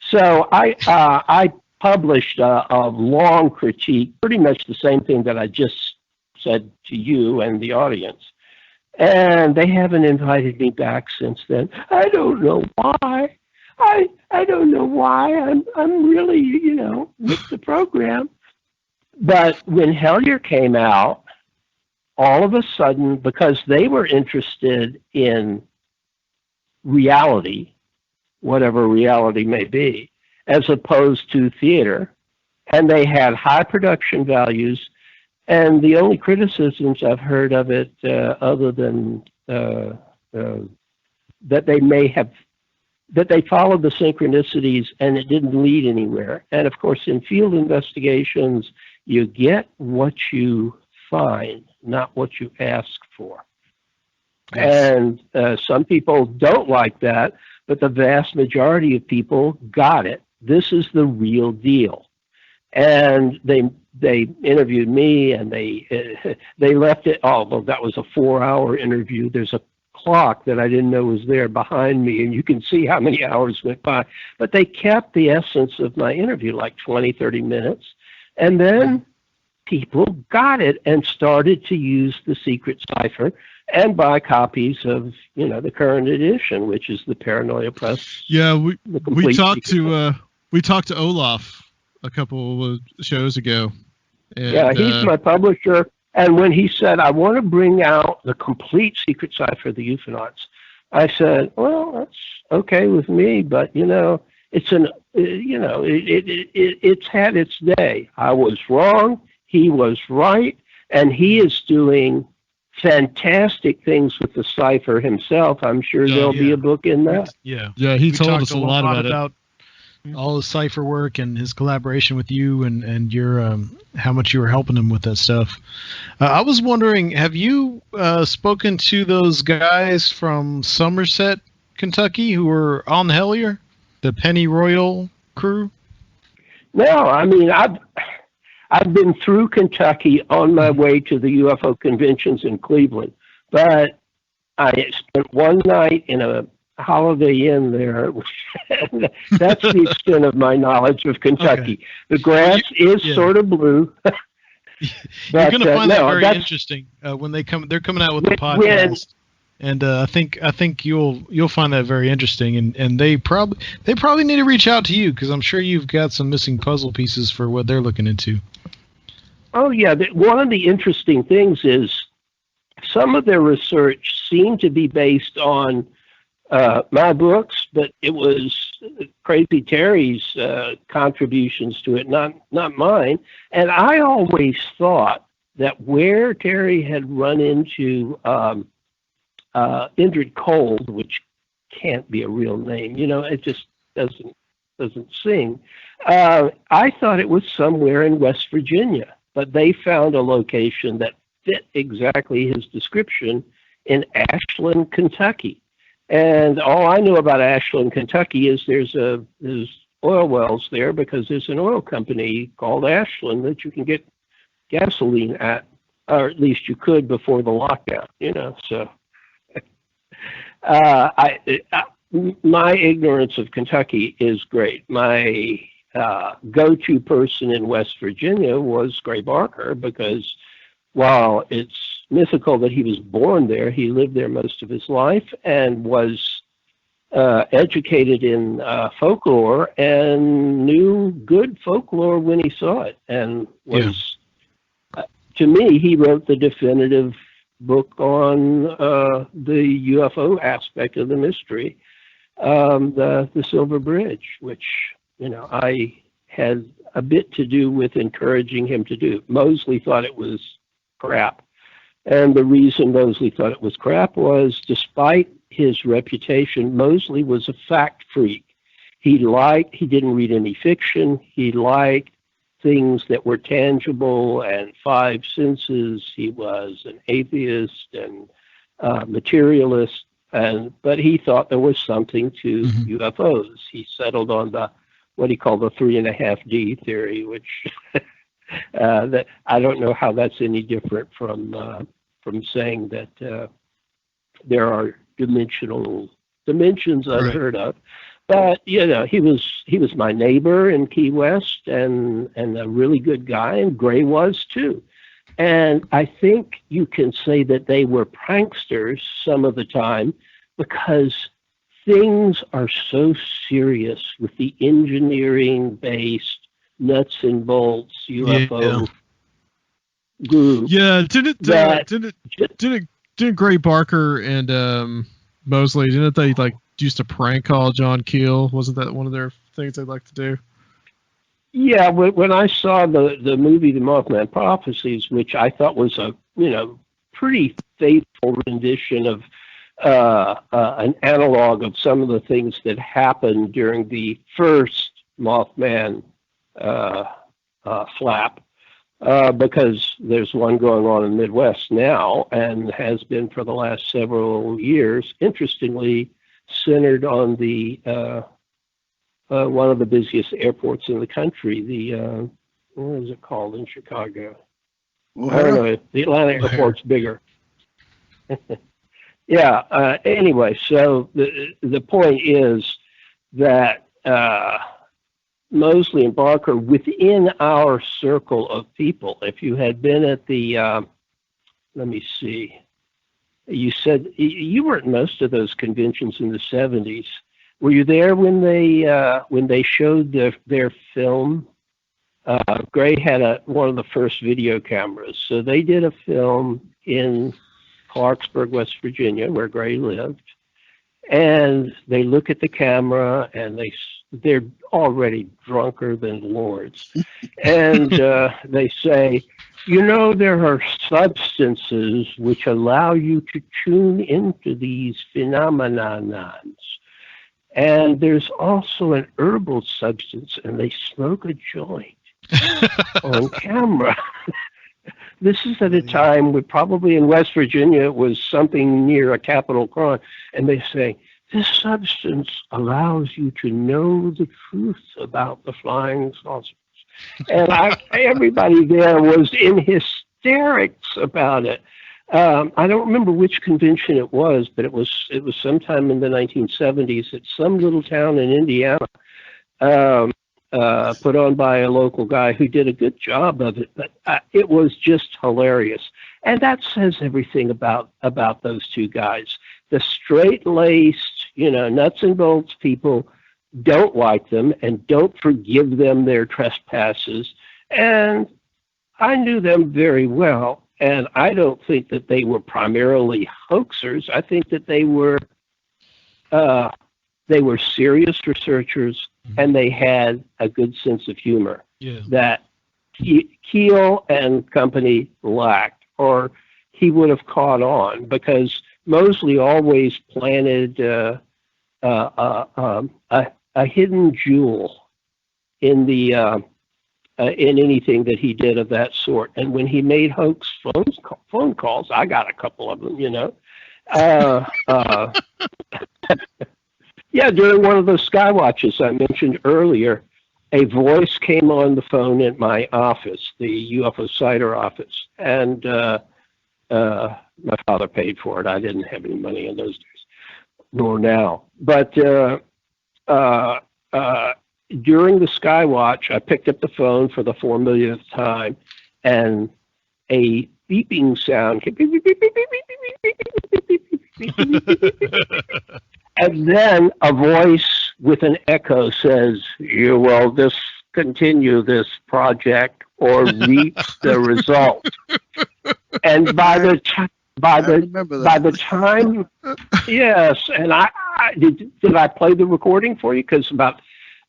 So I published a long critique, pretty much the same thing that I just said to you and the audience. And they haven't invited me back since then. I don't know why. I don't know why. I'm really, with the program. But when Hellier came out, all of a sudden, because they were interested in reality, whatever reality may be, as opposed to theater, and they had high production values, and the only criticisms I've heard of it, other than that they followed the synchronicities and it didn't lead anywhere. And of course, in field investigations, you get what you find, not what you ask for. Yes. And some people don't like that, but the vast majority of people got it. This is the real deal. And they interviewed me, and they left it. Oh, well, that was a 4-hour interview. There's a clock that I didn't know was there behind me, and you can see how many hours went by. But they kept the essence of my interview, like 20, 30 minutes. And then people got it and started to use the secret cipher and buy copies of, the current edition, which is the Paranoia Press. Yeah, we talked to Olaf a couple of shows ago. And, yeah, he's my publisher. And when he said, I want to bring out the complete secret cipher of the Ufonauts, I said, well, that's okay with me, but, it's it's had its day. I was wrong. He was right. And he is doing fantastic things with the cipher himself. I'm sure there'll be a book in that. Yeah. Yeah, he told us a lot about it. All the cipher work and his collaboration with you and your how much you were helping him with that stuff. I was wondering, have you spoken to those guys from Somerset, Kentucky, who were on the Hellier, the Penny Royal crew? No, I mean I've been through Kentucky on my way to the UFO conventions in Cleveland, but I spent one night in a Holiday Inn there. That's the extent of my knowledge of Kentucky. Okay. The grass is sort of blue. But, you're going to find that very interesting when they're coming out with the podcast, and I think you'll find that very interesting. And they probably need to reach out to you, because I'm sure you've got some missing puzzle pieces for what they're looking into. Oh yeah, one of the interesting things is some of their research seemed to be based on my books, but it was Crazy Terry's contributions to it, not mine. And I always thought that where Terry had run into Indrid Cold, which can't be a real name, it just doesn't sing. I thought it was somewhere in West Virginia, but they found a location that fit exactly his description in Ashland, Kentucky. And all I knew about Ashland, Kentucky is there's oil wells there because there's an oil company called Ashland that you can get gasoline at, or at least you could before the lockdown, so my ignorance of Kentucky is great. My go-to person in West Virginia was Gray Barker, because while it's mythical that he was born there, he lived there most of his life and was educated in folklore and knew good folklore when he saw it, and was to me, he wrote the definitive book on the UFO aspect of the mystery, the Silver Bridge, which I had a bit to do with encouraging him to do. Mosley thought it was crap. And the reason Mosley thought it was crap was, despite his reputation, Mosley was a fact freak. He didn't read any fiction. He liked things that were tangible and five senses. He was an atheist and materialist, but he thought there was something to UFOs. He settled on what he called the 3.5D theory, which That I don't know how that's any different from saying that there are dimensions unheard of. But he was my neighbor in Key West, and a really good guy, and Gray was too. And I think you can say that they were pranksters some of the time, because things are so serious with the engineering-based nuts and bolts UFO group. Yeah, didn't Gray Barker and Mosley, didn't they used to prank call John Keel? Wasn't that one of their things they'd like to do? Yeah, when I saw the movie The Mothman Prophecies, which I thought was a pretty faithful rendition of an analog of some of the things that happened during the first Mothman flap, because there's one going on in the Midwest now and has been for the last several years, interestingly centered on the one of the busiest airports in the country, the what is it called in Chicago? I don't know. The Atlanta airport's bigger. Yeah. Anyway, so the point is that Mosley and Barker, within our circle of people, if you had been at the, let me see, you said you were at most of those conventions in the 70s. Were you there when they showed their film? Gray had one of the first video cameras, so they did a film in Clarksburg, West Virginia, where Gray lived, and they look at the camera and they're already drunker than lords, and they say, there are substances which allow you to tune into these phenomenons. And there's also an herbal substance, and they smoke a joint on camera. This is at a time where probably in West Virginia it was something near a capital crime. And they say, this substance allows you to know the truth about the flying saucers. And everybody there was in hysterics about it. I don't remember which convention it was, but it was sometime in the 1970s at some little town in Indiana, put on by a local guy who did a good job of it. But it was just hilarious, and that says everything about those two guys. The straight-laced, nuts and bolts people don't like them and don't forgive them their trespasses. And I knew them very well. And I don't think that they were primarily hoaxers. I think that they were serious researchers, and they had a good sense of humor that Keel and company lacked, or he would have caught on, because Mosley always planted a hidden jewel in the in anything that he did of that sort. And when he made hoax phone calls, I got a couple of them, yeah, during one of those sky watches I mentioned earlier, a voice came on the phone at my office, the UFO Cider office, and my father paid for it. I didn't have any money in those days, nor now. But during the sky watch, I picked up the phone for the 4 millionth time, and a beeping sound came. And then a voice with an echo says, "You will discontinue this project or reap the result." And by the time, yes, and I did I play the recording for you? Because about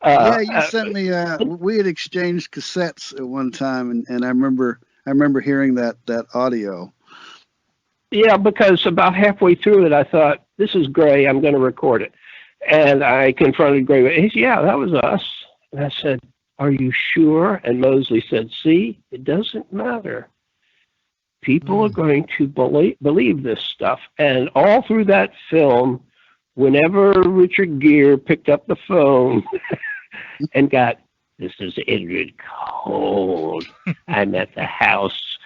yeah, you sent me. We had exchanged cassettes at one time, and I remember hearing that audio. Yeah, because about halfway through it, I thought, this is Gray, I'm going to record it. And I confronted Gray. He said, yeah, that was us. And I said, are you sure? And Mosley said, see, it doesn't matter. People are going to believe this stuff. And all through that film, whenever Richard Gere picked up the phone and got this is Ingrid Cold. I'm at the house.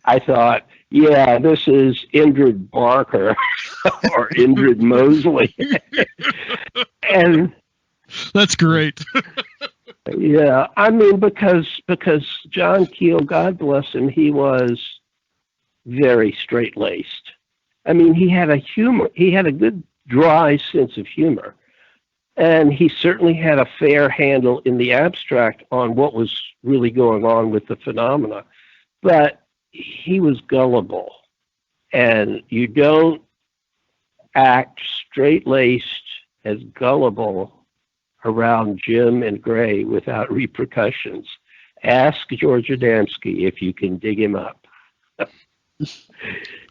I thought, yeah, this is Ingrid Barker or Ingrid Mosley. And that's great. yeah, I mean, because John Keel, God bless him, he was very straight-laced. I mean, he had a good dry sense of humor. And he certainly had a fair handle in the abstract on what was really going on with the phenomena. But he was gullible. And you don't act straight-laced as gullible around Jim and Gray without repercussions. Ask George Adamski if you can dig him up.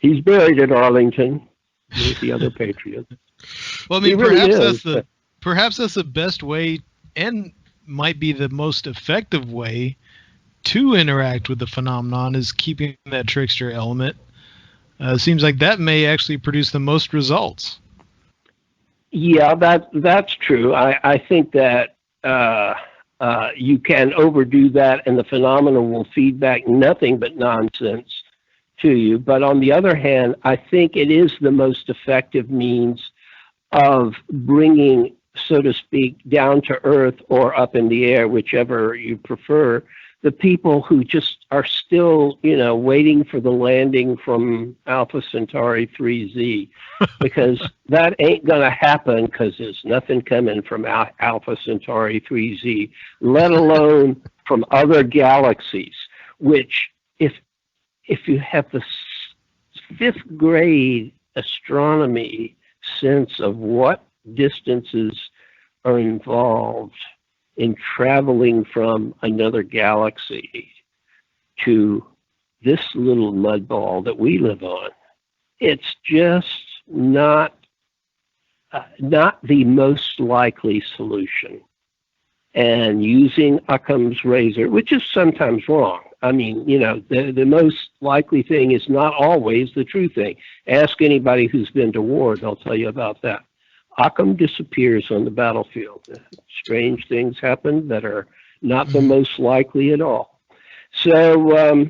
He's buried at Arlington with the other Patriots. Well, I mean, He perhaps that's the best way and might be the most effective way to interact with the phenomenon is keeping that trickster element. Seems like that may actually produce the most results. Yeah, that's true. I think that you can overdo that and the phenomenon will feed back nothing but nonsense to you. But on the other hand, I think it is the most effective means of bringing, so to speak, down to earth or up in the air, whichever you prefer, the people who just are still, waiting for the landing from Alpha Centauri 3Z, because that ain't going to happen because there's nothing coming from Alpha Centauri 3Z, let alone from other galaxies, which if you have the fifth grade astronomy sense of what distances are involved in traveling from another galaxy to this little mud ball that we live on, it's just not the most likely solution. And using Occam's razor, which is sometimes wrong. I mean, the most likely thing is not always the true thing. Ask anybody who's been to war, they'll tell you about that. Occam disappears on the battlefield. Strange things happen that are not the most likely at all. So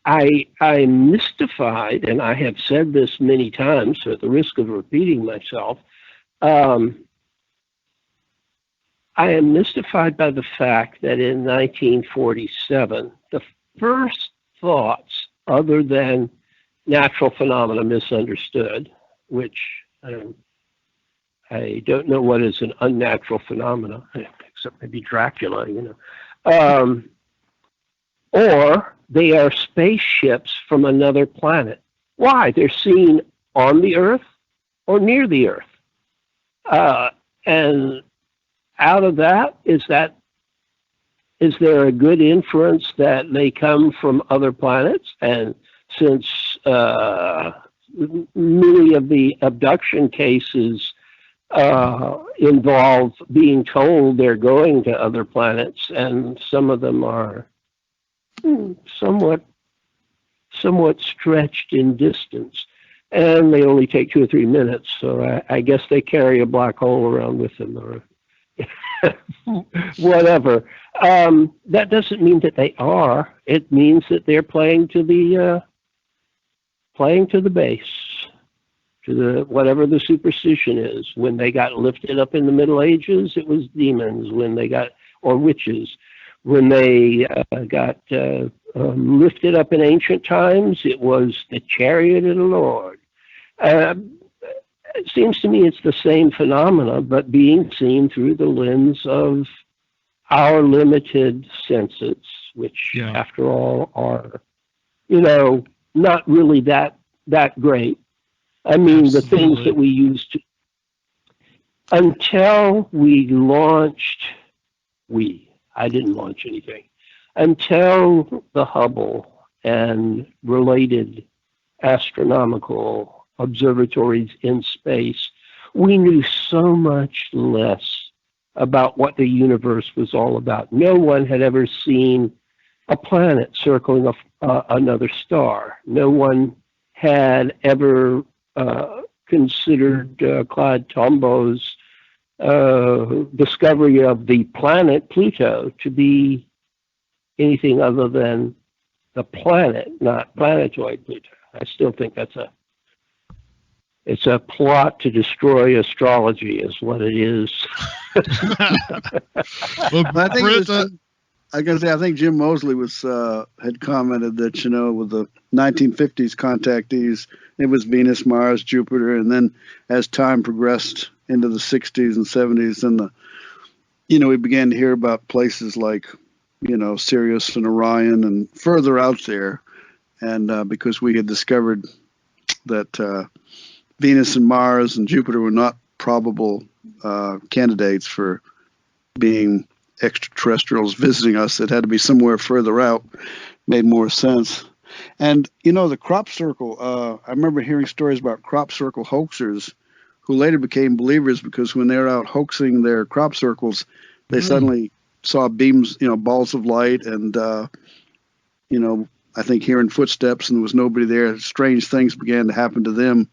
I'm mystified, and I have said this many times, so at the risk of repeating myself, I am mystified by the fact that in 1947, the first thoughts, other than natural phenomena misunderstood, which I don't know what is an unnatural phenomena, except maybe Dracula, or they are spaceships from another planet. Why? They're seen on the Earth or near the Earth. And out of that, is there a good inference that they come from other planets? And since many of the abduction cases involve being told they're going to other planets, and some of them are somewhat stretched in distance, and they only take 2 or 3 minutes, so I guess they carry a black hole around with them, or whatever. That doesn't mean that they are. It means that they're playing to the base, to the whatever the superstition is. When they got lifted up in the Middle Ages, it was demons. Or witches. When they got lifted up in ancient times, it was the chariot of the Lord. It seems to me it's the same phenomena, but being seen through the lens of our limited senses, which, after all, are, not really that great. I mean, Absolutely. The things that we used to, until we launched, I didn't launch anything, until the Hubble and related astronomical observatories in space, we knew so much less about what the universe was all about. No one had ever seen a planet circling another star. No one had ever considered Clyde Tombaugh's discovery of the planet Pluto to be anything other than the planet, not planetoid Pluto. I still think it's a plot to destroy astrology, is what it is. Well, I think Brent, I think Jim Mosley had commented that, with the 1950s contactees, it was Venus, Mars, Jupiter, and then as time progressed into the 60s and 70s, then we began to hear about places like, Sirius and Orion and further out there, and because we had discovered that Venus and Mars and Jupiter were not probable candidates for being extraterrestrials visiting us. It had to be somewhere further out. Made more sense. And the crop circle, I remember hearing stories about crop circle hoaxers who later became believers because when they were out hoaxing their crop circles, they suddenly saw beams, balls of light, and I think hearing footsteps, and there was nobody there. Strange things began to happen to them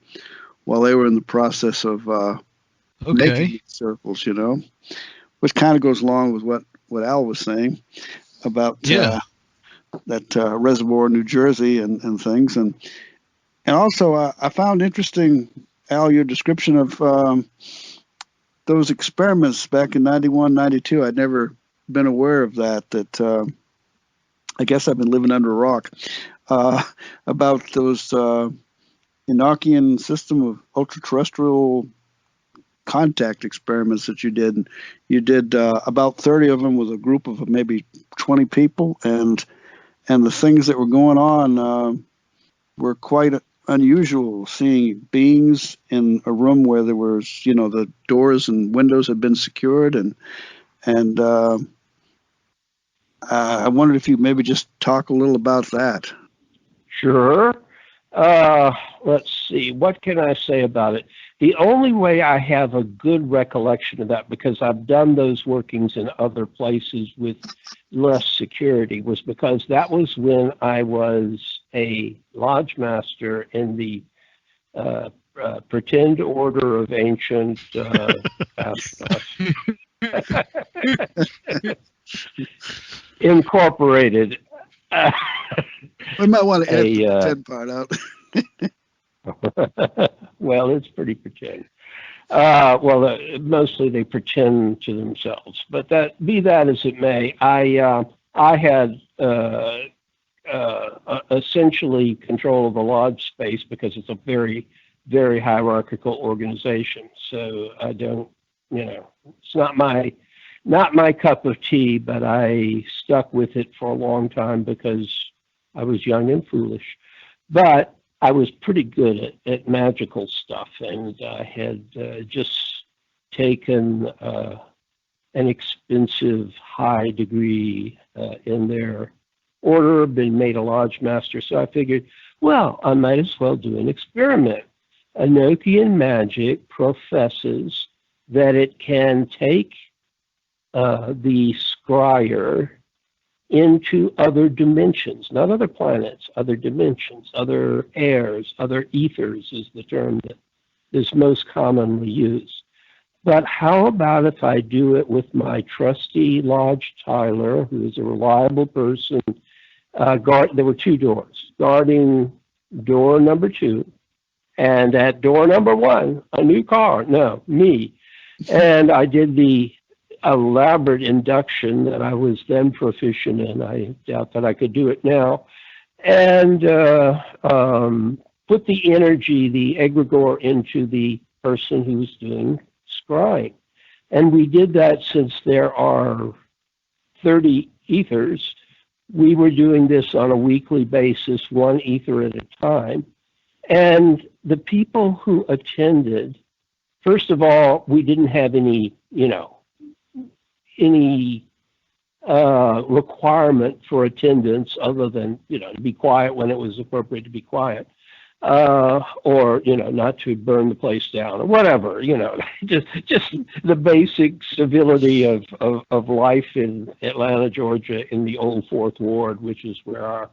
while they were in the process of making these circles, which kind of goes along with what Al was saying about that reservoir in New Jersey and things. And also I found interesting, Al, your description of those experiments back in 91, 92. I'd never been aware of that I guess I've been living under a rock, about those Enochian system of ultra-terrestrial contact experiments that you did. And you did about 30 of them with a group of maybe 20 people, and the things that were going on were quite unusual. Seeing beings in a room where there was, the doors and windows had been secured, and I wondered if you maybe just talk a little about that. Sure. Let's see. What can I say about it? The only way I have a good recollection of that, because I've done those workings in other places with less security, was because that was when I was a lodge master in the Pretend Order of Ancient Astronauts. Incorporated. We might want to edit the pretend part out. Well, it's pretty pretend. Mostly they pretend to themselves. But be that as it may, I had essentially control of the lodge space because it's a very, very hierarchical organization. So I don't, it's not my cup of tea, but I stuck with it for a long time because I was young and foolish. But I was pretty good at magical stuff, and I had just taken an expensive high degree in their order, been made a lodge master. So I figured, well, I might as well do an experiment. Enochian magic professes that it can take the scryer into other dimensions, not other planets, other dimensions, other airs, other ethers is the term that is most commonly used. But how about if I do it with my trusty Lodge Tyler, who is a reliable person? There were two doors, guarding door number 2, and at door number 1, a new car. No, me. And I did the elaborate induction that I was then proficient in. I doubt that I could do it now. And put the energy, the egregore, into the person who's doing scrying. And we did that since there are 30 ethers. We were doing this on a weekly basis, one ether at a time. And the people who attended, first of all, we didn't have any requirement for attendance other than, to be quiet when it was appropriate to be quiet, or, not to burn the place down or whatever, just the basic civility of life in Atlanta, Georgia, in the old Fourth Ward, which is where our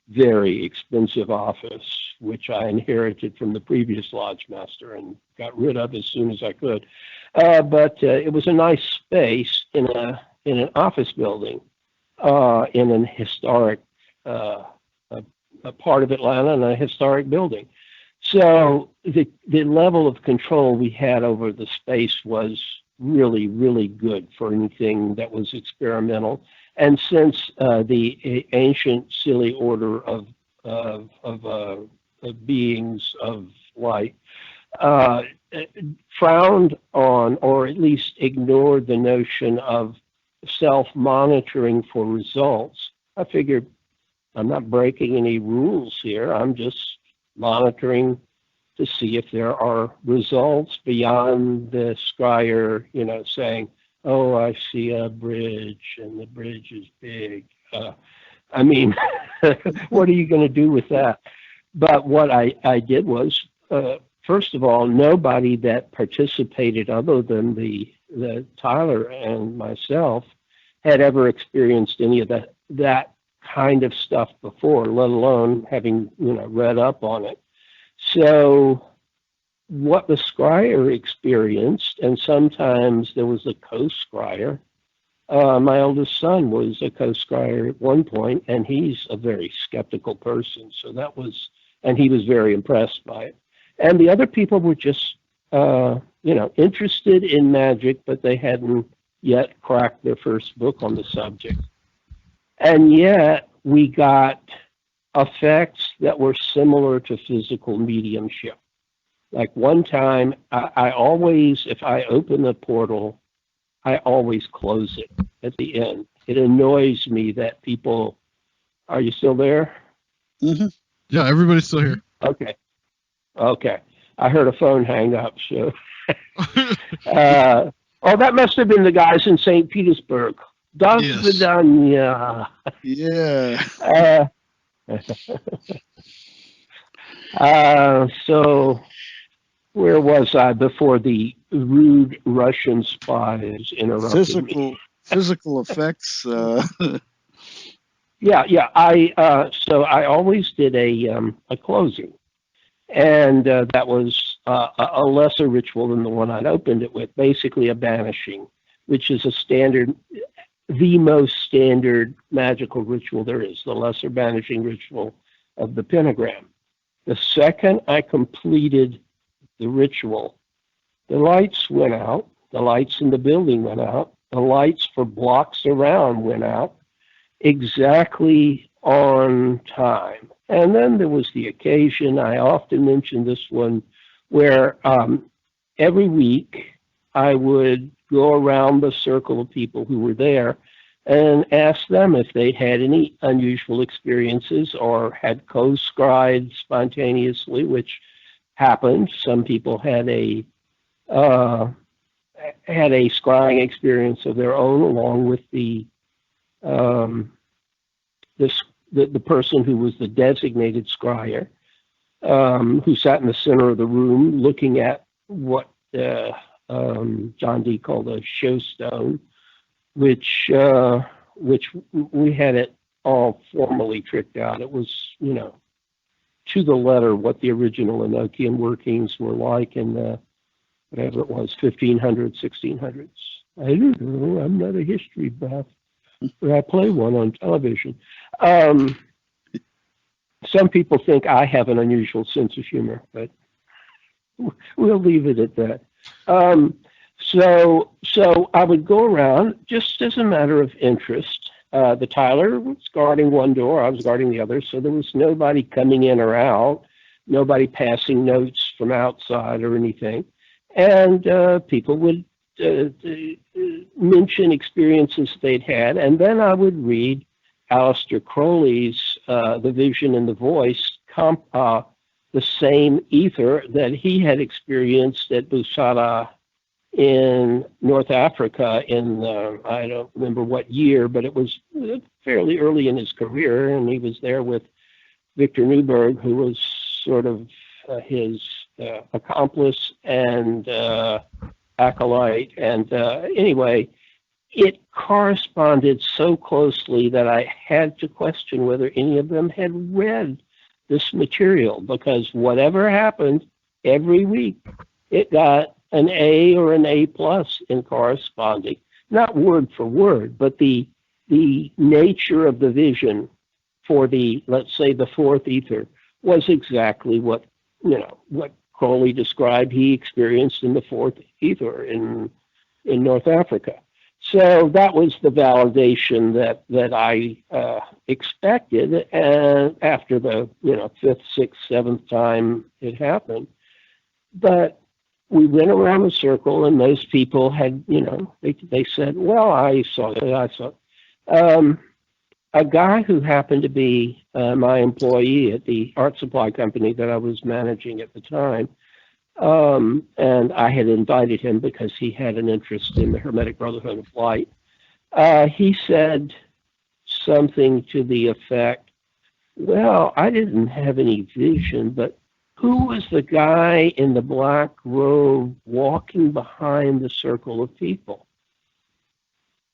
very expensive office, which I inherited from the previous lodge master and got rid of as soon as I could. But it was a nice space in an office building in an historic a part of Atlanta, and a historic building. So the level of control we had over the space was really, really good for anything that was experimental. And since the ancient silly order of beings of light frowned on, or at least ignored, the notion of self-monitoring for results, I figured I'm not breaking any rules here. I'm just monitoring to see if there are results beyond the scryer, saying, oh, I see a bridge and the bridge is big. I mean, what are you going to do with that? But what I did was, first of all, nobody that participated other than the Tyler and myself had ever experienced any of that kind of stuff before, let alone having read up on it. So what the scryer experienced, and sometimes there was a co-scryer. My oldest son was a co-scryer at one point, and he's a very skeptical person. So and he was very impressed by it. And the other people were just, interested in magic, but they hadn't yet cracked their first book on the subject. And yet we got effects that were similar to physical mediumship. Like one time, I always, if I open the portal, I always close it at the end. It annoys me that people, are you still there? Mm-hmm. Yeah, everybody's still here. Okay. I heard a phone hang up, so. That must have been the guys in St. Petersburg. Das Vidanya. Yeah. So where was I before the rude Russian spies interrupted me? Physical effects. Yeah. So I always did a closing, and that was a lesser ritual than the one I'd opened it with. Basically, a banishing, which is the most standard magical ritual there is, the lesser banishing ritual of the pentagram. The second I completed the ritual, the lights went out, the lights in the building went out, the lights for blocks around went out exactly on time. And then there was the occasion, I often mention this one, where every week I would go around the circle of people who were there and ask them if they had any unusual experiences or had co-scried spontaneously, which happened. Some people had a scrying experience of their own, along with the person who was the designated scryer, who sat in the center of the room looking at what John Dee called a showstone, which we had it all formally tricked out. It was, to the letter what the original Enochian workings were like in the, whatever it was, 1500s, 1600s. I don't know. I'm not a history buff, but I play one on television. Some people think I have an unusual sense of humor, but we'll leave it at that. So I would go around just as a matter of interest. The Tyler was guarding one door, I was guarding the other, so there was nobody coming in or out, nobody passing notes from outside or anything. And people would mention experiences they'd had, and then I would read Aleister Crowley's The Vision and the Voice, the same ether that he had experienced at Busara in North Africa in, I don't remember what year, but it was fairly early in his career, and he was there with Victor Newberg, who was sort of his accomplice and acolyte. And anyway, it corresponded so closely that I had to question whether any of them had read this material, because whatever happened every week, it got an A or an A plus in corresponding. Not word for word, but the nature of the vision for the, let's say, the fourth ether was exactly what Crowley described he experienced in the fourth ether in North Africa. So that was the validation that I expected, and after the fifth, sixth, seventh time it happened. But we went around the circle, and most people had, they said, well, I saw it. A guy who happened to be my employee at the art supply company that I was managing at the time, and I had invited him because he had an interest in the Hermetic Brotherhood of Light. He said something to the effect, well, I didn't have any vision, but who was the guy in the black robe walking behind the circle of people?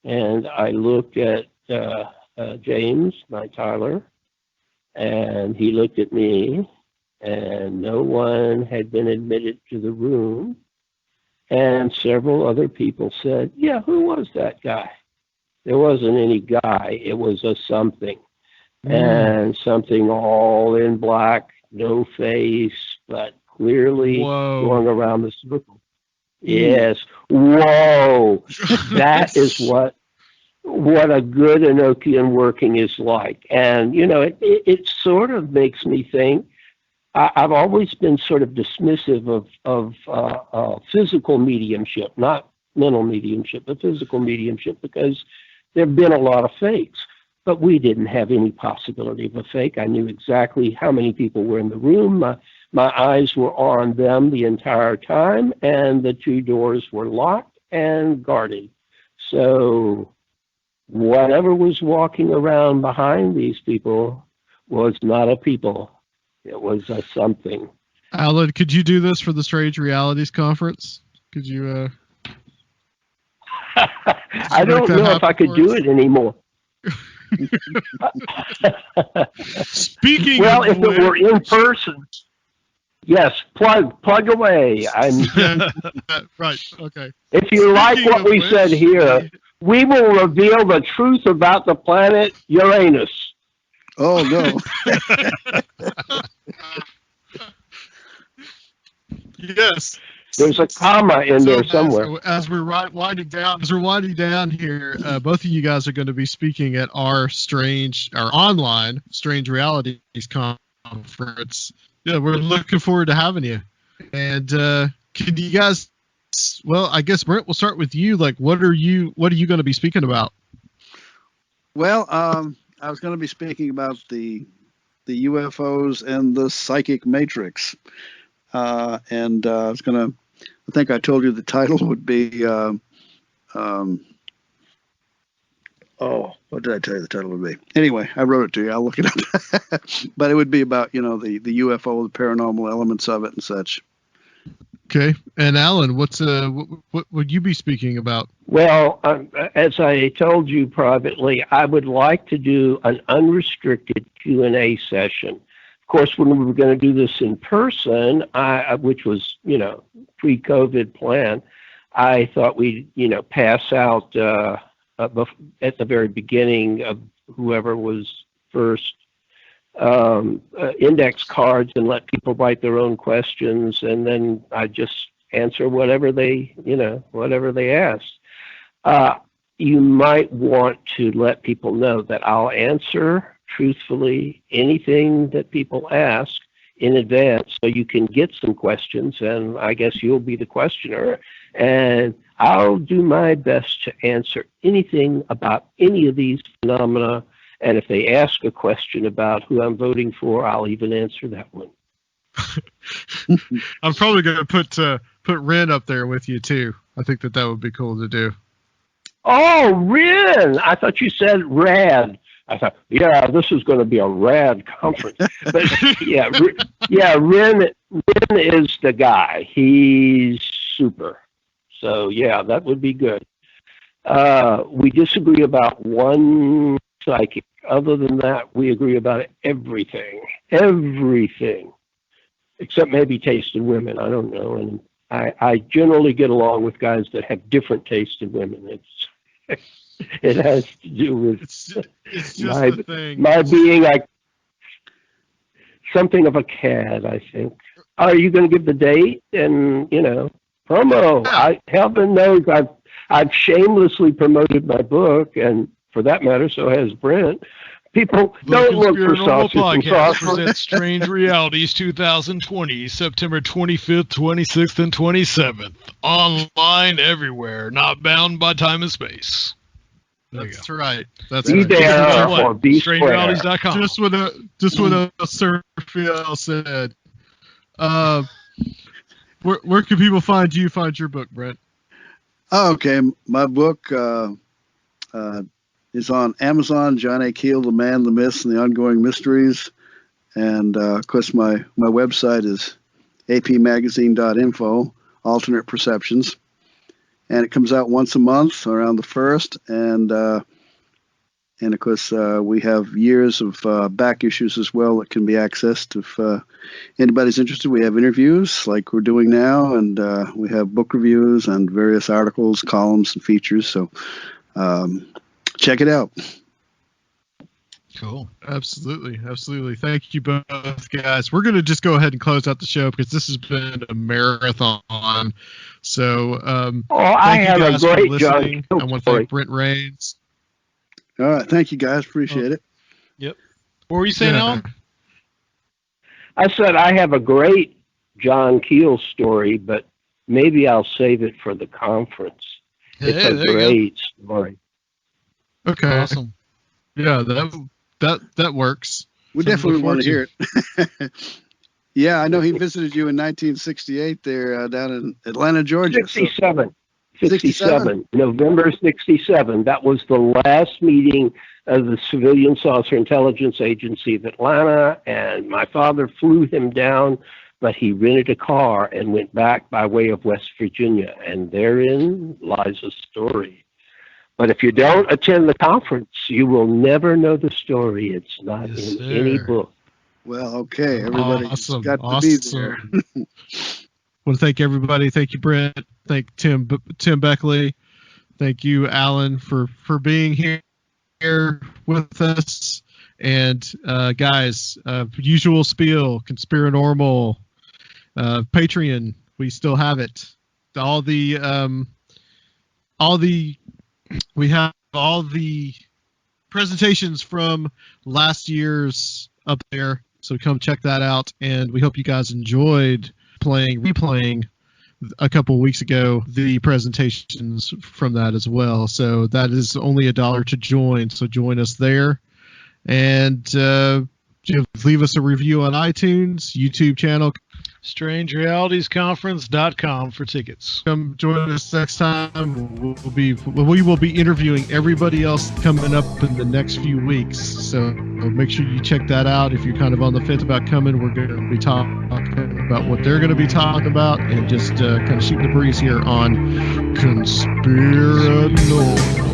And I looked at James, my Tyler, and he looked at me, and no one had been admitted to the room. And several other people said, yeah, who was that guy? There wasn't any guy. It was a something. And something all in black, no face, but clearly going around the circle. Yes. Whoa. That is what a good Enochian working is like. And, it sort of makes me think, I've always been sort of dismissive of physical mediumship, not mental mediumship, but physical mediumship, because there have been a lot of fakes. But we didn't have any possibility of a fake. I knew exactly how many people were in the room. My eyes were on them the entire time, and the two doors were locked and guarded. So whatever was walking around behind these people was not a people. It was a something. Alan, could you do this for the Strange Realities Conference? Could you? I don't know if I could do it anymore. Speaking well, of if it were in person, yes, plug away. Right, okay. If you like what we said here, we will reveal the truth about the planet Uranus. Oh, no. Yes. There's a comma in there somewhere. As we're winding down here, both of you guys are going to be speaking at our online Strange Realities Conference. Yeah, we're looking forward to having you. And can you guys? Well, I guess Brent, we'll start with you. Like, what are you going to be speaking about? Well, I was going to be speaking about the UFOs and the psychic matrix, and I was going to. I think I told you the title would be. What did I tell you the title would be? Anyway, I wrote it to you. I'll look it up. But it would be about the UFO, the paranormal elements of it, and such. Okay, and Alan, what would you be speaking about? Well, as I told you privately, I would like to do an unrestricted Q&A session. Of course, when we were going to do this in person, which was, pre-COVID plan, I thought we'd, pass out at the very beginning of whoever was first index cards and let people write their own questions, and then I just answer whatever they asked. You might want to let people know that I'll answer truthfully anything that people ask in advance, so you can get some questions, and I guess you'll be the questioner, and I'll do my best to answer anything about any of these phenomena. And if they ask a question about who I'm voting for, I'll even answer that one. I'm probably going to put Ren up there with you too. I think that would be cool to do. Oh, Ren! I thought you said rad. I thought, yeah, this is going to be a rad conference. But Ren is the guy. He's super. So yeah, that would be good. We disagree about one psychic. Other than that, we agree about everything. Everything. Except maybe taste in women. I don't know. And I generally get along with guys that have different taste in women. It has to do with It's just my being like something of a cad, I think. Are you going to give the date and, promo? Heaven knows I've shamelessly promoted my book, and for that matter, so has Brent. People don't look for sausage and sauce. Presents Strange Realities 2020, September 25th, 26th, and 27th. Online everywhere, not bound by time and space. That's right. That's Be right. there or be square. StrangeRealities.com. Just what a Surfiel said. Where can people find you? Find your book, Brent? Oh, okay, my book is on Amazon. John A. Keel, The Man, the Myths, and the Ongoing Mysteries. And of course, my website is apmagazine.info. Alternate Perceptions. And it comes out once a month around the 1st. And of course, we have years of back issues as well that can be accessed. If anybody's interested, we have interviews like we're doing now, and we have book reviews and various articles, columns, and features. So check it out. Cool. Absolutely. Thank you both, guys. We're going to just go ahead and close out the show because this has been a marathon. So, I have a great John. I want to thank Brent Raynes. All right. Thank you, guys. Appreciate it. Yep. What were you saying, Alan? I said I have a great John Keel story, but maybe I'll save it for the conference. It's a great story. Okay. Awesome. Yeah, that works. We definitely want to hear it. Yeah, I know he visited you in 1968 there down in Atlanta, Georgia. 67. 67. November 67. That was the last meeting of the Civilian Saucer Intelligence Agency of Atlanta, and my father flew him down, but he rented a car and went back by way of West Virginia, and therein lies a story. But if you don't attend the conference, you will never know the story. It's not in any book. Well, okay. Everybody's got to be there. Want to thank everybody. Thank you, Brent. Thank Tim Beckley. Thank you, Alan, for being here with us. And guys, usual spiel, Conspirinormal, Patreon. We still have it. We have all the presentations from last year's up there. So come check that out. And we hope you guys enjoyed replaying a couple of weeks ago the presentations from that as well. So that is only $1 to join. So join us there. And leave us a review on iTunes, YouTube channel. StrangeRealitiesConference.com for tickets. Come join us next time. We will be interviewing everybody else coming up in the next few weeks. So make sure you check that out. If you're kind of on the fence about coming, we're going to be talking about what they're going to be talking about and just kind of shooting the breeze here on Conspirinormal.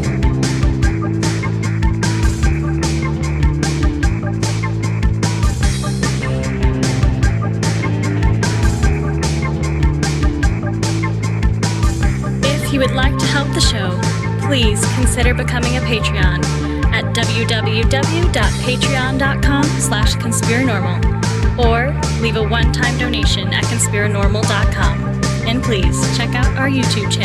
If you would like to help the show, please consider becoming a Patreon at www.patreon.com/Conspirinormal or leave a one-time donation at Conspirinormal.com. And please check out our YouTube channel.